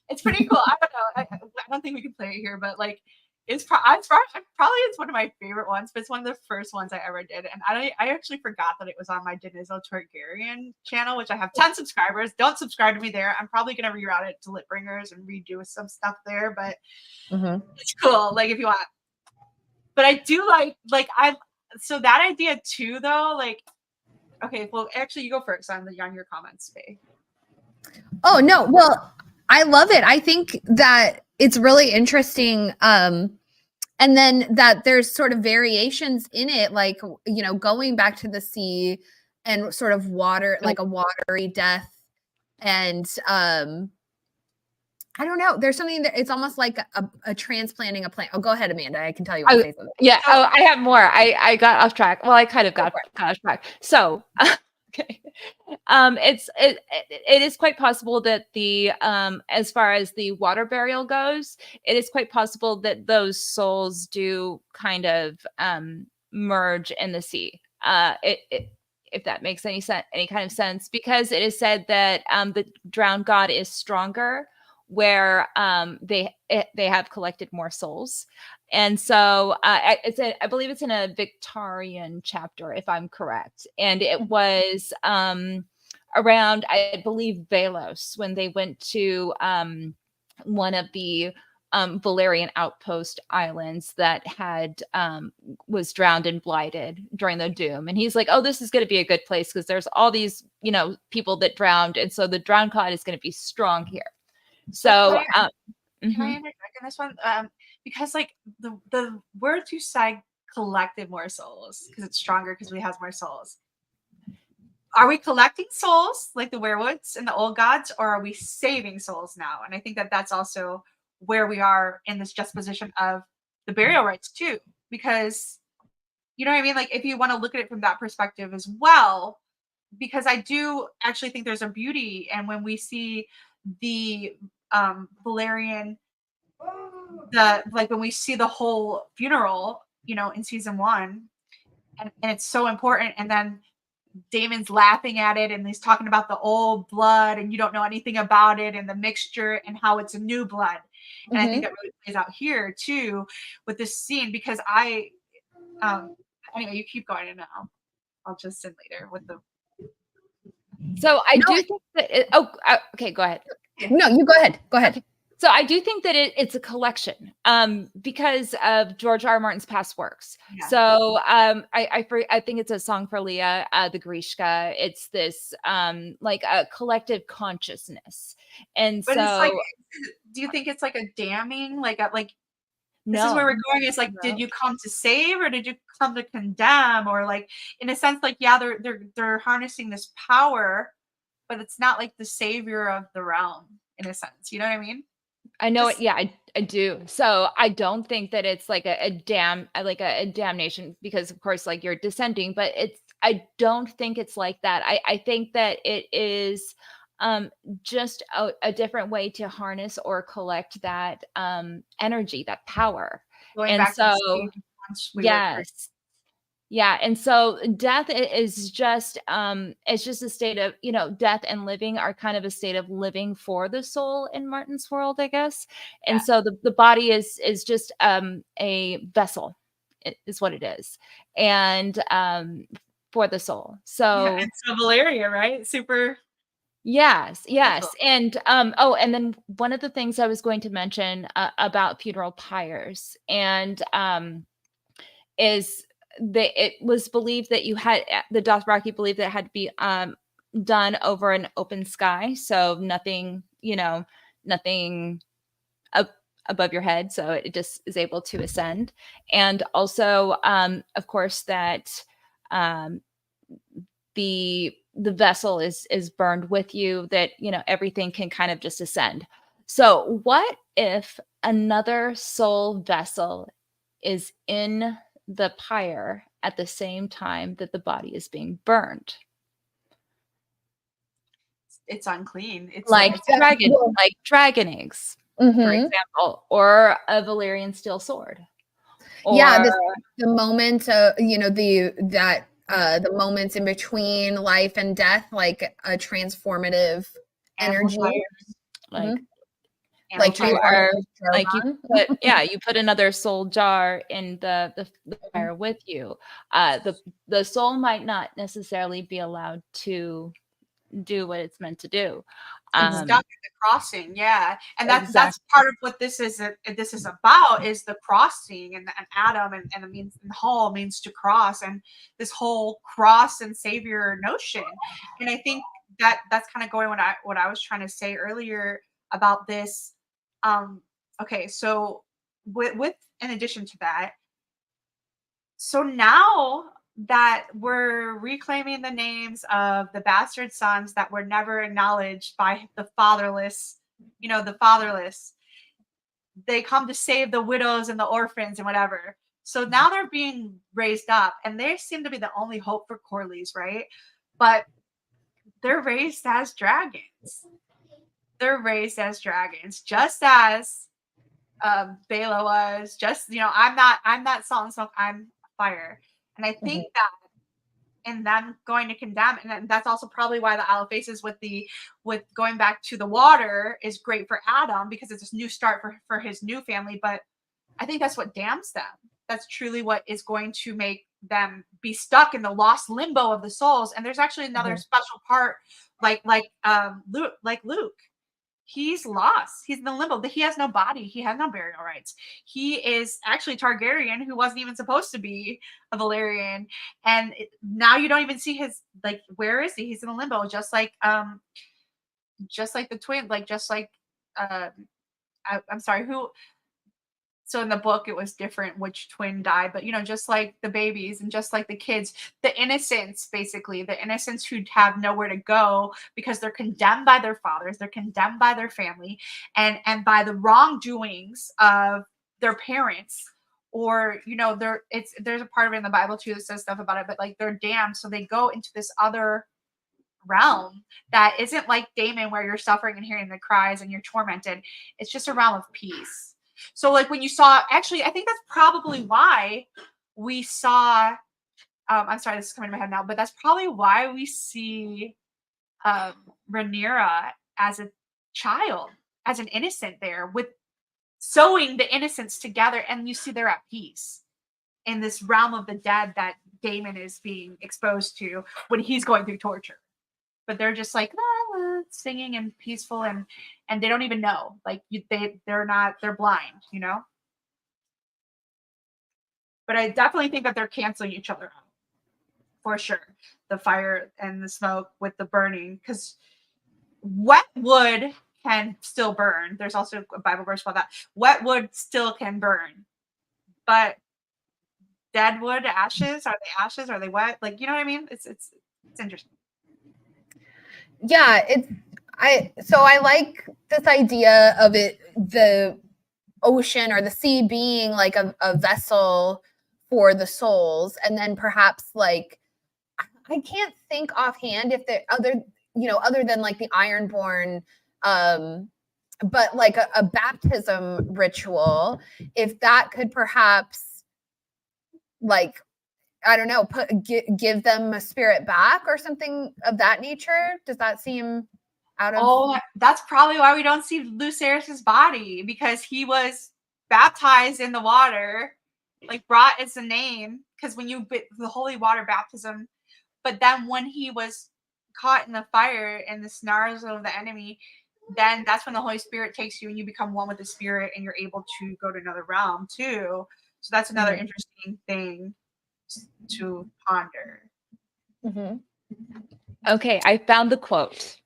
it's pretty cool. I don't know. I don't think we can play it here, but like, it's probably it's one of my favorite ones, but it's one of the first ones I ever did. And I actually forgot that it was on my Denizo Targaryen channel, which I have 10 subscribers. Don't subscribe to me there. I'm probably going to reroute it to Litbringers and redo some stuff there, but it's cool. Like, if you want. But I do so that idea too, though, like, okay, well, actually, you go first on your comments, Faye.
Oh, no. Well, I love it. I think that it's really interesting. And then that there's sort of variations in it, like, going back to the sea and sort of water, like a watery death. And I don't know. There's something that it's almost like a transplanting a plant. Oh, go ahead, Amanda. I can tell you what to say something.
Yeah. Oh, I have more. I got off track. Well, I kind of got off track. So, okay. It is quite possible that the as far as the water burial goes, it is quite possible that those souls do kind of merge in the sea. If that makes any kind of sense, because it is said that the drowned god is stronger where they have collected more souls. And so I believe it's in a Victorian chapter, if I'm correct. And it was around, I believe, Velos, when they went to one of the Velaryon outpost islands that had was drowned and blighted during the doom. And he's like, oh, this is going to be a good place because there's all these, people that drowned. And so the drowned god is going to be strong here. So
can I interject in this one? Because like the words you said collected more souls because it's stronger because we have more souls. Are we collecting souls like the werewolves and the old gods, or are we saving souls now? And I think that that's also where we are in this juxtaposition of the burial rites too, because you know what I mean? Like, if you want to look at it from that perspective as well, because I do actually think there's a beauty. And when we see the Velaryon, when we see the whole funeral, in season 1, and it's so important, and then Daemon's laughing at it and he's talking about the old blood and you don't know anything about it and the mixture and how it's a new blood. And I think that really plays out here too with this scene, because anyway, you keep going and I'll just end later with the.
So I do think that okay, go ahead.
No, you go ahead. Go ahead.
So I do think that it's a collection because of George R. R. Martin's past works. Yeah. So I think it's a song for Leah, the Grishka. It's this like a collective consciousness. And but so
it's like, do you think it's like a damning, this is where we're going? It's like, did you come to save or did you come to condemn? Or like, in a sense, like, yeah, they're harnessing this power, but it's not like the savior of the realm in a sense. You know what I mean?
I know it. Yeah, I do. So I don't think that it's like a damnation, because of course, like, you're descending, but I don't think it's like that. I think that it is just a different way to harness or collect that energy, that power.
Going back to
yes. Yeah. And so death is just, it's just a state of, death and living are kind of a state of living for the soul in Martin's world, I guess. And so the body is just a vessel. is what it is. And for the soul. So
and so Valeria, right? Super.
yes.
Beautiful.
And and then one of the things I was going to mention about funeral pyres and is that it was believed that the Dothraki believed that it had to be done over an open sky, so nothing, nothing up above your head, so it just is able to ascend. And also, of course, that the vessel is burned with you, that everything can kind of just ascend. So what if another soul vessel is in the pyre at the same time that the body is being burned?
It's unclean. It's
Like
Yeah.
dragon eggs, for
Mhm.
example, or a Valyrian steel sword.
Yeah,
Or
the moment, the moments in between life and death, like a transformative energy.
amplifiers.
like
Mhm. Like
Amplifiers.
or
Drogon.
like you put another soul jar in the fire with you. The soul might not necessarily be allowed to do what it's meant to do.
It's stuck at the crossing, yeah, and that's
Exactly.
part of what this is about, is the crossing, and Adam, and it means, and hall means to cross, and this whole cross and savior notion. And I think that's kind of going what I was trying to say earlier about this. Okay, so with in addition to that, so now that we're reclaiming the names of the bastard sons that were never acknowledged by the fatherless, the fatherless, they come to save the widows and the orphans and whatever. So now they're being raised up, and they seem to be the only hope for Corlys, right? But they're raised as dragons. They're raised as dragons, just as Bela was. Just I'm not salt and smoke. I'm fire. And I think that in them going to condemn, and that's also probably why the Isle of Faces with going back to the water is great for Adam, because it's a new start for his new family. But I think that's what damns them. That's truly what is going to make them be stuck in the lost limbo of the souls. And there's actually another special part, like Luke. He's lost. He's in the limbo. He has no body. He has no burial rights. He is actually Targaryen, who wasn't even supposed to be a Velaryon. And now you don't even see his, like, where is he? He's in a limbo, just like the twin, I'm sorry, who. So in the book, it was different which twin died, but just like the babies and just like the kids, the innocents, basically, the innocents who have nowhere to go because they're condemned by their fathers, they're condemned by their family, and by the wrongdoings of their parents, or there's a part of it in the Bible too that says stuff about it, but like they're damned, so they go into this other realm that isn't like Damon, where you're suffering and hearing the cries and you're tormented. It's just a realm of peace. So like when you saw, actually, I think that's probably why we saw, I'm sorry, this is coming to my head now, but that's probably why we see Rhaenyra as a child, as an innocent there, with sewing the innocents together, and you see they're at peace in this realm of the dead that Daemon is being exposed to when he's going through torture. But they're just like singing and peaceful, and they don't even know, like they're blind, But I definitely think that they're canceling each other out for sure. The fire and the smoke with the burning, because wet wood can still burn. There's also a Bible verse about that. Wet wood still can burn, but dead wood ashes, are they ashes? Are they wet? Like, you know what I mean? It's interesting.
Yeah, I like this idea of the ocean or the sea being like a vessel for the souls, and then perhaps, like, I can't think offhand if there other than like the Ironborn, but like a baptism ritual, if that could perhaps, like, I don't know, give them a spirit back or something of that nature. Does that seem out of?
Oh, that's probably why we don't see Lucerys's body, because he was baptized in the water Like brought is the name because when you the holy water baptism, but then when he was caught in the fire and the snarls of the enemy, then that's when the Holy Spirit takes you and you become one with the Spirit and you're able to go to another realm too. So that's another interesting thing to ponder.
Okay, I found the quote.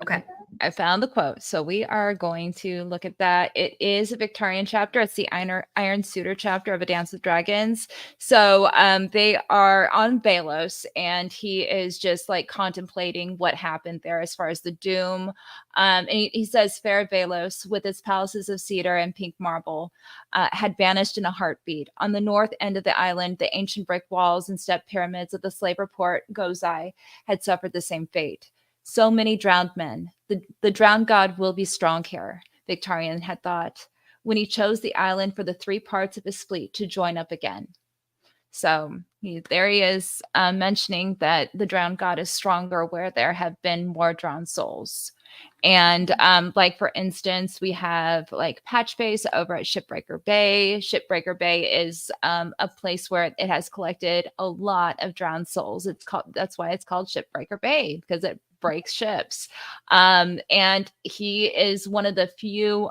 Okay.
I found the quote. So we are going to look at that. It is a Victorian chapter. It's the Iron Suitor chapter of A Dance with Dragons. So they are on Velos, and he is just like contemplating what happened there as far as the doom. And he says, fair Velos, with its palaces of cedar and pink marble, had vanished in a heartbeat. On the north end of the island, the ancient brick walls and step pyramids of the slaver port, Gohh, had suffered the same fate. So many drowned men. The drowned god will be strong here, Victorian had thought, when he chose the island for the 3 parts of his fleet to join up again. So there he is mentioning that the drowned god is stronger where there have been more drowned souls. And like, for instance, we have like Patchface over at Shipbreaker Bay. Shipbreaker Bay is a place where it has collected a lot of drowned souls. That's why it's called Shipbreaker Bay, because it breaks ships. And he is one of the few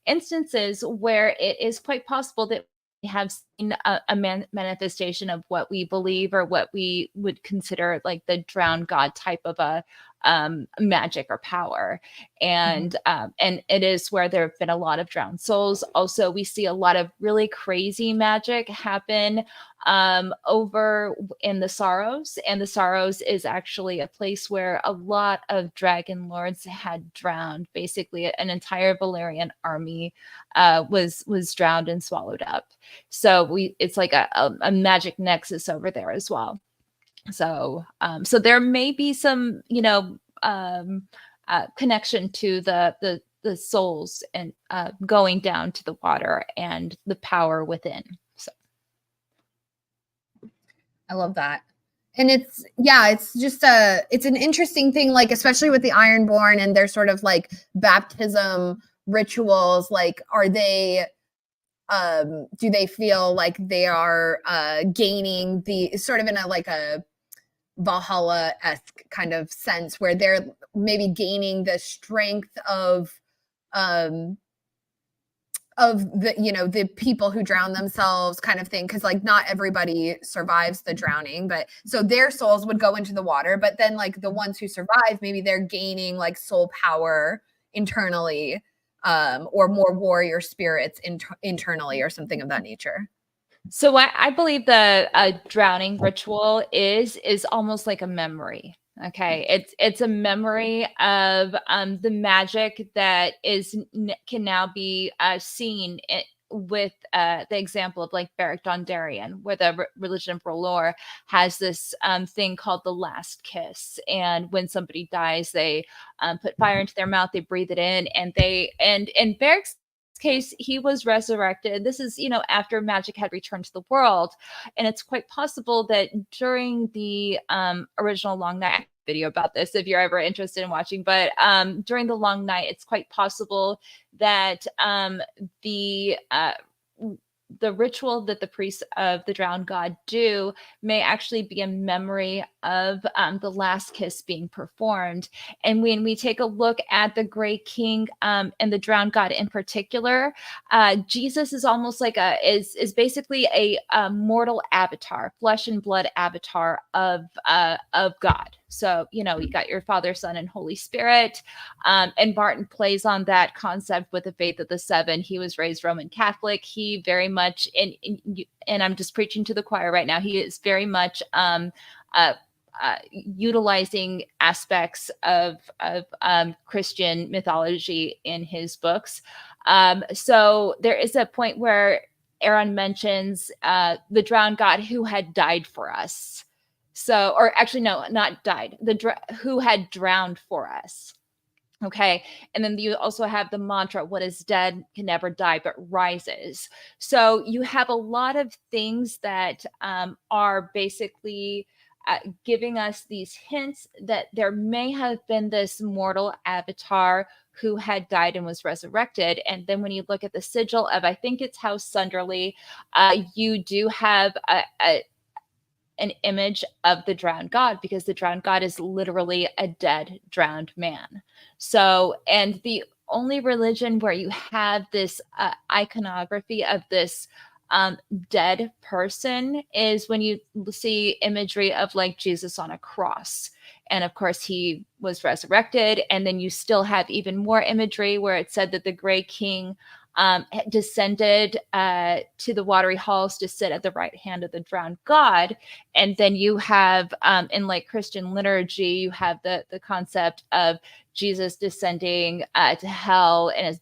instances where it is quite possible that we have seen a manifestation of what we believe or what we would consider like the drowned god type of a magic or power. And it is where there have been a lot of drowned souls. Also, we see a lot of really crazy magic happen over in the Sorrows, and the Sorrows is actually a place where a lot of dragon lords had drowned. Basically, an entire Velaryon army was drowned and swallowed up. So it's like a magic nexus over there as well. So there may be some, connection to the souls and going down to the water and the power within. So
I love that. And it's just it's an interesting thing, like, especially with the Ironborn and their sort of like baptism rituals. Like, are they, do they feel like they are gaining the sort of in a Valhalla-esque kind of sense where they're maybe gaining the strength of the people who drown themselves kind of thing, because like not everybody survives the drowning, but so their souls would go into the water, but then like the ones who survive, maybe they're gaining like soul power internally, or more warrior spirits internally or something of that nature.
So I believe the drowning ritual is almost like a memory. Okay, it's a memory of the magic that can now be seen with the example of like Beric Dondarrion, where the religion of R'hllor has this thing called the last kiss, and when somebody dies, they put fire into their mouth, they breathe it in, and in Beric's case, he was resurrected. This is, after magic had returned to the world. And it's quite possible that during the original Long Night video about this, if you're ever interested in watching, but during the Long Night, it's quite possible that the ritual that the priests of the drowned god do may actually be a memory of the last kiss being performed. And when we take a look at the Grey King and the drowned god in particular, Jesus is almost like is basically a mortal avatar, flesh and blood avatar of God. So, you got your Father, Son, and Holy Spirit. And Barton plays on that concept with the faith of the seven. He was raised Roman Catholic. He very much, and I'm just preaching to the choir right now, he is very much utilizing aspects of Christian mythology in his books. So there is a point where Aaron mentions the drowned god who had died for us. So, or actually, no, not died, who had drowned for us. Okay. And then you also have the mantra, what is dead can never die, but rises. So you have a lot of things that are basically giving us these hints that there may have been this mortal avatar who had died and was resurrected. And then when you look at the sigil of, I think it's House Sunderly, you do have an image of the drowned god, because the drowned god is literally a dead, drowned man. So, and the only religion where you have this iconography of this dead person is when you see imagery of like Jesus on a cross. And of course, he was resurrected. And then you still have even more imagery where it said that the Gray King descended to the watery halls to sit at the right hand of the drowned god. And then you have in like Christian liturgy, you have the concept of Jesus descending to hell and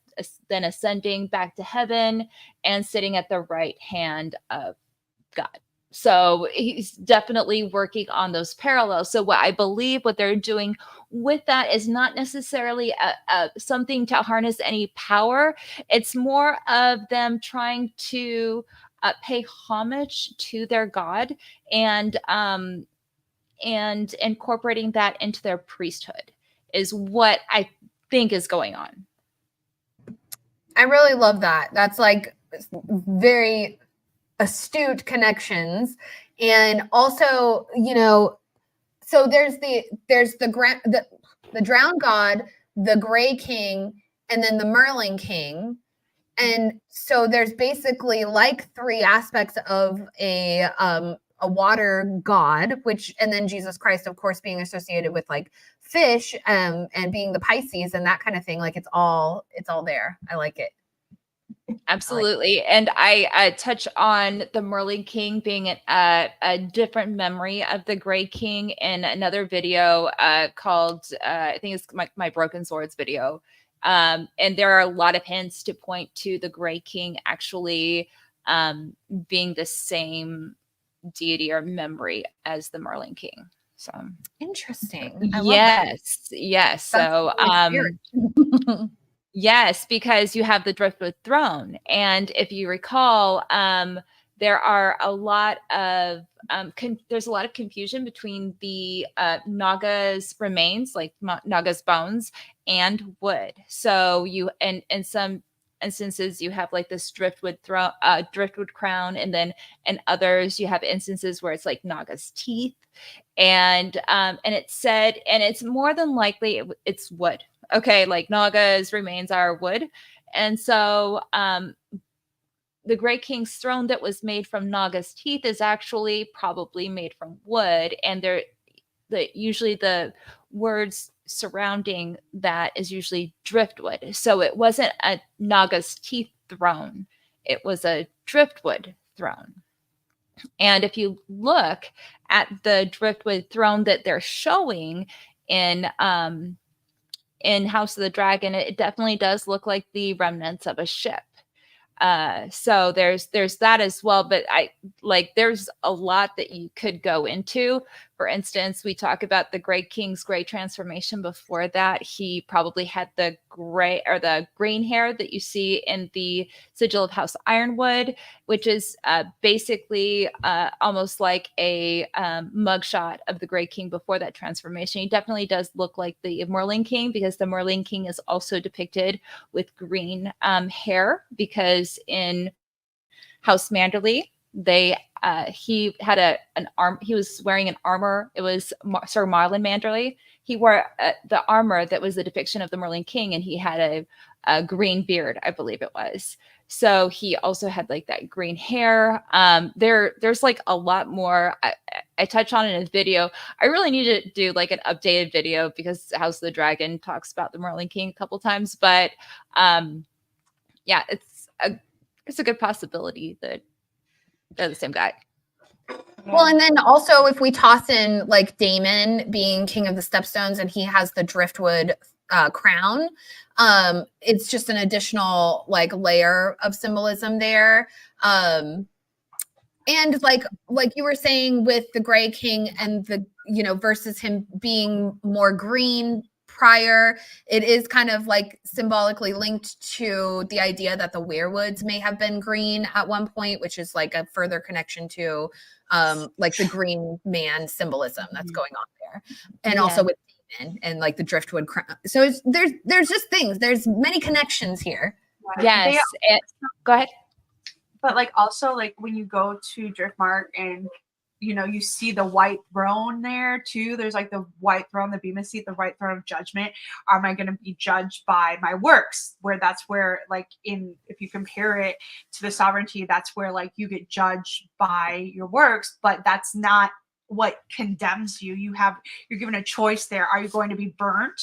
then ascending back to heaven and sitting at the right hand of God. So he's definitely working on those parallels. So what I believe what they're doing with that is not necessarily something to harness any power. It's more of them trying to pay homage to their God and incorporating that into their priesthood is what I think is going on.
I really love that. That's like very astute connections. And also, you know, so there's the drowned god, the Gray King, and then the Merlin King. And so there's basically like three aspects of a water god, which, and then Jesus Christ, of course, being associated with like fish and being the Pisces and that kind of thing. Like it's all there. I like it.
Absolutely. And I touch on the Merlin King being a different memory of the Gray King in another video called, I think it's my Broken Swords video. And there are a lot of hints to point to the Gray King actually being the same deity or memory as the Merlin King. So
interesting.
Yes. So yes, because you have the driftwood throne. And if you recall, there are a lot of there's a lot of confusion between the Naga's remains, like Naga's bones, and wood. So you and in some instances you have like this driftwood crown, and then in others you have instances where it's like Naga's teeth, and it's said, and it's more than likely it's wood. Okay, like Naga's remains are wood. And so the Gray King's throne that was made from Naga's teeth is actually probably made from wood. And usually the words surrounding that is usually driftwood. So it wasn't a Naga's teeth throne. It was a driftwood throne. And if you look at the driftwood throne that they're showing in House of the Dragon, it definitely does look like the remnants of a ship. So there's that as well, but there's a lot that you could go into. For instance, we talk about the Gray King's gray transformation. Before that, he probably had the gray or the green hair that you see in the sigil of House Ironwood, which is basically almost like a mugshot of the Gray King before that transformation. He definitely does look like the Merlin King, because the Merlin King is also depicted with green hair, because in House Manderley, he had he was wearing an armor. It was Sir Marlon Manderley. He wore the armor that was the depiction of the Merlin King, and he had a green beard, I believe it was. So he also had like that green hair. There's like a lot more. I touch on in his video. I really need to do like an updated video, because House of the Dragon talks about the Merlin King a couple times. But yeah, it's a good possibility that they're the same guy.
Well, and then also if we toss in like Damon being king of the Stepstones and he has the driftwood crown, it's just an additional like layer of symbolism there. And like you were saying with the Gray King and the, versus him being more green prior. It is kind of like symbolically linked to the idea that the werewoods may have been green at one point, which is like a further connection to like the green man symbolism that's going on there. And also with demon and like the driftwood crown. So there's just things. There's many connections here.
Yes. Go ahead.
But like also like when you go to Driftmark and you see the white throne there too. There's like the white throne, the Bema seat, the white throne of judgment. Am I going to be judged by my works? Where that's where like if you compare it to the sovereignty, that's where like you get judged by your works, but that's not what condemns you. You're given a choice there. Are you going to be burnt,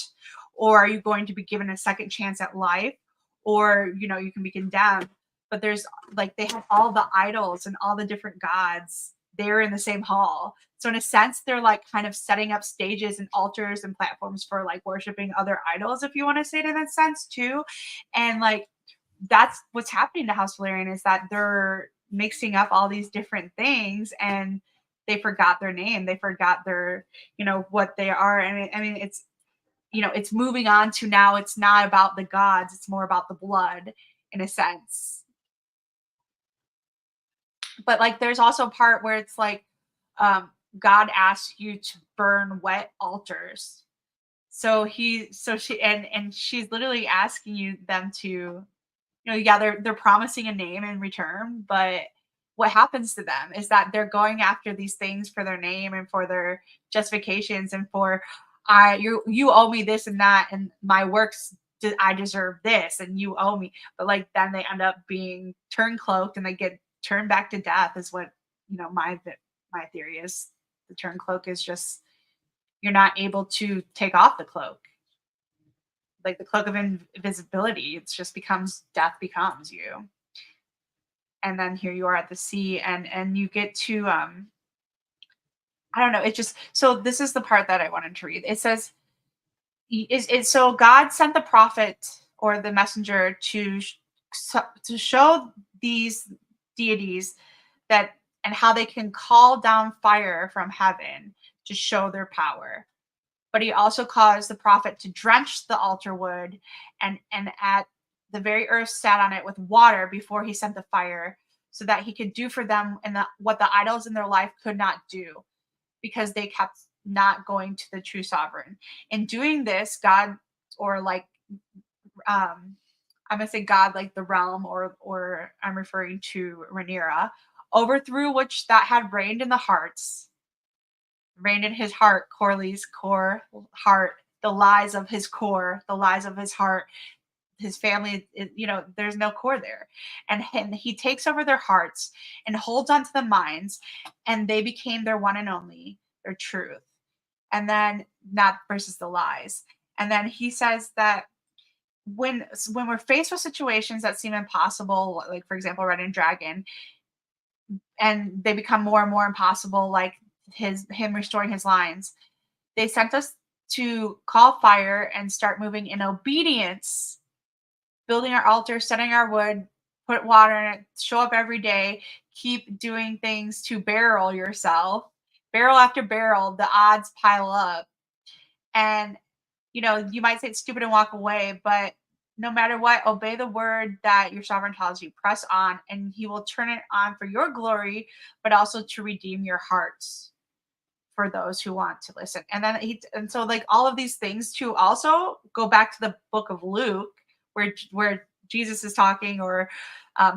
or are you going to be given a second chance at life, or you can be condemned? But there's like they have all the idols and all the different gods. They're in the same hall. So in a sense, they're like kind of setting up stages and altars and platforms for like worshiping other idols, if you want to say it in that sense too. And like, that's what's happening to House Velaryon, is that they're mixing up all these different things and they forgot their name. They forgot their, what they are. And I mean, it's, it's moving on to now it's not about the gods. It's more about the blood in a sense. But like there's also a part where it's like God asks you to burn wet altars. So she's literally asking them to, they're promising a name in return, but what happens to them is that they're going after these things for their name and for their justifications and for you owe me this and that, and my works I deserve this and you owe me. But like then they end up being turncloaked and they get turned back to death, is what my theory is. The turn cloak is just you're not able to take off the cloak, like the cloak of invisibility. It's just death becomes you, and then here you are at the sea, and you get to I don't know. It just so this is the part that I wanted to read. It says, so God sent the prophet or the messenger to show these deities that and how they can call down fire from heaven to show their power. But he also caused the prophet to drench the altar wood and at the very earth sat on it with water before he sent the fire, so that he could do for them what the idols in their life could not do, because they kept not going to the true sovereign. In doing this, God, or like I'm gonna say God, like the realm, or I'm referring to Rhaenyra, overthrew which that had reigned in his heart, Corley's core heart, the lies of his core, the lies of his heart, his family. There's no core there, and he takes over their hearts and holds onto the minds, and they became their one and only, their truth, and then not versus the lies. And then he says that when we're faced with situations that seem impossible, like for example Red and Dragon, and they become more and more impossible, like him restoring his lines, they sent us to call fire and start moving in obedience, building our altar, setting our wood, put water in it, show up every day, keep doing things to barrel yourself, barrel after barrel. The odds pile up, and you might say it's stupid and walk away, but no matter what, obey the word that your sovereign tells you. Press on, and he will turn it on for your glory, but also to redeem your hearts for those who want to listen. And then so like all of these things too also go back to the book of Luke, where Jesus is talking, or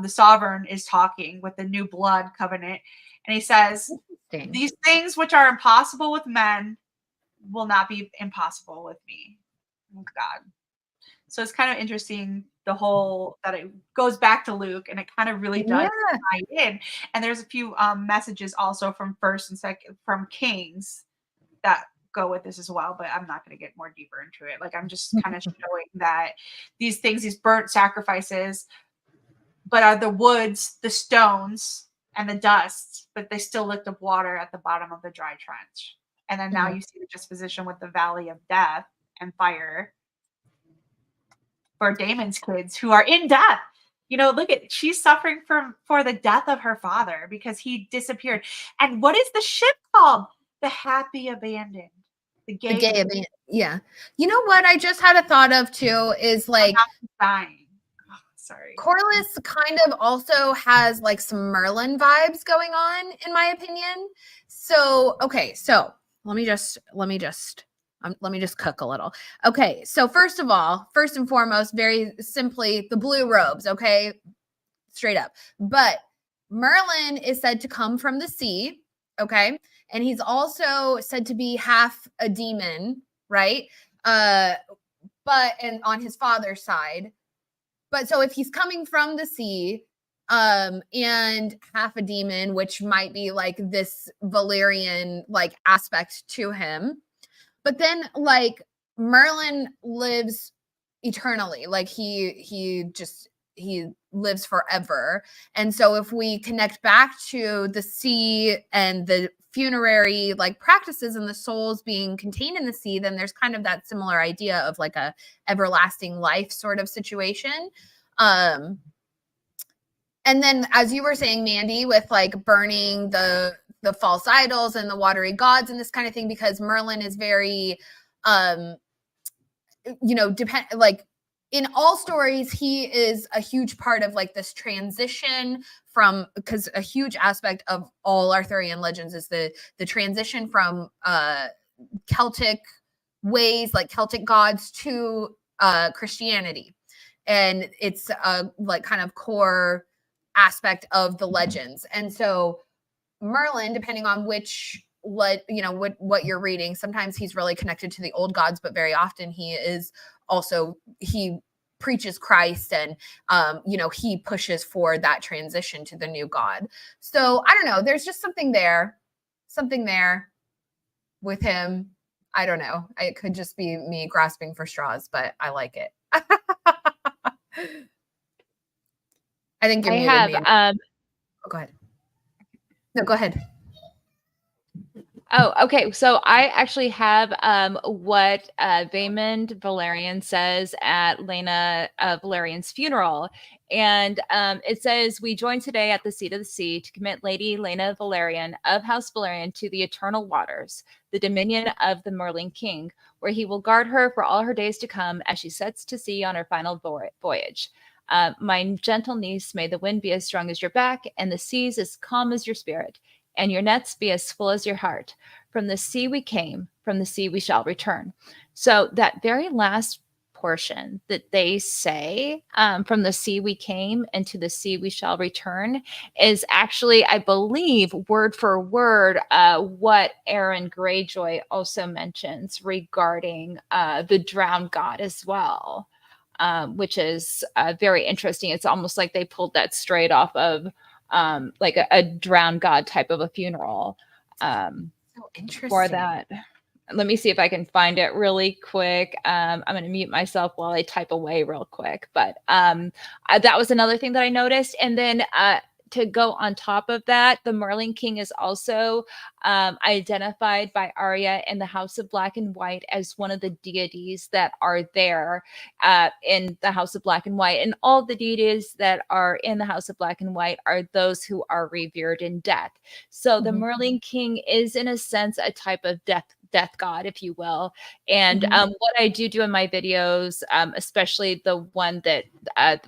the sovereign is talking with the new blood covenant, and he says, "These things which are impossible with men will not be impossible with me, with God." So it's kind of interesting, the whole that it goes back to Luke, and it kind of really does tie in. And there's a few messages also from First and Second, from Kings, that go with this as well. But I'm not going to get more deeper into it. Like I'm just kind of showing that these things, these burnt sacrifices, but are the woods, the stones, and the dust, but they still licked up water at the bottom of the dry trench. And then now you see the disposition with the valley of death and fire for Damon's kids who are in death. Look at, she's suffering for the death of her father because he disappeared. And what is the ship called? The Happy Abandoned. The
The
gay
gay event. Yeah. You know what I just had a thought of too is like
dying. Oh, sorry.
Corliss kind of also has like some Merlin vibes going on, in my opinion. So, okay, so let me just cook a little. Okay, so first and foremost, very simply, the blue robes, okay? Straight up. But Merlin is said to come from the sea, okay? And he's also said to be half a demon, right? But and on his father's side. But so if he's coming from the sea, and half a demon, which might be like this Valyrian like aspect to him, but then like Merlin lives eternally, like he lives forever. And so if we connect back to the sea and the funerary like practices and the souls being contained in the sea, then there's kind of that similar idea of like a everlasting life sort of situation. And then as you were saying, Mandy, with like burning the false idols and the watery gods and this kind of thing, because Merlin is very depend like in all stories, he is a huge part of like this transition from, because a huge aspect of all Arthurian legends is the transition from Celtic ways, like Celtic gods, to Christianity. And it's a like kind of core aspect of the legends. And so Merlin, depending on what you're reading, sometimes he's really connected to the old gods, but very often he preaches Christ, and he pushes for that transition to the new God. So I don't know, there's just something there with him. I don't know, it could just be me grasping for straws, but I like it. I think you're
I
muted,
have
man. Oh, go ahead. No, go ahead.
Oh, okay. So I actually have what Vaemond Valerian says at Laena Valerian's funeral. And it says, "We join today at the seat of the sea to commit Lady Laena Valerian of House Valerian to the eternal waters, the dominion of the Merlin King, where he will guard her for all her days to come as she sets to sea on her final voyage. My gentle niece, may the wind be as strong as your back and the seas as calm as your spirit, and your nets be as full as your heart. From the sea we came, from the sea we shall return." So that very last portion that they say, from the sea we came and to the sea we shall return, is actually, I believe, word for word, what Aaron Greyjoy also mentions regarding the drowned god as well. Which is very interesting. It's almost like they pulled that straight off of like a drowned god type of a funeral.
So interesting.
For that. Let me see if I can find it really quick. I'm going to mute myself while I type away real quick. But that was another thing that I noticed. And then to go on top of that, the Merlin King is also identified by Arya in the House of Black and White as one of the deities that are there in the House of Black and White. And all the deities that are in the House of Black and White are those who are revered in death. So the Merlin King is, in a sense, a type of death god, if you will. And what I do in my videos, especially the one that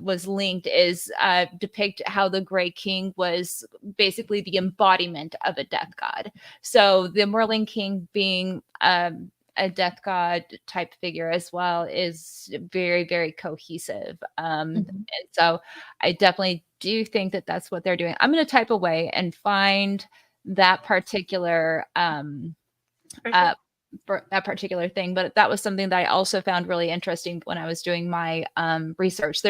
was linked, is depict how the Grey King was basically the embodiment of a death god. So the Merlin King being a death god type figure as well is very, very cohesive. And so I definitely do think that that's what they're doing. I'm going to type away and find that particular for that particular thing, but that was something that I also found really interesting when I was doing my research.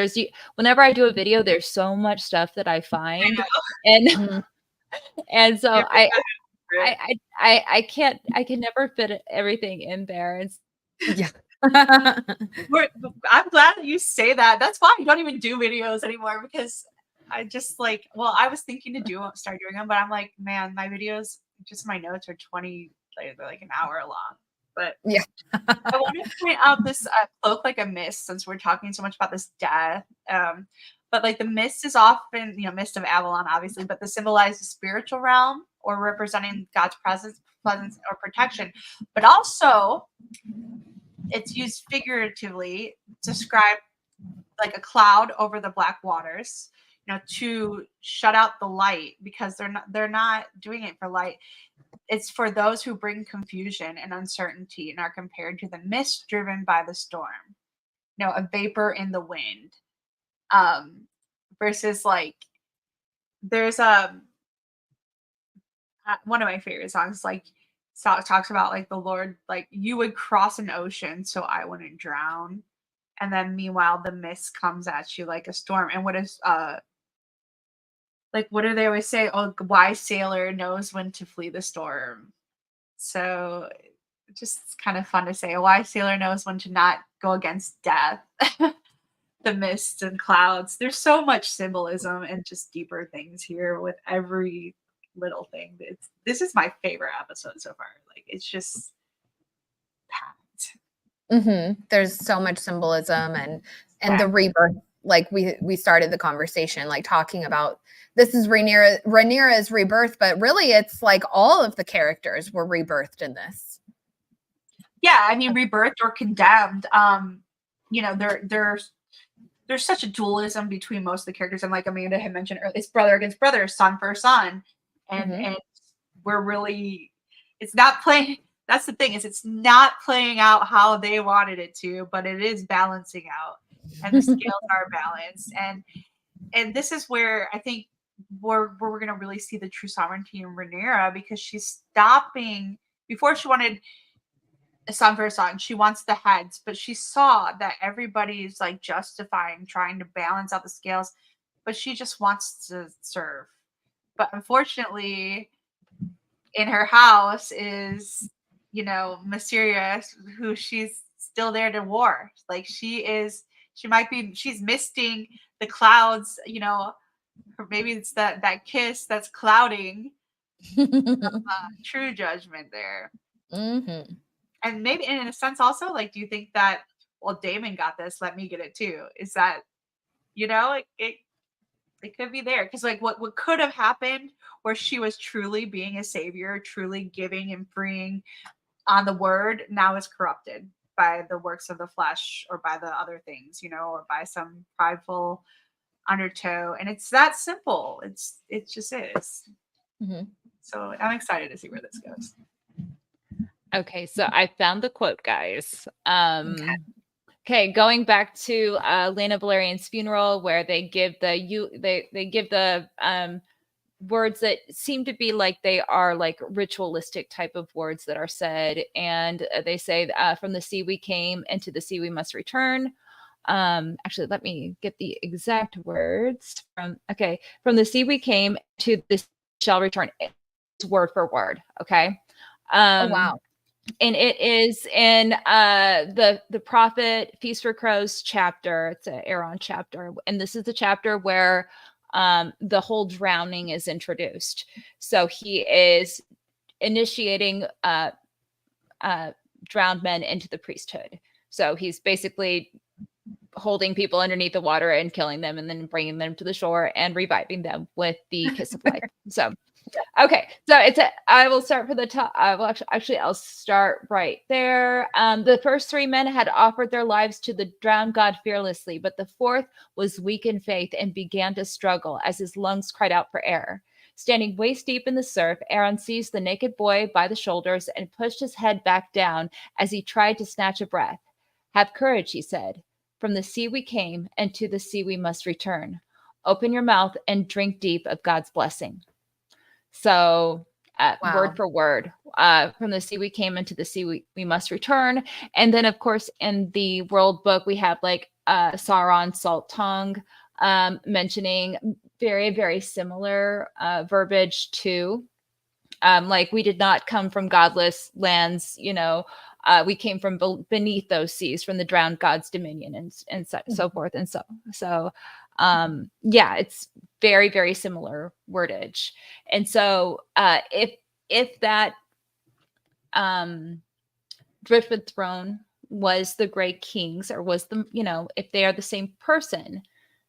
Whenever I do a video, there's so much stuff that I find, and so I can never fit everything in there. And
yeah.
I'm glad that you say that. That's why I don't even do videos anymore, because I just like, well, I was thinking to start doing them, but I'm like, man, my videos, just my notes are 20, they're like an hour long. But
yeah.
I want to point out this cloak like a mist, since we're talking so much about this death. But like the mist is often, mist of Avalon, obviously, but to symbolize the spiritual realm or representing God's presence, presence or protection, but also it's used figuratively to describe like a cloud over the black waters, to shut out the light, because they're not doing it for light. It's for those who bring confusion and uncertainty and are compared to the mist driven by the storm, a vapor in the wind. Versus like there's one of my favorite songs, like talks about like the Lord, like you would cross an ocean so I wouldn't drown, and then meanwhile the mist comes at you like a storm. And what is like what do they always say? Oh, a wise sailor knows when to flee the storm. So just kind of fun to say a wise sailor knows when to not go against death. The mists and clouds. There's so much symbolism and just deeper things here with every little thing. This is my favorite episode so far. Like it's just packed.
There's so much symbolism and
Yeah.
the rebirth. Like we started the conversation like talking about this is Rhaenyra's rebirth, but really it's like all of the characters were rebirthed in this.
Yeah, I mean rebirthed or condemned. There's such a dualism between most of the characters, and like Amanda had mentioned earlier, it's brother against brother, son for son, and we're really, it's not playing. That's the thing, is it's not playing out how they wanted it to, but it is balancing out, and the scales are balanced, and this is where I think we're going to really see the true sovereignty in Rhaenyra, because she's stopping. Before she wanted a son for a son, she wants the heads, but she saw that everybody's like justifying trying to balance out the scales, but she just wants to serve. But unfortunately in her house is Mysteria, who she's still there to war. Like she's misting the clouds, maybe it's that kiss that's clouding true judgment there. And maybe in a sense also, like, do you think that, well, Damon got this, let me get it too? Is that, it could be there. Because like what could have happened where she was truly being a savior, truly giving and freeing on the word, now is corrupted by the works of the flesh or by the other things, or by some prideful undertow. And it's that simple. It just is. So I'm excited to see where this goes.
Okay, so I found the quote, guys. Okay, going back to Lena Velaryon's funeral, where they give the words that seem to be like they are like ritualistic type of words that are said, and they say, "From the sea we came, and to the sea we must return." Actually, let me get the exact words. From the sea we came, to the sea shall return. It's word for word. Okay.
Oh wow.
And it is in the Prophet Feast for Crows chapter. It's an Aaron chapter, and this is the chapter where the whole drowning is introduced. So he is initiating drowned men into the priesthood. So he's basically holding people underneath the water and killing them, and then bringing them to the shore and reviving them with the kiss of life. So. Okay, so I will start for the top. I'll start right there. The first three men had offered their lives to the drowned god fearlessly, but the fourth was weak in faith and began to struggle as his lungs cried out for air. Standing waist deep in the surf, Aaron seized the naked boy by the shoulders and pushed his head back down as he tried to snatch a breath. "Have courage," he said. "From the sea we came, and to the sea we must return. Open your mouth and drink deep of God's blessing." So word for word, from the sea we came, into the sea we must return. And then of course in the world book we have like Sauron's salt tongue, mentioning very, very similar verbiage to like, we did not come from godless lands, we came from beneath those seas, from the drowned god's dominion, and so forth. And so yeah, it's very, very similar wordage. And so if that driftwood throne was the great kings, or was the, if they are the same person,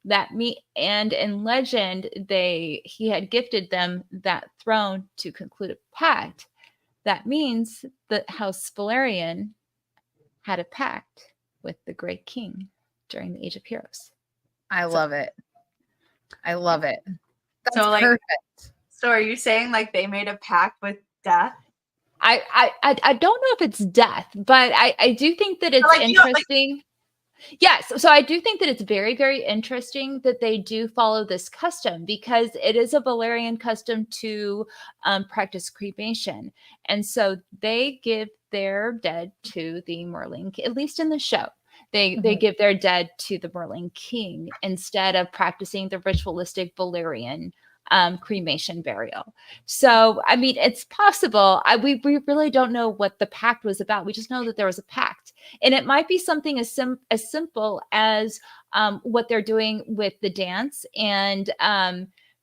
that and in legend he had gifted them that throne to conclude a pact that means that House Velaryon had a pact with the Great King during the Age of Heroes.
I love it. I love it. That's
So, like,
perfect.
So are you saying like they made a pact with death?
I don't know if it's death, but I do think that it's
Like, you know, like-
interesting. Yes. So I do think that it's very, very interesting that they do follow this custom, because it is a Velaryon custom to practice cremation. And so they give their dead to the Merlin, at least in the show. They give their dead to the Merlin King instead of practicing the ritualistic Velaryon cremation burial. So, I mean, it's possible. We really don't know what the pact was about. We just know that there was a pact. And it might be something as simple as what they're doing with the dance. And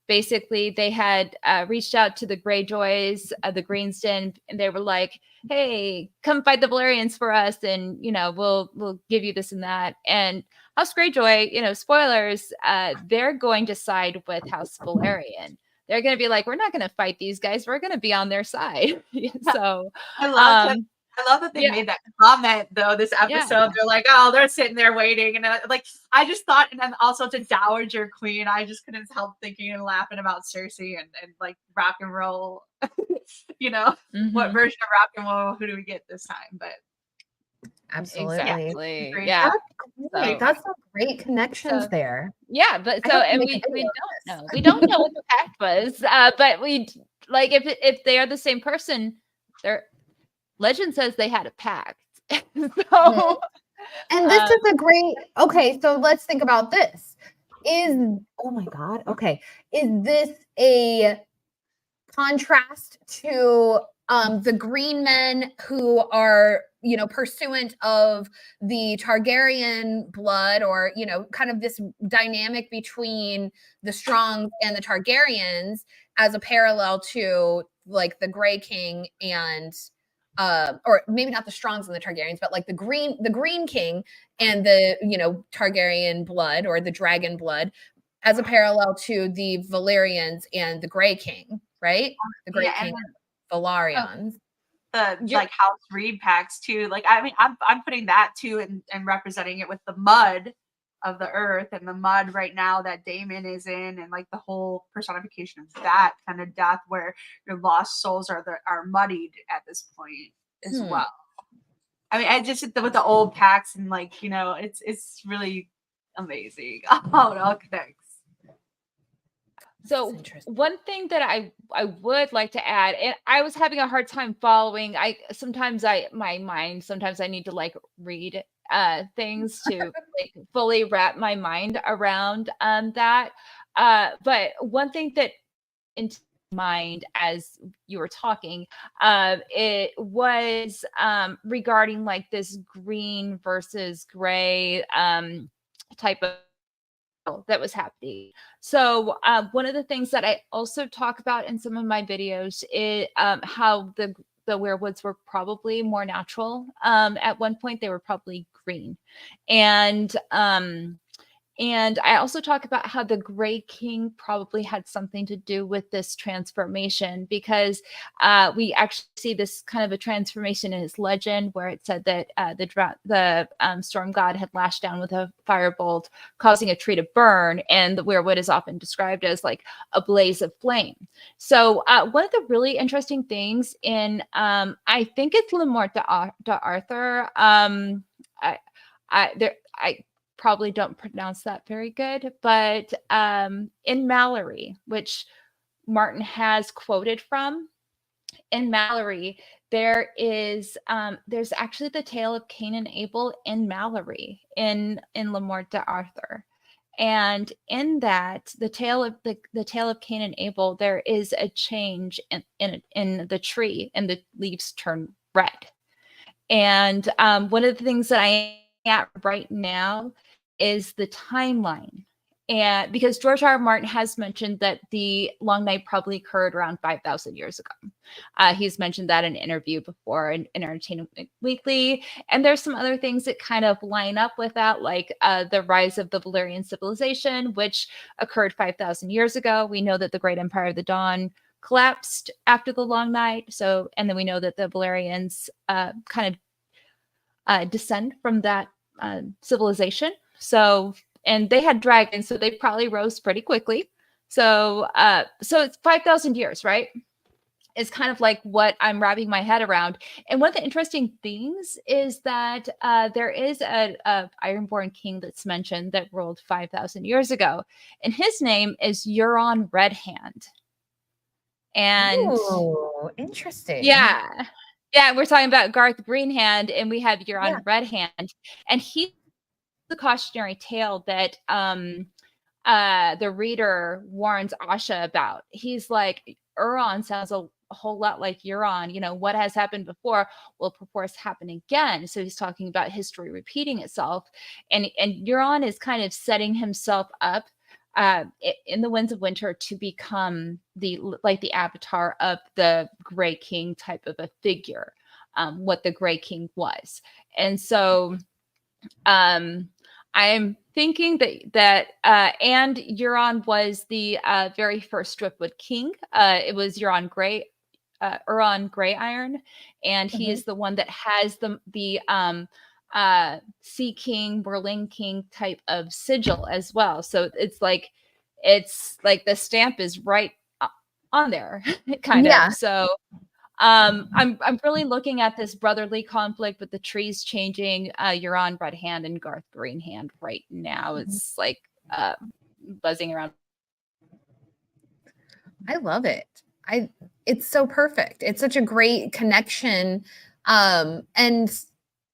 basically, they had reached out to the Greyjoys, the Greenston, and they were like, "Hey, come fight the Velaryons for us, and we'll give you this and that." And House Greyjoy, spoilers, they're going to side with House Velaryon. They're going to be like, "We're not going to fight these guys. We're going to be on their side." So
I love that they made that comment though this episode.
Yeah.
They're like, oh, they're sitting there waiting, and like I just thought, and then also to Dowager Queen, I just couldn't help thinking and laughing about Cersei and like rock and roll. What version of rock and roll? Who do we get this time? But
Absolutely.
Exactly.
Great.
Yeah.
That's some great connections there.
Yeah, but and we don't know. We don't know what the pact was. But we like if they are the same person, legend says they had a pact. So
and this is a great so let's think about this. Is this a contrast to the green men who are pursuant of the Targaryen blood, or kind of this dynamic between the Strongs and the Targaryens, as a parallel to like the Grey King and or maybe not the Strongs and the Targaryens, but like the Green King and the Targaryen blood, or the dragon blood, as a parallel to the Velaryons and the Grey King, right? The Grey King and Velaryons.
Like House Reed packs too. Like, I mean, I'm putting that too and representing it with the mud of the earth and the mud right now that Daemon is in, and like the whole personification of that kind of death where your lost souls are muddied at this point as well. I mean, I just with the old packs and like it's really amazing how it all connects.
So one thing that I would like to add, and I was having a hard time following. Sometimes I need to like read things to like fully wrap my mind around that. But one thing that into mind as you were talking, it was regarding like this green versus gray type of that was happening. So one of the things that I also talk about in some of my videos is how the werewoods were probably more natural. At one point, they were probably green, and I also talk about how the Grey King probably had something to do with this transformation, because we actually see this kind of a transformation in his legend, where it said that the storm god had lashed down with a firebolt, causing a tree to burn, and the weirwood is often described as like a blaze of flame. So one of the really interesting things in, I think it's Lemort d'Arthur. I probably don't pronounce that very good, but in Mallory, which Martin has quoted from, in Mallory, there's actually the tale of Cain and Abel in Mallory in Lemort d'Arthur. And in that, the tale of Cain and Abel, there is a change in the tree, and the leaves turn red. And one of the things that I am at right now is the timeline. And because George R. R. Martin has mentioned that the Long Night probably occurred around 5,000 years ago. He's mentioned that in an interview before in Entertainment Weekly. And there's some other things that kind of line up with that, like the rise of the Valyrian civilization, which occurred 5,000 years ago. We know that the Great Empire of the Dawn collapsed after the long night. So, and then we know that the Velaryons kind of descend from that civilization. So, and they had dragons, so they probably rose pretty quickly. So, so it's 5,000 years, right? Is kind of like what I'm wrapping my head around. And one of the interesting things is that there is a Ironborn king that's mentioned that ruled 5,000 years ago, and his name is Euron Redhand. And
Ooh, interesting.
yeah, we're talking about Garth Greenhand, and we have Euron Redhand, and he's the cautionary tale that the reader warns Asha about. He's like, Euron sounds a whole lot like Euron. You know, what has happened before will perforce happen again. So he's talking about history repeating itself. And Euron is kind of setting himself up in the Winds of Winter to become the avatar of the Grey King type of a figure, what the Grey King was. And so I'm thinking that and Euron was the very first Driftwood king. It was Euron Grey-Iron, and he is the one that has the Sea King, Merlin King type of sigil as well. So it's like the stamp is right on there, kind of. So I'm really looking at this brotherly conflict with the trees changing. Euron Redhand and Garth Greenhand right now. It's like buzzing around.
I love it. It's so perfect. It's such a great connection. And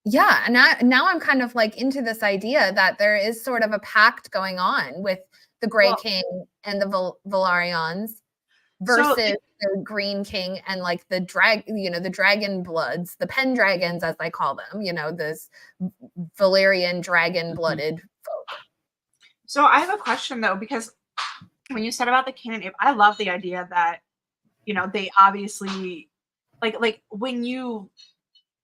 yeah, and now I'm kind of like into this idea that there is sort of a pact going on with the Grey King and the Velaryons versus the Green King and like the dragon bloods, the Pendragons as I call them, this Valyrian dragon blooded folk.
So I have a question though, because when you said about the Cain and Abel, I love the idea that, they obviously like when you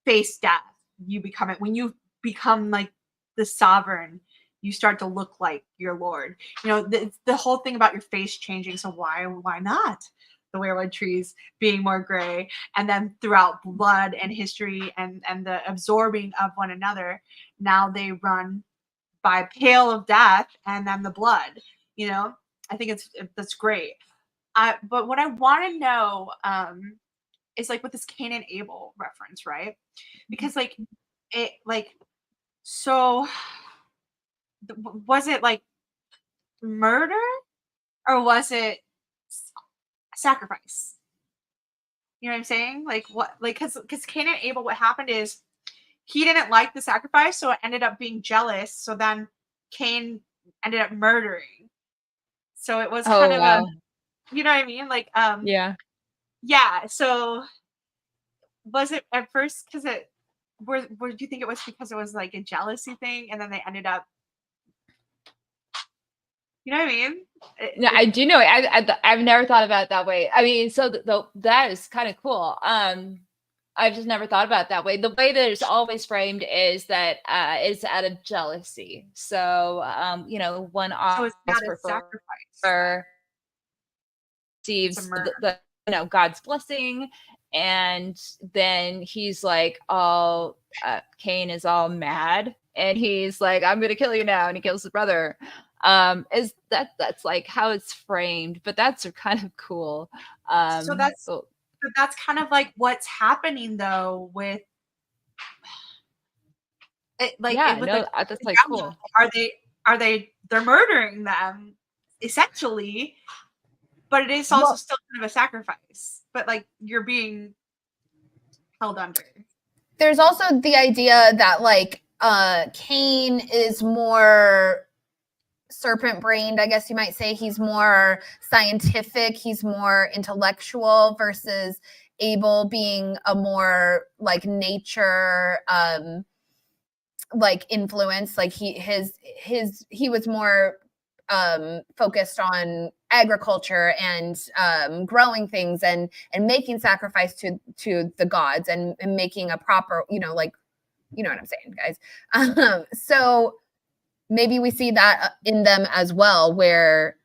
face death, you become it. When you become like the sovereign, you start to look like your lord. The whole thing about your face changing. So why not the weirwood trees being more gray? And then throughout blood and history and the absorbing of one another, now they run by pale of death and then the blood. I think that's great. But what I want to know is like with this Cain and Abel reference, right? Because so was it like murder or was it sacrifice? You know what I'm saying? Because Cain and Abel, what happened is he didn't like the sacrifice, so it ended up being jealous. So then Cain ended up murdering. So it was kind of a, you know what I mean? Yeah. So was it at first because do you think it was because it was like a jealousy thing, and then they ended up, you know what I mean?
No, I do know. I've never thought about it that way. I mean, so that is kind of cool. I've just never thought about it that way. The way that it's always framed is that it's out of jealousy. So, one
so it's not a sacrifice.
Receives the God's blessing, and then he's like Cain is all mad, and he's like, I'm gonna kill you now, and he kills his brother. That's like how it's framed, but that's kind of cool.
So that's kind of like what's happening though with it,
that's like cool.
They're murdering them essentially, but it is also still kind of a sacrifice, but like you're being held under.
There's also the idea that like Cain is more serpent-brained, I guess you might say. He's more scientific, he's more intellectual, versus Abel being a more like nature like influence. Like he was more focused on agriculture and growing things and making sacrifice to the gods and making a proper, you know what I'm saying, guys. So maybe we see that in them as well, where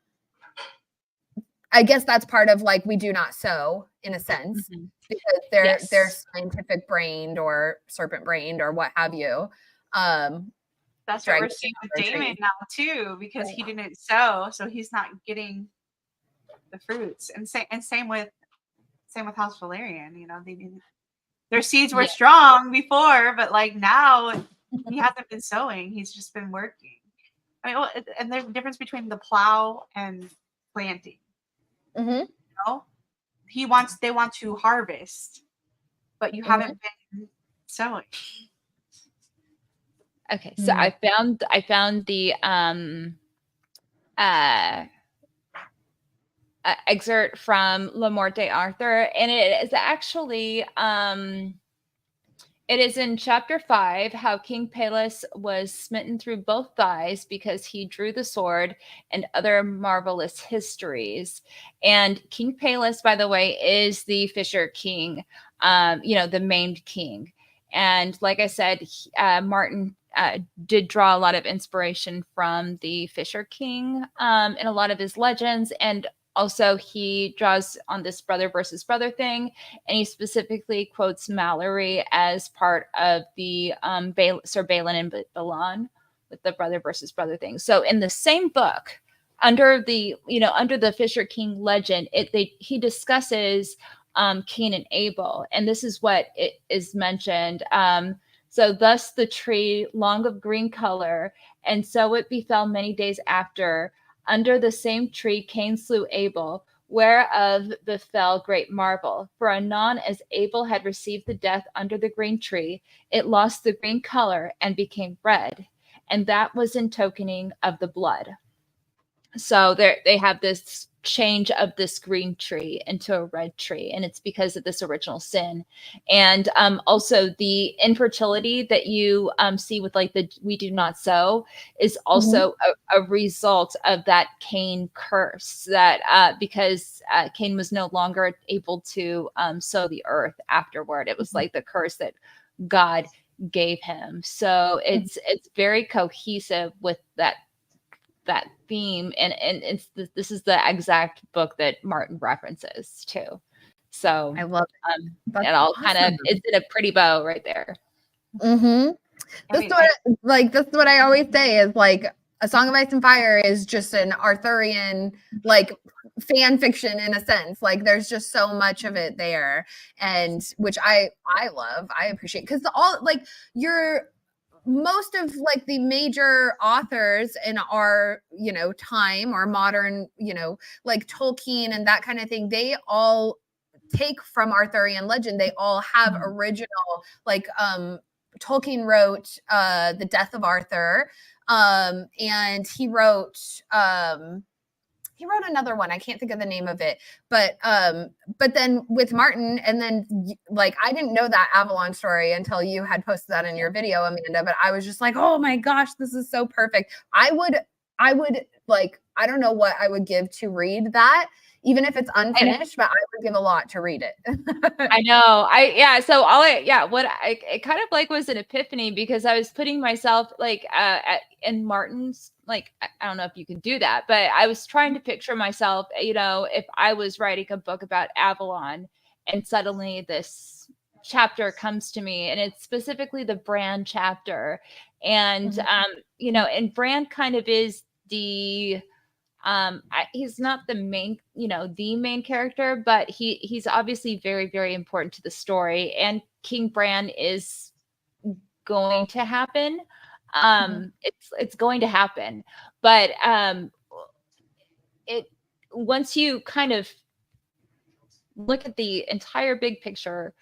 I guess that's part of like we do not sow in a sense, because they're scientific brained or serpent brained or what have you.
That's what we're seeing with Damon now too, because he didn't sow, so he's not getting the fruits. And same with House Valerian. You know, they didn't. Their seeds were strong before, but like now he hasn't been sowing. He's just been working. I mean, and there's a difference between the plow and planting. You know, they want to harvest, but you haven't been sowing.
Okay, so I found the excerpt from La Morte Arthur, and it is actually it is in chapter 5, how King Pelus was smitten through both thighs because he drew the sword, and other marvelous histories. And King Pelus, by the way, is the Fisher King, the maimed king. And like I said, Martin did draw a lot of inspiration from the Fisher King in a lot of his legends. And also, he draws on this brother versus brother thing, and he specifically quotes Mallory as part of the Sir Balin and Balan with the brother versus brother thing. So, in the same book, under the Fisher King legend, he discusses Cain and Abel, and this is what it is mentioned. So, thus the tree, long of green color, and so it befell many days after. Under the same tree Cain slew Abel, whereof befell great marvel. For anon as Abel had received the death under the green tree, it lost the green color and became red, and that was in tokening of the blood. So they have this change of this green tree into a red tree, and it's because of this original sin. And also the infertility that you see with like the we do not sow is also a result of that Cain curse, that because Cain was no longer able to sow the earth afterward. It was like the curse that God gave him. So it's very cohesive with that theme, and this is the exact book that Martin references too. So
I love it.
It all kind of it's in a pretty bow right there.
That's what I always say is like A Song of Ice and Fire is just an Arthurian like fan fiction in a sense. Like there's just so much of it there, and which I love, I appreciate, because most of like the major authors in our time or modern like Tolkien and that kind of thing, they all take from Arthurian legend. They all have original, like Tolkien wrote The Death of Arthur, and he wrote another one. I can't think of the name of it, but then with Martin, and then like I didn't know that Avalon story until you had posted that in your video, Amanda, but I was just like, oh my gosh, this is so perfect. I would like, I don't know what I would give to read that, even if it's unfinished, but I would give a lot to read it.
I know. It kind of like was an epiphany, because I was putting myself like in Martin's, like, I don't know if you can do that, but I was trying to picture myself, if I was writing a book about Avalon and suddenly this chapter comes to me, and it's specifically the Bran chapter. And, and Bran kind of is the, he's not the main, the main character, but he's obviously very, very important to the story. And King Bran is going to happen. It's going to happen, but once you kind of look at the entire big picture,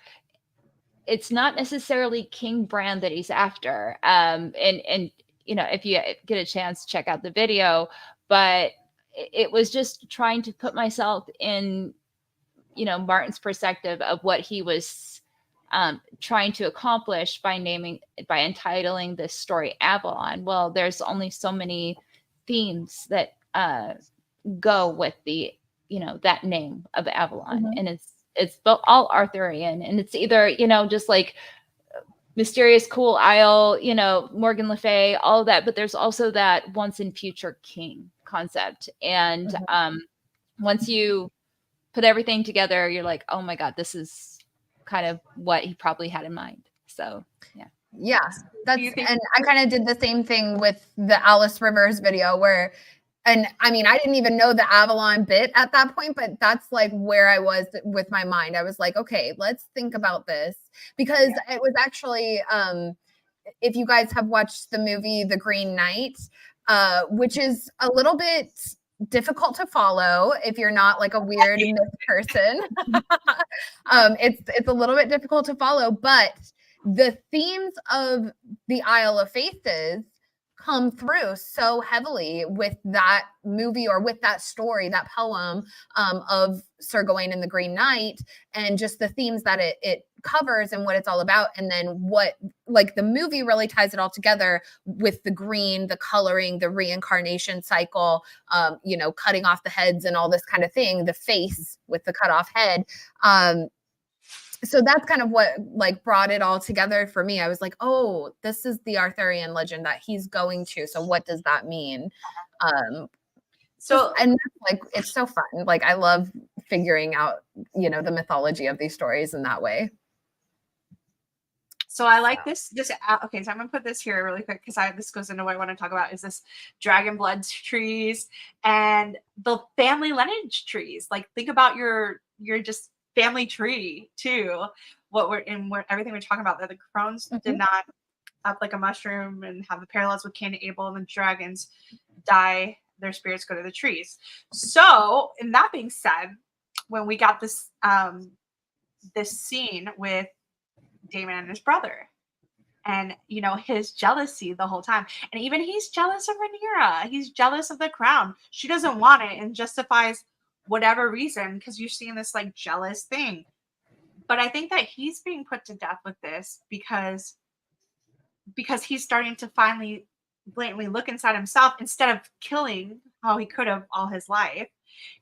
it's not necessarily King Bran that he's after. And if you get a chance, check out the video. But it was just trying to put myself in, Martin's perspective of what he was trying to accomplish by entitling this story Avalon. Well, there's only so many themes that go with the, that name of Avalon, and it's all Arthurian, and it's either, just like mysterious, cool isle, Morgan Le Fay, all of that, but there's also that once and future king concept. And once you put everything together, you're like, oh my God, this is kind of what he probably had in mind. So yeah.
Yeah, and I kind of did the same thing with the Alice Rivers video where, and I mean, I didn't even know the Avalon bit at that point, but that's like where I was with my mind. I was like, okay, let's think about this, because it was actually, if you guys have watched the movie The Green Knight, which is a little bit difficult to follow if you're not like a weird myth person. It's a little bit difficult to follow, but the themes of the Isle of Faces come through so heavily with that movie, or with that story, that poem, of Sir Gawain and the Green Knight, and just the themes that it covers and what it's all about. And then what, like, the movie really ties it all together with the green, the coloring, the reincarnation cycle, cutting off the heads and all this kind of thing, the face with the cut off head. So that's kind of what like brought it all together for me. I was like, oh, this is the Arthurian legend that he's going to. So what does that mean? And like, it's so fun. Like, I love figuring out, the mythology of these stories in that way.
So I like this. Okay, so I'm gonna put this here really quick because this goes into what I want to talk about, is this dragon blood trees and the family lineage trees. Like, think about your just family tree too. Everything we're talking about, that the crones did not up like a mushroom and have the parallels with Cain and Abel, and the dragons die, their spirits go to the trees. So, in that being said, when we got this scene with Damon and his brother, and his jealousy the whole time, and even he's jealous of Rhaenyra, he's jealous of the crown, she doesn't want it, and justifies whatever reason, because you're seeing this like jealous thing. But I think that he's being put to death with this because he's starting to finally blatantly look inside himself, instead of killing how he could have all his life.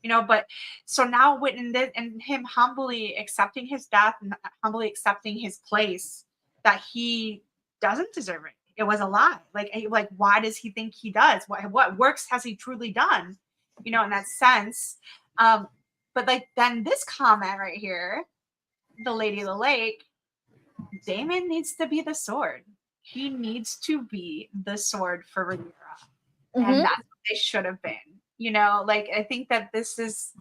But so now and him humbly accepting his death, and humbly accepting his place, that he doesn't deserve it. It was a lie. Like why does he think he does? What works has he truly done? In that sense. But like, then this comment right here, the Lady of the Lake, Damon needs to be the sword. He needs to be the sword for Rhaenyra. And that's what they should have been. Like, I think that this is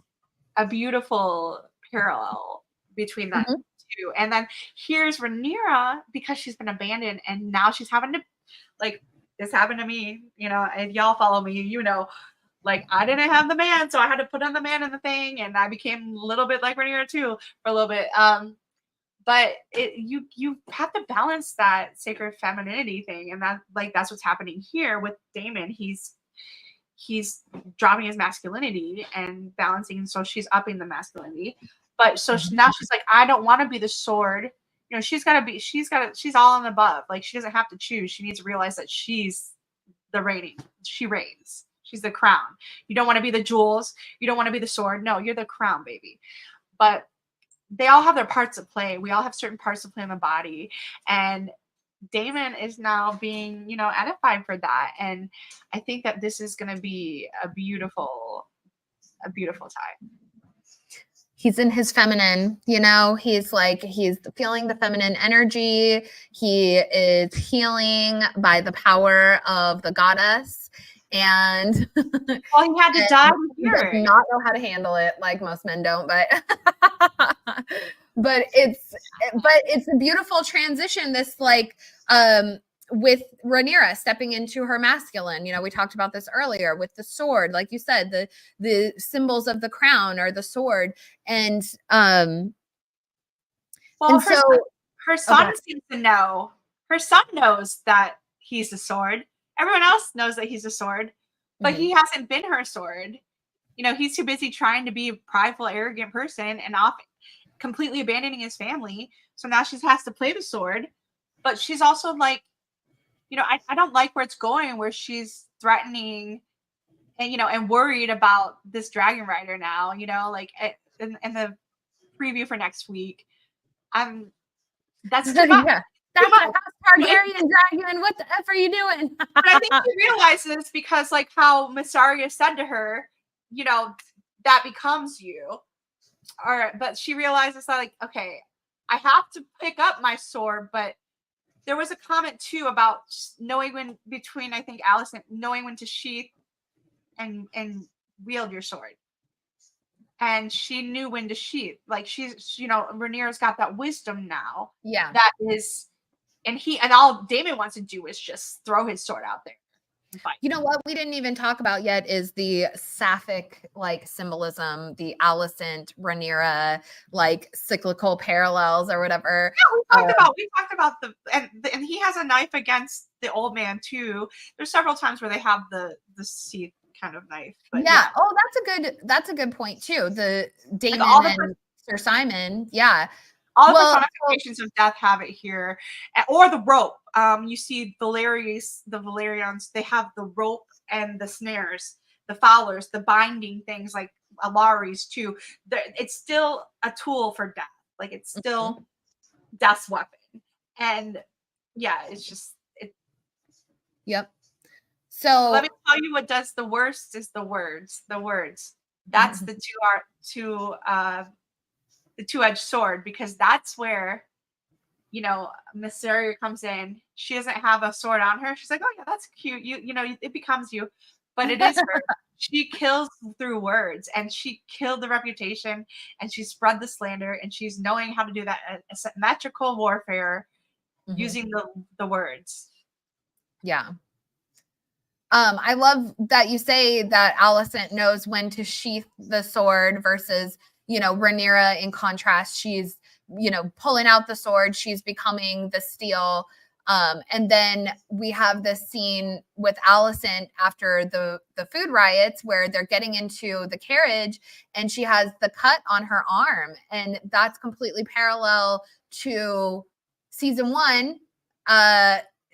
a beautiful parallel between them two. And then here's Rhaenyra, because she's been abandoned, and now she's having to, like, this happened to me, if y'all follow me, like, I didn't have the man, so I had to put on the man in the thing, and I became a little bit like Rhaenyra too for a little bit. But you have to balance that sacred femininity thing, and that's what's happening here with Damon. He's dropping his masculinity and balancing, so she's upping the masculinity. But so now she's like, I don't want to be the sword. She's all on the above. Like, she doesn't have to choose. She needs to realize that she's the reigning. She reigns. She's the crown. You don't want to be the jewels. You don't want to be the sword. No, you're the crown, baby. But they all have their parts to play. We all have certain parts to play in the body. And Damon is now being, edified for that. And I think that this is going to be a beautiful time.
He's in his feminine, he's feeling the feminine energy. He is healing by the power of the goddess. And
well, he had to die here.
He does not know how to handle it, like most men don't, but it's a beautiful transition. This with Rhaenyra stepping into her masculine. We talked about this earlier with the sword, like you said, the symbols of the crown or the sword, and her
son seems to know. Her son knows that he's the sword. Everyone else knows that he's a sword, but he hasn't been her sword. He's too busy trying to be a prideful, arrogant person and completely abandoning his family. So now she has to play the sword, but she's also like, I don't like where it's going, where she's threatening and, and worried about this dragon rider now, like in the preview for next week. That's too much.
Yeah. That's a Targaryen dragon. What the F are you doing?
But I think she realizes, because like how Mysaria said to her, that becomes you. But she realizes that, like, okay, I have to pick up my sword, but there was a comment too about knowing when between, I think, Allison, knowing when to sheath and wield your sword. And she knew when to sheath. Like, she's, Rhaenyra's got that wisdom now.
Yeah.
That is, and all Daemon wants to do is just throw his sword out there and fight.
You know what we didn't even talk about yet is the sapphic like symbolism, the Alicent, Rhaenyra like cyclical parallels or whatever.
Yeah, we talked about and he has a knife against the old man too. There's several times where they have the sheath kind of knife. But
yeah. Oh, that's a good point too. The Daemon and Sir Simon. Yeah.
All the personifications of death have it here, or the rope. You see Velaryons, they have the rope and the snares, the fowlers, the binding things like Alaris too. It's still a tool for death. Like, it's still death's weapon. And yeah, it's just it.
Yep. So
let me tell you what does the worst is the words. The words. That's the two-edged sword, because that's where, Mysaria comes in. She doesn't have a sword on her. She's like, oh yeah, that's cute. It becomes you, but it is her. She kills through words, and she killed the reputation, and she spread the slander, and she's knowing how to do that asymmetrical warfare using the words.
Yeah. I love that you say that Alicent knows when to sheath the sword versus, Rhaenyra, in contrast, she's, pulling out the sword, she's becoming the steel. And then we have this scene with Alicent after the food riots where they're getting into the carriage and she has the cut on her arm. And that's completely parallel to season 1.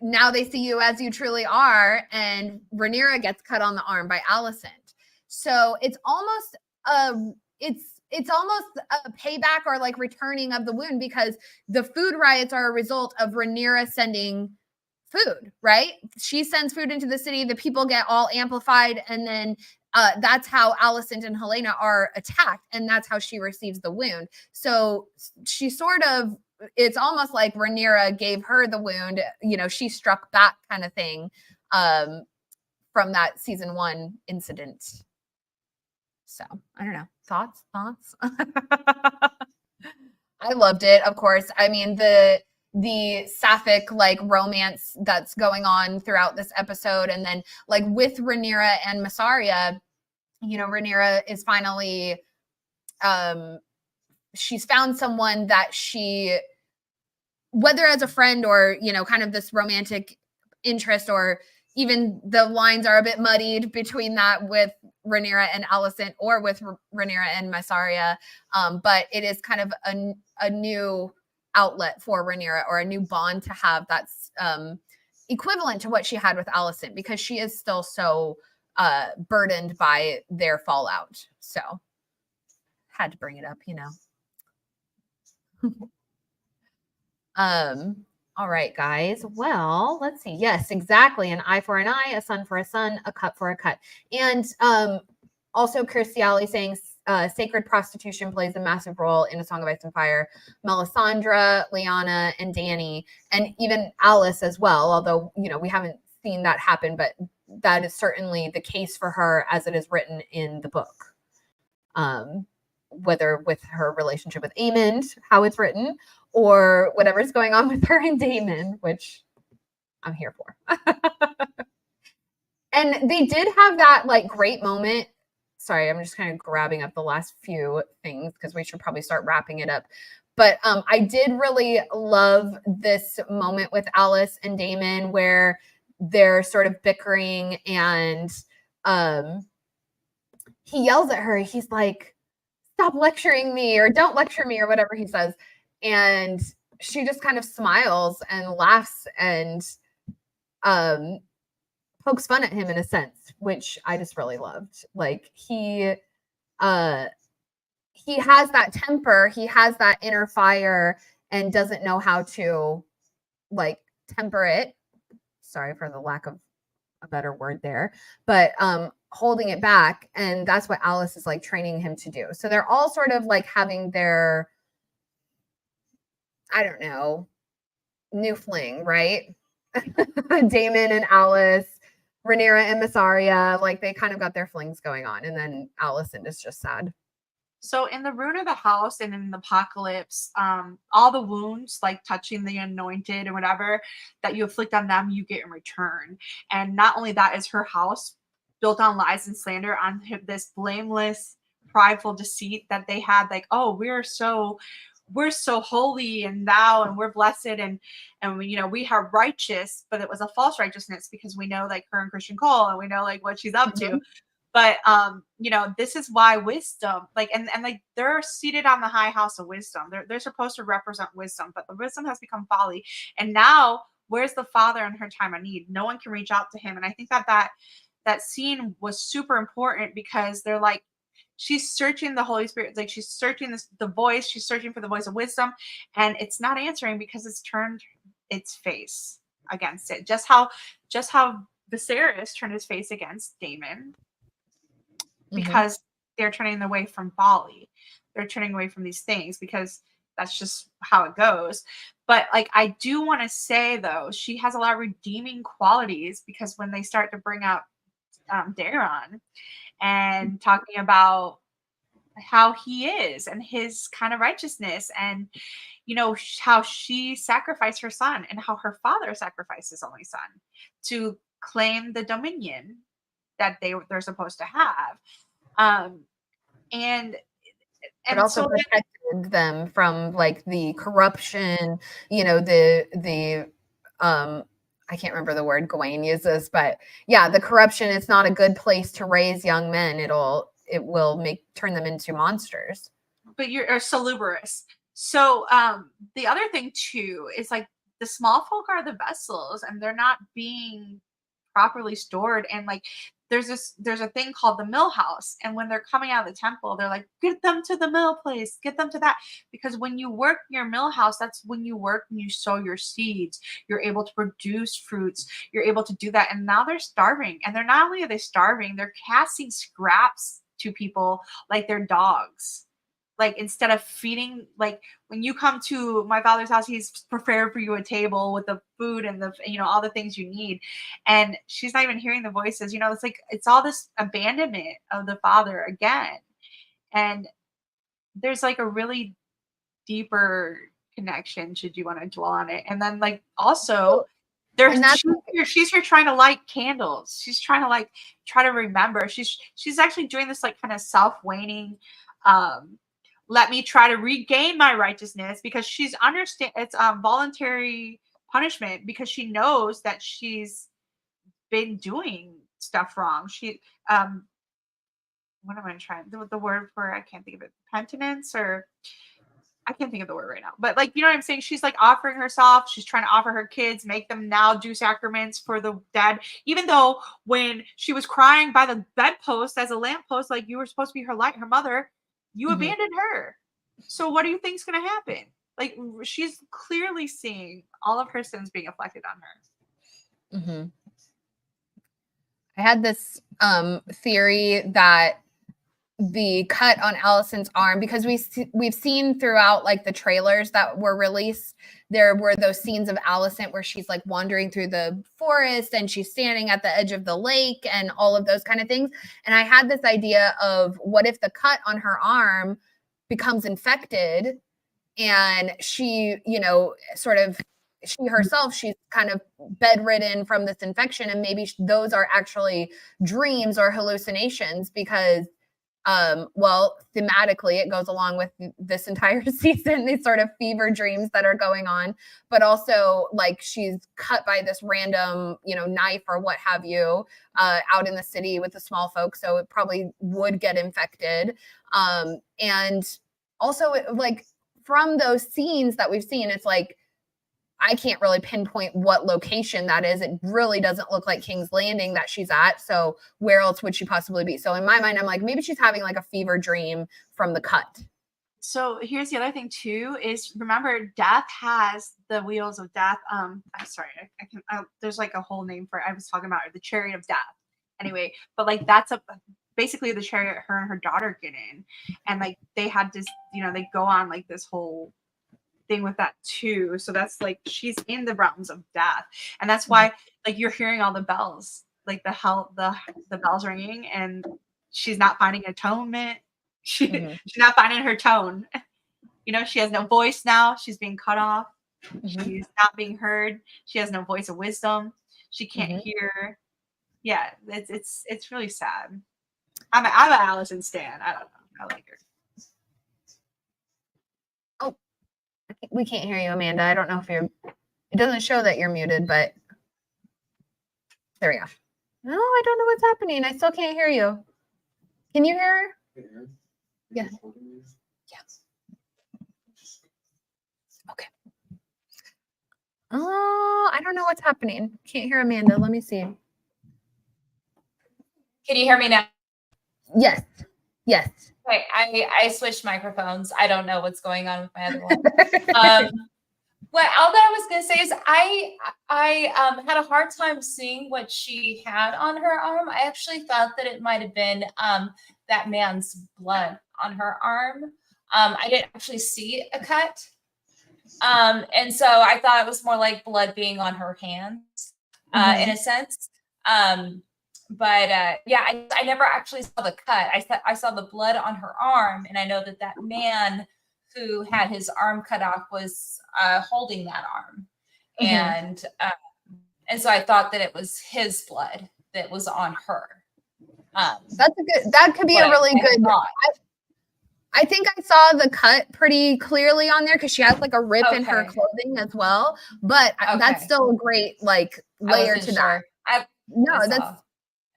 Now they see you as you truly are, and Rhaenyra gets cut on the arm by Alicent. So it's almost it's almost a payback or like returning of the wound, because the food riots are a result of Rhaenyra sending food, right? She sends food into the city, the people get all amplified, and then that's how Alicent and Helena are attacked, and that's how she receives the wound. So she it's almost like Rhaenyra gave her the wound, she struck back kind of thing from that season 1 incident. So I don't know. Thoughts? I loved it, of course. I mean, the sapphic like romance that's going on throughout this episode, and then like with Rhaenyra and Mysaria, Rhaenyra is finally she's found someone that she, whether as a friend or, kind of this romantic interest, or even the lines are a bit muddied between that with Rhaenyra and Alicent, or with Rhaenyra and Mysaria. But it is kind of a new outlet for Rhaenyra, or a new bond to have that's equivalent to what she had with Alicent, because she is still so burdened by their fallout. So had to bring it up, All right, guys. Well, let's see. Yes, exactly. An eye for an eye, a son for a son, a cut for a cut. And also Kirstie Alley saying sacred prostitution plays a massive role in A Song of Ice and Fire. Melisandre, Lyanna, and Dany, and even Alice as well, although, we haven't seen that happen, but that is certainly the case for her as it is written in the book. Whether with her relationship with Aemond, how it's written, or whatever's going on with her and Daemon, which I'm here for. And they did have that like great moment. Sorry, I'm just kind of grabbing up the last few things because we should probably start wrapping it up. But I did really love this moment with Alice and Daemon where they're sort of bickering, and he yells at her. He's like, stop lecturing me, or don't lecture me, or whatever he says. And she just kind of smiles and laughs and pokes fun at him in a sense, which I just really loved. Like he has that temper, he has that inner fire, and doesn't know how to like temper it. Sorry for the lack of a better word there, but holding it back, and that's what Alice is like training him to do. So they're all sort of like having their, I don't know, new fling, right? Damon and Alice, Rhaenyra and Missaria, like they kind of got their flings going on, and then Alicent is just sad.
So in the Rune of the House and in the Apocalypse, all the wounds, like touching the anointed or whatever, that you afflict on them, you get in return. And not only that is her house built on lies and slander, on this blameless, prideful deceit that they had, like, oh, we're so holy and thou, and we're blessed, and we, we are righteous, but it was a false righteousness, because we know like her and Christian Cole, and we know like what she's up to. But this is why wisdom, like, and like they're seated on the high house of wisdom. They're supposed to represent wisdom, but the wisdom has become folly. And now, where's the father in her time of need? No one can reach out to him. And I think that scene was super important, because they're like, she's searching the Holy Spirit, like she's searching the voice, she's searching for the voice of wisdom, and it's not answering because it's turned its face against it. Just how Viserys turned his face against Daemon. Because they're turning away from folly. They're turning away from these things, because that's just how it goes. But like, I do want to say though, she has a lot of redeeming qualities, because when they start to bring up Daeron and talking about how he is and his kind of righteousness, and how she sacrificed her son, and how her father sacrificed his only son to claim the dominion that they're supposed to have. And
also
so
protected them from like the corruption, the I can't remember the word Gawain uses, but yeah, the corruption. It's not a good place to raise young men. It will turn them into monsters.
But you're salubrious. So the other thing too is like the small folk are the vessels, and they're not being properly stored. And like there's a thing called the mill house, and when they're coming out of the temple, they're like, get them to the mill place, get them to that, because when you work your mill house, that's when you work and you sow your seeds, you're able to produce fruits, you're able to do that. And now they're starving, and they're not only are they starving, they're casting scraps to people like they're dogs. Like, instead of feeding, like when you come to my father's house, he's prepared for you a table with the food and the, all the things you need. And she's not even hearing the voices, it's like, it's all this abandonment of the father again. And there's like a really deeper connection, should you want to dwell on it. And then like, also she's here trying to light candles. She's trying to try to remember. She's actually doing this like kind of self-waning, let me try to regain my righteousness, because she's it's voluntary punishment, because she knows that she's been doing stuff wrong. She what am I trying, the word for, I can't think of it, penitence, or I can't think of the word right now, but like, you know what I'm saying? She's like offering herself. She's trying to offer her kids, make them now do sacraments for the dead. Even though when she was crying by the bedpost as a lamppost, like, you were supposed to be her light, her mother, you abandoned her. So what do you think is going to happen? Like, she's clearly seeing all of her sins being afflicted on her.
I had this theory that the cut on Alicent's arm, because we've seen throughout like the trailers that were released, there were those scenes of Alicent where she's like wandering through the forest and she's standing at the edge of the lake and all of those kind of things. And I had this idea of, what if the cut on her arm becomes infected, and she, she herself, she's kind of bedridden from this infection, and maybe those are actually dreams or hallucinations, because thematically it goes along with this entire season, these sort of fever dreams that are going on, but also like she's cut by this random, knife or what have you, out in the city with the small folk. So it probably would get infected. And also like from those scenes that we've seen, it's like, I can't really pinpoint what location that is. It really doesn't look like King's Landing that she's at. So where else would she possibly be? So in my mind, I'm like, maybe she's having like a fever dream from the cut.
So here's the other thing too, is remember, death has the wheels of death. I'm sorry, there's like a whole name for it. I was talking about the chariot of death. anyway, but like that's basically the chariot her and her daughter get in, and like they had this, they go on like this whole thing with that too. So that's like she's in the realms of death, and that's why like you're hearing all the bells, like the bells ringing, and she's not finding atonement. She's not finding her tone. She has no voice now. She's being cut off. She's not being heard. She has no voice of wisdom. She can't hear. Yeah, it's really sad. I'm an Allison stan. I don't know. I like her.
Oh, we can't hear you, Amanda. I don't know if you're. It doesn't show that you're muted, but there we go. No, I don't know what's happening. I still can't hear you. Can you hear her? Yeah. Yes. Okay. Oh, I don't know what's happening. Can't hear Amanda. Let me see.
Can you hear me now?
Yes. Yes.
Okay, I switched microphones. I don't know what's going on with my other one. Well, all that I was going to say is I had a hard time seeing what she had on her arm. I actually thought that it might have been that man's blood on her arm. I didn't actually see a cut. And so I thought it was more like blood being on her hands in a sense. But yeah, I never actually saw the cut. I saw the blood on her arm, and I know that man who had his arm cut off was holding that arm, and so I thought that it was his blood that was on her.
That could be a really good. I think I saw the cut pretty clearly on there because she has like a rip in her clothing as well. But that's still a great like layer to that.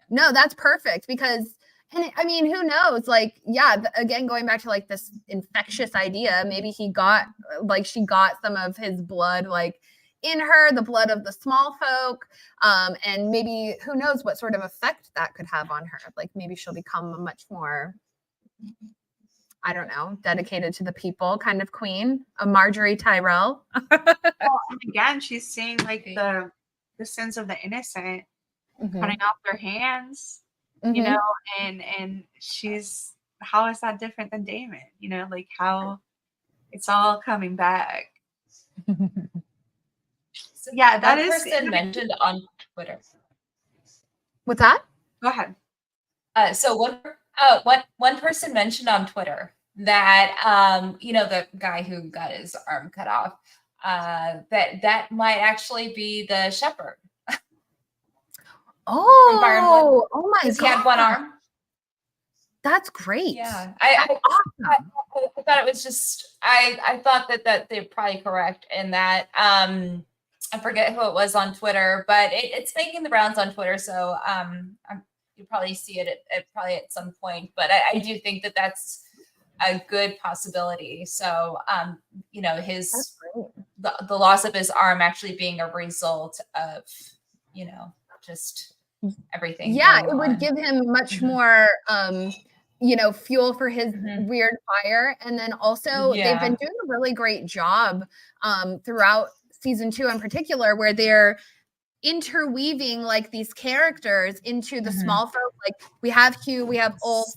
That's perfect because, and I mean, who knows? Like, yeah, again, going back to like this infectious idea, maybe she got some of his blood like in her, the blood of the small folk, and maybe who knows what sort of effect that could have on her. Like maybe she'll become a much more, I don't know, dedicated to the people kind of queen, a Marjorie Tyrell.
Well, again, she's seeing like the sins of the innocent cutting off their hands, and she's, how is that different than Damon? Like how it's all coming back. So yeah, that is
person mentioned on Twitter.
What's that?
Go ahead.
So one person mentioned on Twitter that the guy who got his arm cut off, that might actually be the shepherd.
Oh my God.
He had one arm.
That's great.
Yeah. I thought it was just, I thought that they're probably correct in that. I forget who it was on Twitter, but it's making the rounds on Twitter. So you probably see it at some point, but I do think that that's a good possibility. So, the loss of his arm actually being a result of, just everything.
Yeah, it would give him much more, fuel for his weird fire. And then also they've been doing a really great job throughout season 2 in particular, where they're interweaving like these characters into the small folk. Like we have Hugh, we have Ulf,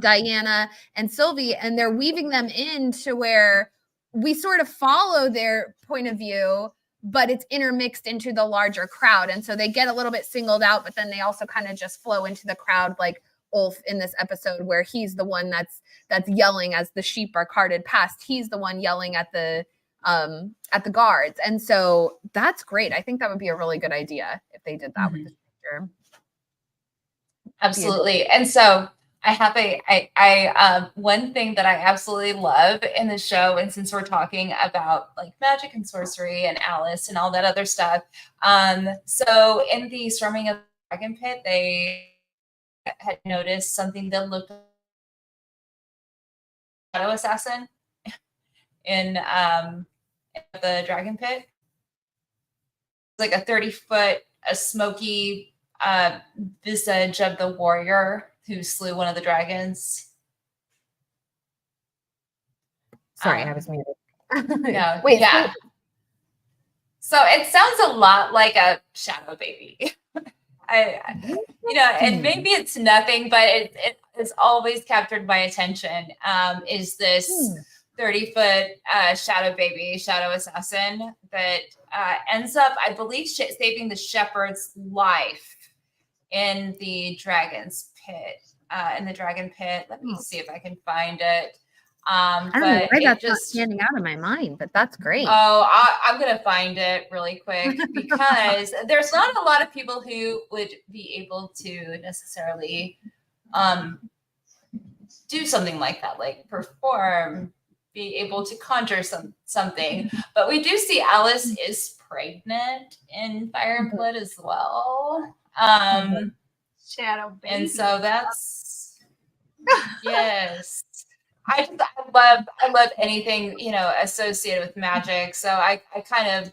Diana, and Sylvie, and they're weaving them into where we sort of follow their point of view, but it's intermixed into the larger crowd. And so they get a little bit singled out, but then they also kind of just flow into the crowd, like Ulf in this episode, where he's the one that's yelling as the sheep are carted past. He's the one yelling at the guards. And so that's great. I think that would be a really good idea if they did that with the future.
Absolutely. And so I have one thing that I absolutely love in the show, and since we're talking about like magic and sorcery and Alice and all that other stuff, so in the Storming of the Dragon Pit, they had noticed something that looked like a shadow assassin in the Dragon Pit. It's like a 30-foot, a smoky visage of the warrior who slew one of the dragons.
Sorry, I was muted.
Yeah.
Wait.
Yeah. So it sounds a lot like a shadow baby.
and maybe it's nothing, but it has always captured my attention. Is this 30-foot shadow baby, shadow assassin that ends up, I believe, saving the shepherd's life in the dragon's pit. In the dragon pit. Let me see if I can find it.
I don't know why that's not standing out of my mind, but that's great.
Oh, I'm going to find it really quick because there's not a lot of people who would be able to necessarily do something like that, like perform, be able to conjure something. But we do see Alice is pregnant in Fire and Blood as well.
Shadow baby.
And so that's yes. I love anything, associated with magic. So I kind of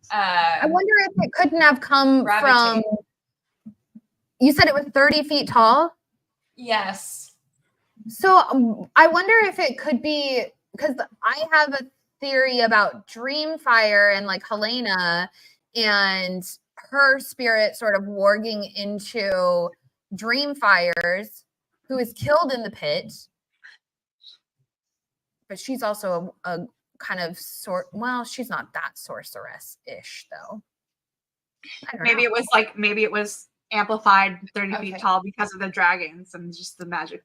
I wonder if it couldn't have come from, you said it was 30 feet tall?
Yes.
So I wonder if it could be, because I have a theory about Dreamfire and like Helena and her spirit sort of warging into Dreamfire's, who is killed in the pit. But she's also a kind of she's not that sorceress-ish though.
Maybe it was amplified 30 feet tall because of the dragons and just the magic.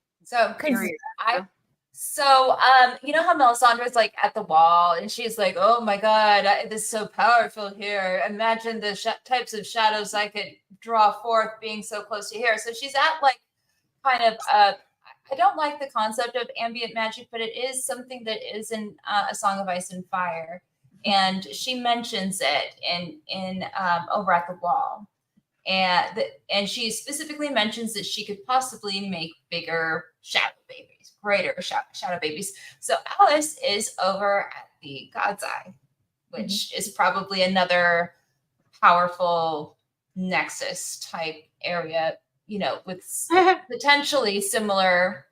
So you know how Melisandre's like at the wall and she's like, oh my God, this is so powerful here. Imagine the types of shadows I could draw forth being so close to here. So she's at like kind of, I don't like the concept of ambient magic, but it is something that is in A Song of Ice and Fire. And she mentions it in Over at the Wall. And she specifically mentions that she could possibly make bigger shadow babies, greater shadow babies. So Alice is over at the God's Eye, which is probably another powerful nexus type area, with potentially similar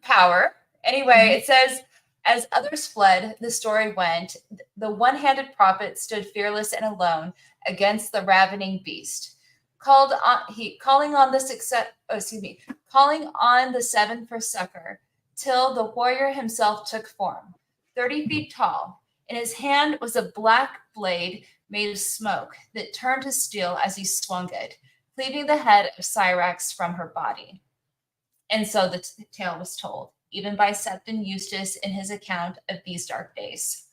power. Anyway, it says, as others fled, the story went, the one-handed prophet stood fearless and alone against the ravening beast, calling on the seven for succor, till the warrior himself took form, 30 feet tall. In his hand was a black blade made of smoke that turned to steel as he swung it, cleaving the head of Syrax from her body. And so the tale was told, even by Septon Eustace in his account of these dark days.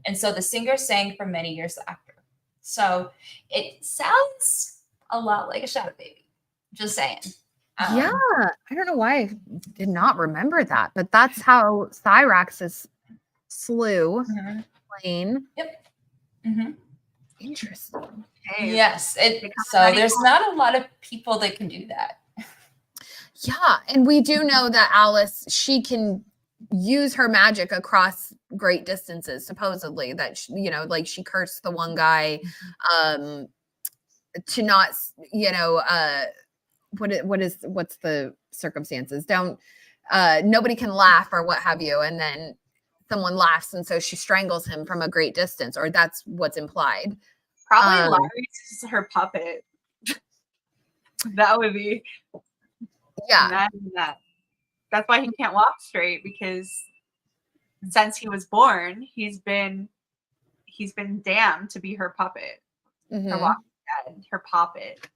And so the singer sang for many years after. So it sounds a lot like a shadow baby. Just saying.
Yeah, I don't know why I did not remember that, but that's how Syrax's slew Plain.
Yep.
Interesting.
Yes. So there's not a lot of people that can do that.
Yeah, and we do know that Alice, she can use her magic across great distances, supposedly, that she cursed the one guy to not, what's the circumstances? Nobody can laugh or what have you, and then someone laughs, and so she strangles him from a great distance, or that's what's implied.
Probably Larry is her puppet. That would be that. That's why he can't walk straight, because since he was born, he's been damned to be her puppet. Her walking dead, her puppet.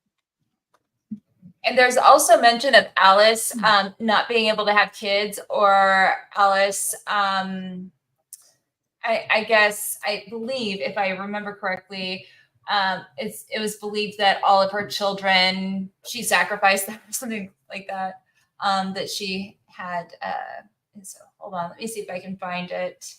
And there's also mention of Alice not being able to have kids, or Alice, I believe, if I remember correctly, it was believed that all of her children, she sacrificed them or something like that, that she had. So hold on, let me see if I can find it.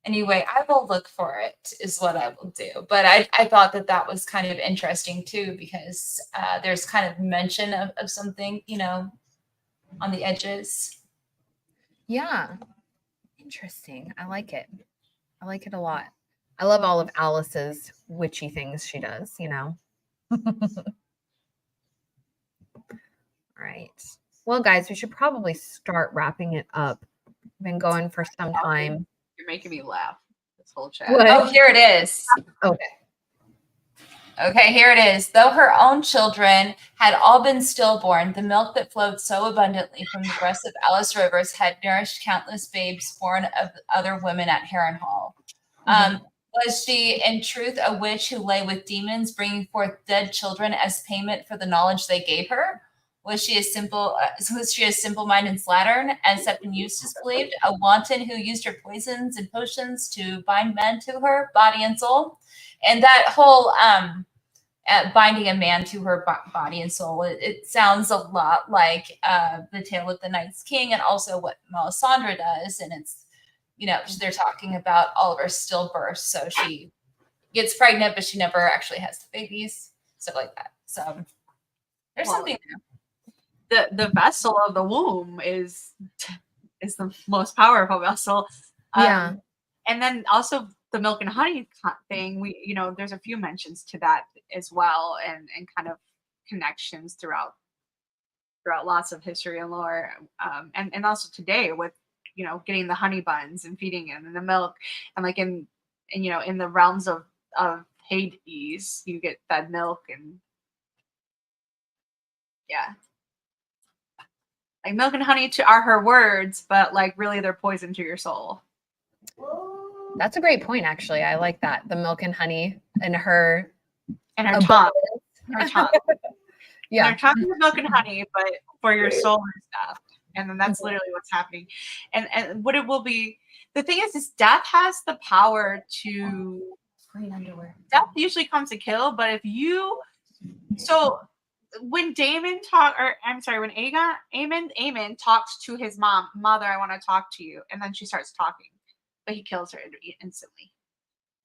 Anyway, I will look for it, is what I will do. But I thought that was kind of interesting too, because there's kind of mention of something, on the edges.
Yeah. Interesting. I like it. I like it a lot. I love all of Alice's witchy things she does, All right. Well, guys, we should probably start wrapping it up. We've been going for some time.
You're making me laugh. full chat.
What?
Oh, here it is.
Okay.
Okay, here it is. Though her own children had all been stillborn, the milk that flowed so abundantly from the breasts of Alice Rivers had nourished countless babes born of other women at Harrenhal. Was she in truth a witch who lay with demons, bringing forth dead children as payment for the knowledge they gave her? Was she a simple-minded slattern, as Septon Eustace believed, a wanton who used her poisons and potions to bind men to her body and soul? And that whole binding a man to her body and soul, it sounds a lot like the Tale of the Night's King, and also what Melisandre does. And it's, they're talking about Oliver's stillbirth, so she gets pregnant, but she never actually has the babies, stuff like that. So there's something there.
The vessel of the womb is the most powerful vessel.
Yeah.
And then also the milk and honey thing, there's a few mentions to that as well, and kind of connections throughout lots of history and lore, and also today with getting the honey buns and feeding them and the milk, and like in the realms of Hades, you get fed milk, and yeah, like milk and honey are her words, but like really they're poison to your soul.
That's a great point, actually. I like that. The milk and honey and her
tongue. Her tongue.
Yeah.
Her tongue is milk and honey, but for your soul and stuff. And then that's literally what's happening. And what it will be, the thing is death has the power to, death usually comes to kill, but if you, so when Aemond talks to his mom, mother, I want to talk to you. And then she starts talking, but he kills her instantly.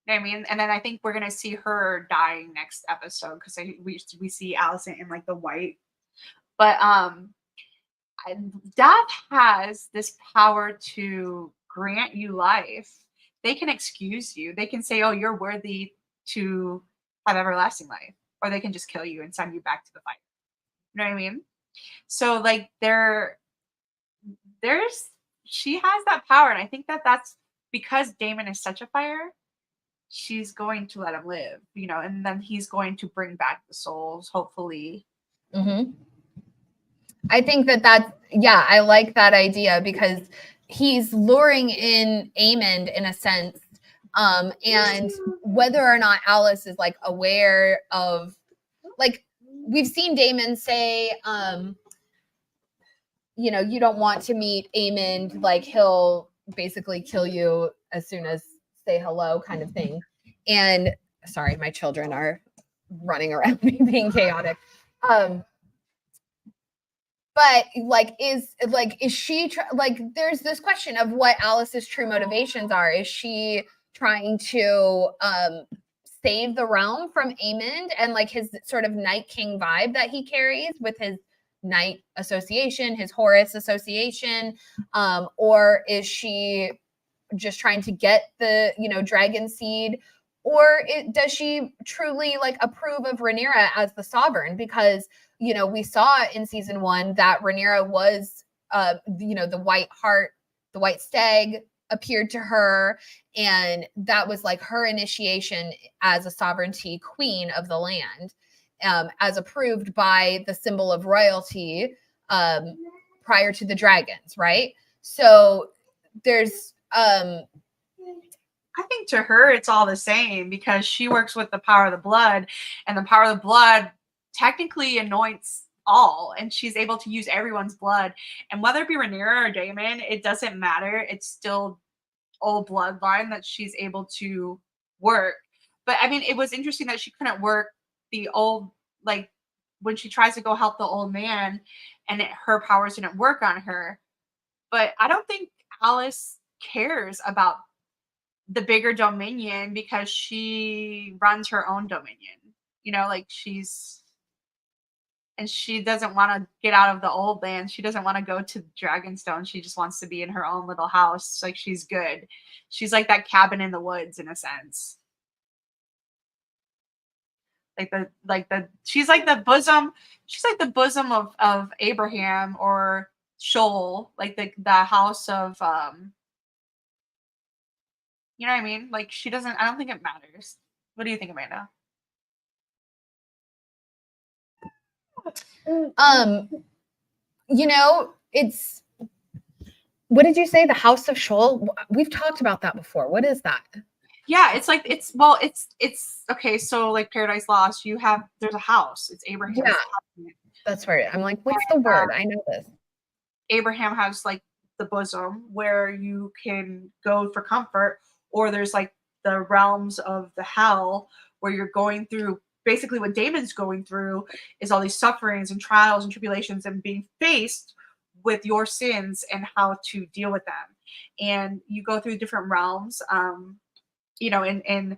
You know what I mean? And then I think we're going to see her dying next episode, because we see Alicent in like the white. But death has this power to grant you life. They can excuse you. They can say, oh, you're worthy to have everlasting life. Or they can just kill you and send you back to the fire. You know what I mean? So like she has that power. And I think that's because Daemon is such a fire, she's going to let him live, and then he's going to bring back the souls, hopefully.
Mm-hmm. I think I like that idea, because he's luring in Aemond in a sense. And whether or not Alice is like aware of, like, we've seen Daemon say, you don't want to meet Aemond, like he'll basically kill you as soon as say hello, kind of thing. And sorry, my children are running around me being chaotic. But is she there's this question of what Alice's true motivations are. Is she trying to save the realm from Aemond and like his sort of Night King vibe that he carries with his Night association, his Horus association, or is she just trying to get the dragon seed, or does she truly like approve of Rhaenyra as the sovereign? Because we saw in season 1 that Rhaenyra was the white hart, the white stag appeared to her, and that was like her initiation as a sovereignty queen of the land, as approved by the symbol of royalty prior to the dragons, right? So there's
I think to her it's all the same, because she works with the power of the blood, and the power of the blood technically anoints all, and she's able to use everyone's blood. And whether it be Rhaenyra or Daemon, it doesn't matter. It's still old bloodline that she's able to work. But I mean, it was interesting that she couldn't work the old, like when she tries to go help the old man, and her powers didn't work on her. But I don't think Alice cares about the bigger dominion, because she runs her own dominion, she doesn't want to get out of the old land. She doesn't want to go to Dragonstone. She just wants to be in her own little house. Like, she's good. She's like that cabin in the woods in a sense. She's like the bosom of Abraham or Sheol, like the house of You know what I mean? Like she doesn't. I don't think it matters. What do you think, Amanda?
You know, it's, what did you say? The House of Shoal? We've talked about that before. What is that?
Yeah, it's like it's okay. So like Paradise Lost, there's a house. It's Abraham's
Yeah.
house.
That's right. I'm like, what's the word? I know this.
Abraham has like the bosom where you can go for comfort, or there's like the realms of the hell where you're going through. Basically, what Damon's going through is all these sufferings and trials and tribulations and being faced with your sins and how to deal with them. And you go through different realms, you know, and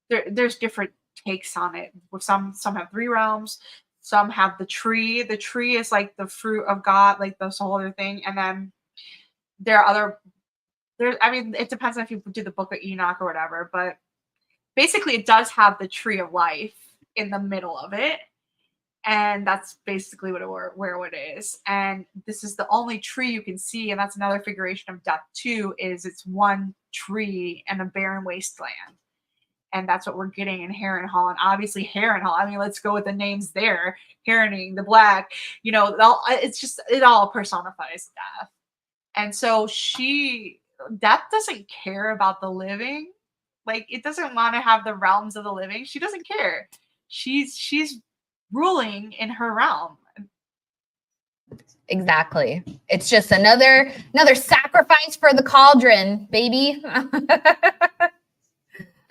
there's different takes on it. Some have 3 realms, some have the tree. The tree is like the fruit of God, like this whole other thing. And then there are I mean, it depends on if you do the Book of Enoch or whatever, but basically it does have the tree of life in the middle of it. And that's basically where it is. And this is the only tree you can see. And that's another figuration of death too, is it's one tree and a barren wasteland. And that's what we're getting in Harrenhal. And obviously Harrenhal, I mean, let's go with the names there. Harrening, the black, you know, it all personifies death. And so death doesn't care about the living. Like, it doesn't want to have the realms of the living. She doesn't care. She's ruling in her realm.
Exactly. It's just another sacrifice for the cauldron, baby.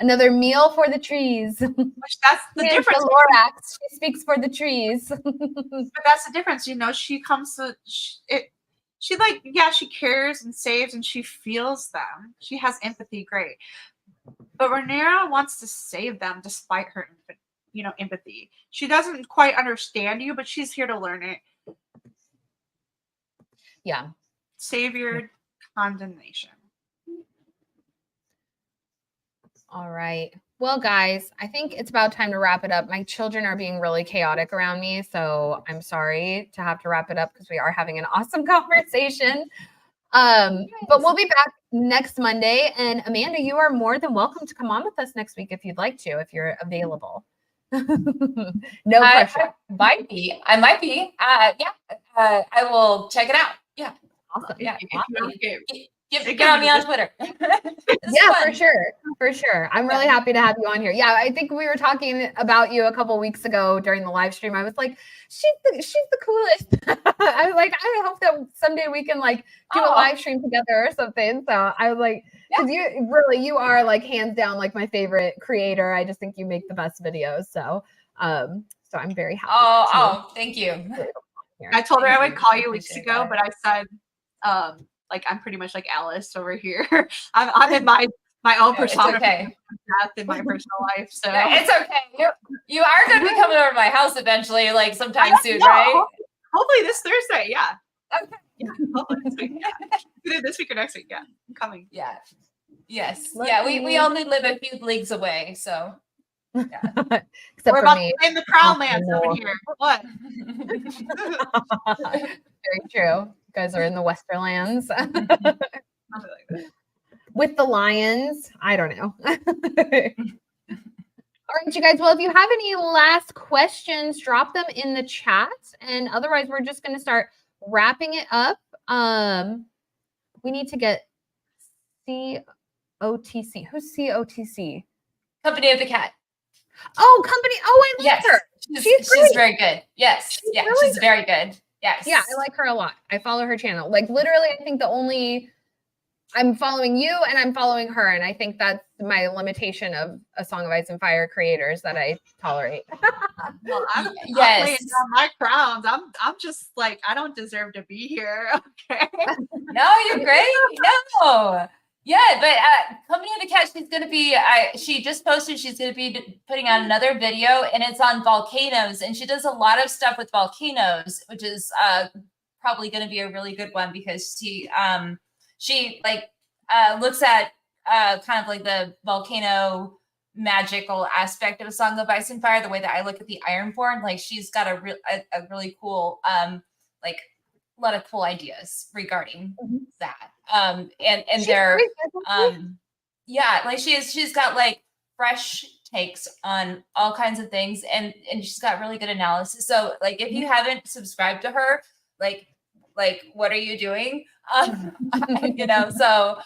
Another meal for the trees.
Which that's the difference.
The Lorax, she speaks for the trees.
But that's the difference, you know. She comes to it. She like, yeah, she cares and saves and she feels them. She has empathy, great. But Rhaenyra wants to save them despite her, empathy. She doesn't quite understand you, but she's here to learn it.
Yeah.
Save your condemnation.
All right. Well, guys, I think it's about time to wrap it up. My children are being really chaotic around me, so I'm sorry to have to wrap it up because we are having an awesome conversation. But we'll be back next Monday. And Amanda, you are more than welcome to come on with us next week if you'd like to, if you're available. No pressure.
I might be. I will check it out. Yeah.
Awesome.
Yeah.
Get
on me on Twitter.
Yeah, fun. For sure. I'm really happy to have you on here. Yeah, I think we were talking about you a couple weeks ago during the live stream. I was like, she's the coolest. I was like, I hope that someday we can like do a live stream together or something. So I was like, because you are like hands down like my favorite creator. I just think you make the best videos. So so I'm very happy.
Thank you.
I told her I would call you weeks ago, but I said like I'm pretty much like Alice over here. I'm in my own persona.
Okay.
Death in my personal life, so
it's okay. You are going to be coming over to my house eventually, like sometime soon, right?
Hopefully this Thursday. Yeah.
Okay.
Yeah. Hopefully this week. Yeah. Either this week or next week. Yeah. I'm coming.
Yeah. Yes. Yeah. We only live a few leagues away, so. Yeah.
Except
We're
for
about
me.
to in the crown lands over here. What?
Very true. You guys are in the Westerlands. With the lions. I don't know. All right, you guys. Well, if you have any last questions, drop them in the chat. And otherwise, we're just going to start wrapping it up. We need to get COTC. Who's COTC?
Company of the Cat.
Oh, Company. Oh, I like her.
She's very good. Yes. She's very good. Yes.
Yeah, I like her a lot. I follow her channel. Like literally, I think I'm following you and I'm following her. And I think that's my limitation of A Song of Ice and Fire creators that I tolerate.
Well, I'm laying down my crowns. I'm just like, I don't deserve to be here. Okay.
No, you're great. No. Yeah, but Company of the Cat, she's going to be, she just posted, she's going to be putting out another video and it's on volcanoes. And she does a lot of stuff with volcanoes, which is probably going to be a really good one because she like looks at kind of like the volcano magical aspect of A Song of Ice and Fire, the way that I look at the Ironborn. Like she's got a really cool, like a lot of cool ideas regarding that. And they're yeah, like she's got like fresh takes on all kinds of things, and she's got really good analysis. So like if you haven't subscribed to her, like what are you doing? You know, so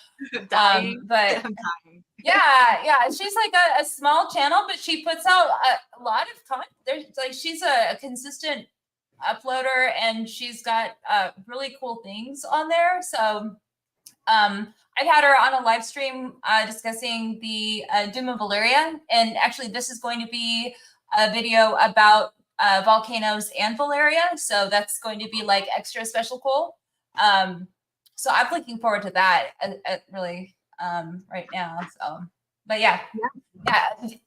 Dying.
but
I'm dying.
yeah, she's like a small channel, but she puts out a lot of content. There's like she's a consistent uploader, and she's got really cool things on there. So I've had her on a live stream discussing the Doom of Valyria, and actually this is going to be a video about volcanoes and Valyria, so that's going to be like extra special cool. So I'm looking forward to that really right now. So, but yeah.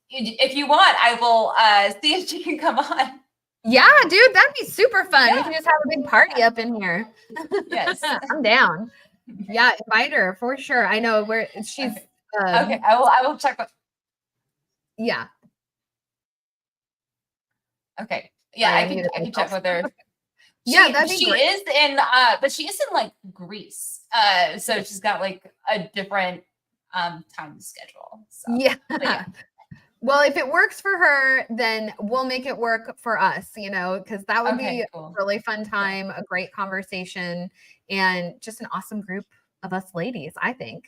If you want, I will see if she can come on.
Yeah, dude, that'd be super fun.
Yeah.
We can just have a big party up in here.
Yes.
I'm down. Yeah, invite her for sure. I know where she's.
Okay, I will check.
Yeah.
Okay. Yeah, I can check with her.
Yeah, that'd be
she
great.
is in but she is in like Greece. So she's got like a different time schedule. So,
Yeah. Well, if it works for her, then we'll make it work for us, you know, because that would be
cool.
a really fun time, a great conversation, and just an awesome group of us ladies, I think.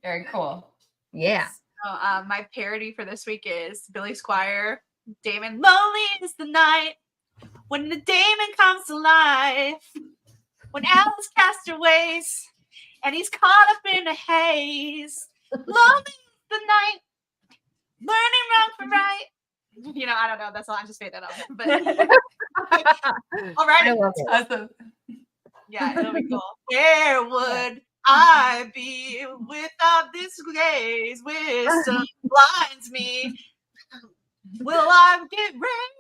Very cool.
Yeah.
So, my parody for this week is Billy Squire, Damon. Lonely is the night when the Damon comes to life, when Alice castaways and he's caught up in a haze. Lonely is the night, learning wrong from right. You know, I don't know. That's all. I just made that up. But all right.
I love it.
Awesome.
Yeah, it'll be cool. Where would I be without this gaze? Wisdom blinds me. Will I get rain?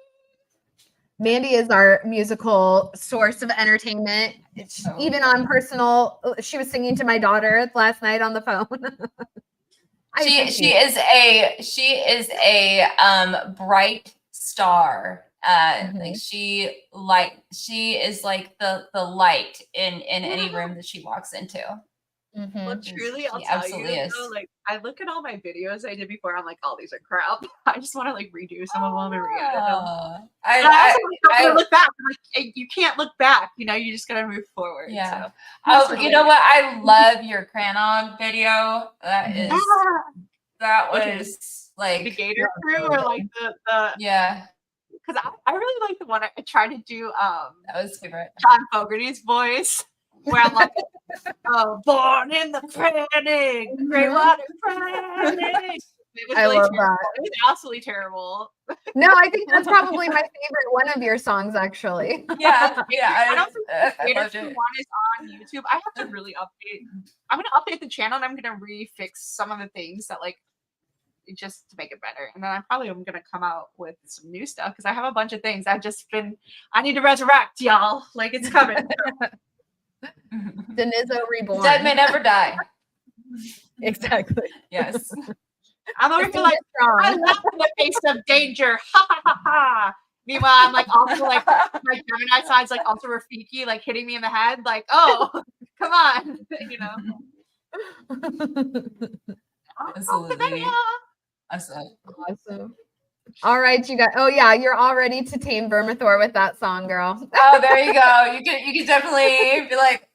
Mandy is our musical source of entertainment. Even on personal, she was singing to my daughter last night on the phone.
She is a bright star. Like she is like the light in any room that she walks into.
Well, truly, I'll tell you, though, like I look at all my videos I did before. I'm like, oh, these are crap. I just want to like redo some of them and re-edit them. I also look back. Like, you can't look back. You know, you just gotta move forward.
Yeah.
So.
Oh, you know what? I love your Cranog video. That was like
the Gator Crew, or like the
yeah.
Because I really like the one I tried to do.
That was favorite.
John Fogerty's voice, where I'm like, born in the cranny, gray water cranny. It was really
love
terrible.
that.
It was absolutely terrible.
No, I think that's probably my favorite one of your songs, actually.
Yeah.
I don't think the Gator Crew one is on YouTube. I have to really update. I'm gonna update the channel, and I'm gonna refix some of the things that like just to make it better. And then I probably am gonna come out with some new stuff because I have a bunch of things I need to resurrect, y'all. Like it's coming.
Denizo Reborn.
Dead may never die.
Exactly.
Yes.
I'm over here like, I laugh in the face of danger. Ha ha ha ha. Meanwhile, I'm like also like my Gemini side's like also Rafiki, like hitting me in the head, like, oh, come on, you know.
Absolutely.
Awesome. All right, you guys. Oh yeah, you're all ready to tame Vermithor with that song, girl.
Oh, there you go. You can definitely be like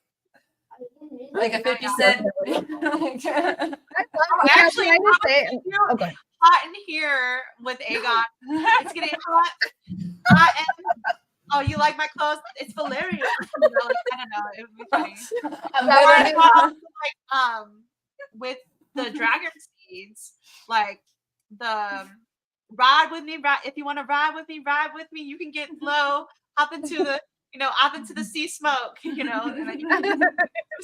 a 50 Cent.
Actually, hot in here with Aegon. It's getting hot. Oh, you like my clothes? It's Velaryons. You know, like, I don't know. It would be funny. With the dragon seeds, like the ride with me, if you want to ride with me, you can get low up into the sea smoke, you know. And then there's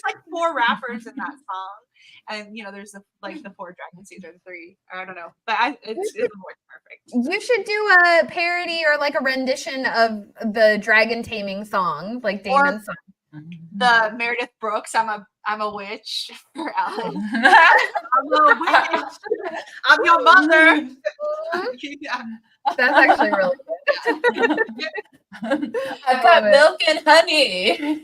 like 4 rappers in that song, and you know there's the 4 dragon seeds or the 3, I don't know, but it's more perfect.
You should do a parody or like a rendition of the dragon taming song, like Damon's song.
The Meredith Brooks, I'm a witch for Alice. I'm a witch. I'm your mother. Yeah.
That's actually really good.
I've got milk and honey.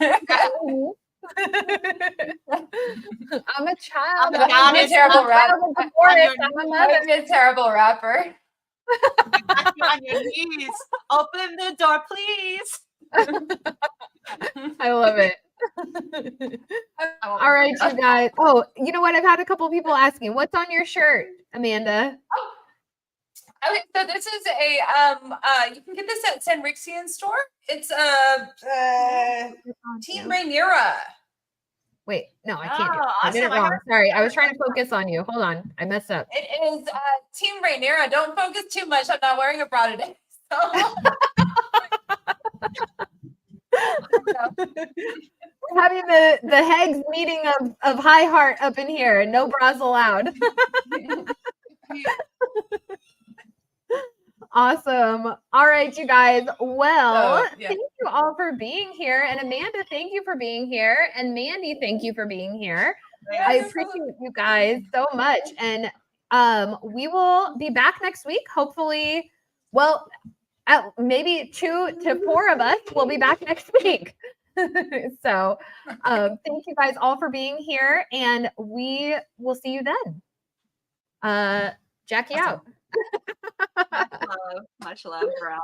I'm a child.
I'm
I'm a terrible rapper.
I'm a forest. I'm a
I
mother.
would be a terrible rapper.
Got you on your knees. Open the door, please.
I love it. All right, you guys. Oh, you know what? I've had a couple people asking, what's on your shirt, Amanda?
Okay, so this is a you can get this at Sanrixian store. It's Team Rhaenyra.
Wait, no, I can't.
Oh,
I did it
awesome. I
wrong. Sorry, I was trying to focus on you. Hold on, I messed up.
It is Team Rhaenyra. Don't focus too much. I'm not wearing a bra today. So.
We're having the Hags meeting of High Heart up in here, and no bras allowed. Awesome. All right, you guys. Well, thank you all for being here. And Amanda, thank you for being here. And Mandy, thank you for being here. I appreciate you guys so much. And we will be back next week. Hopefully, well, maybe 2 to 4 of us will be back next week. So thank you guys all for being here. And we will see you then. Jackie out.
Much love, bro.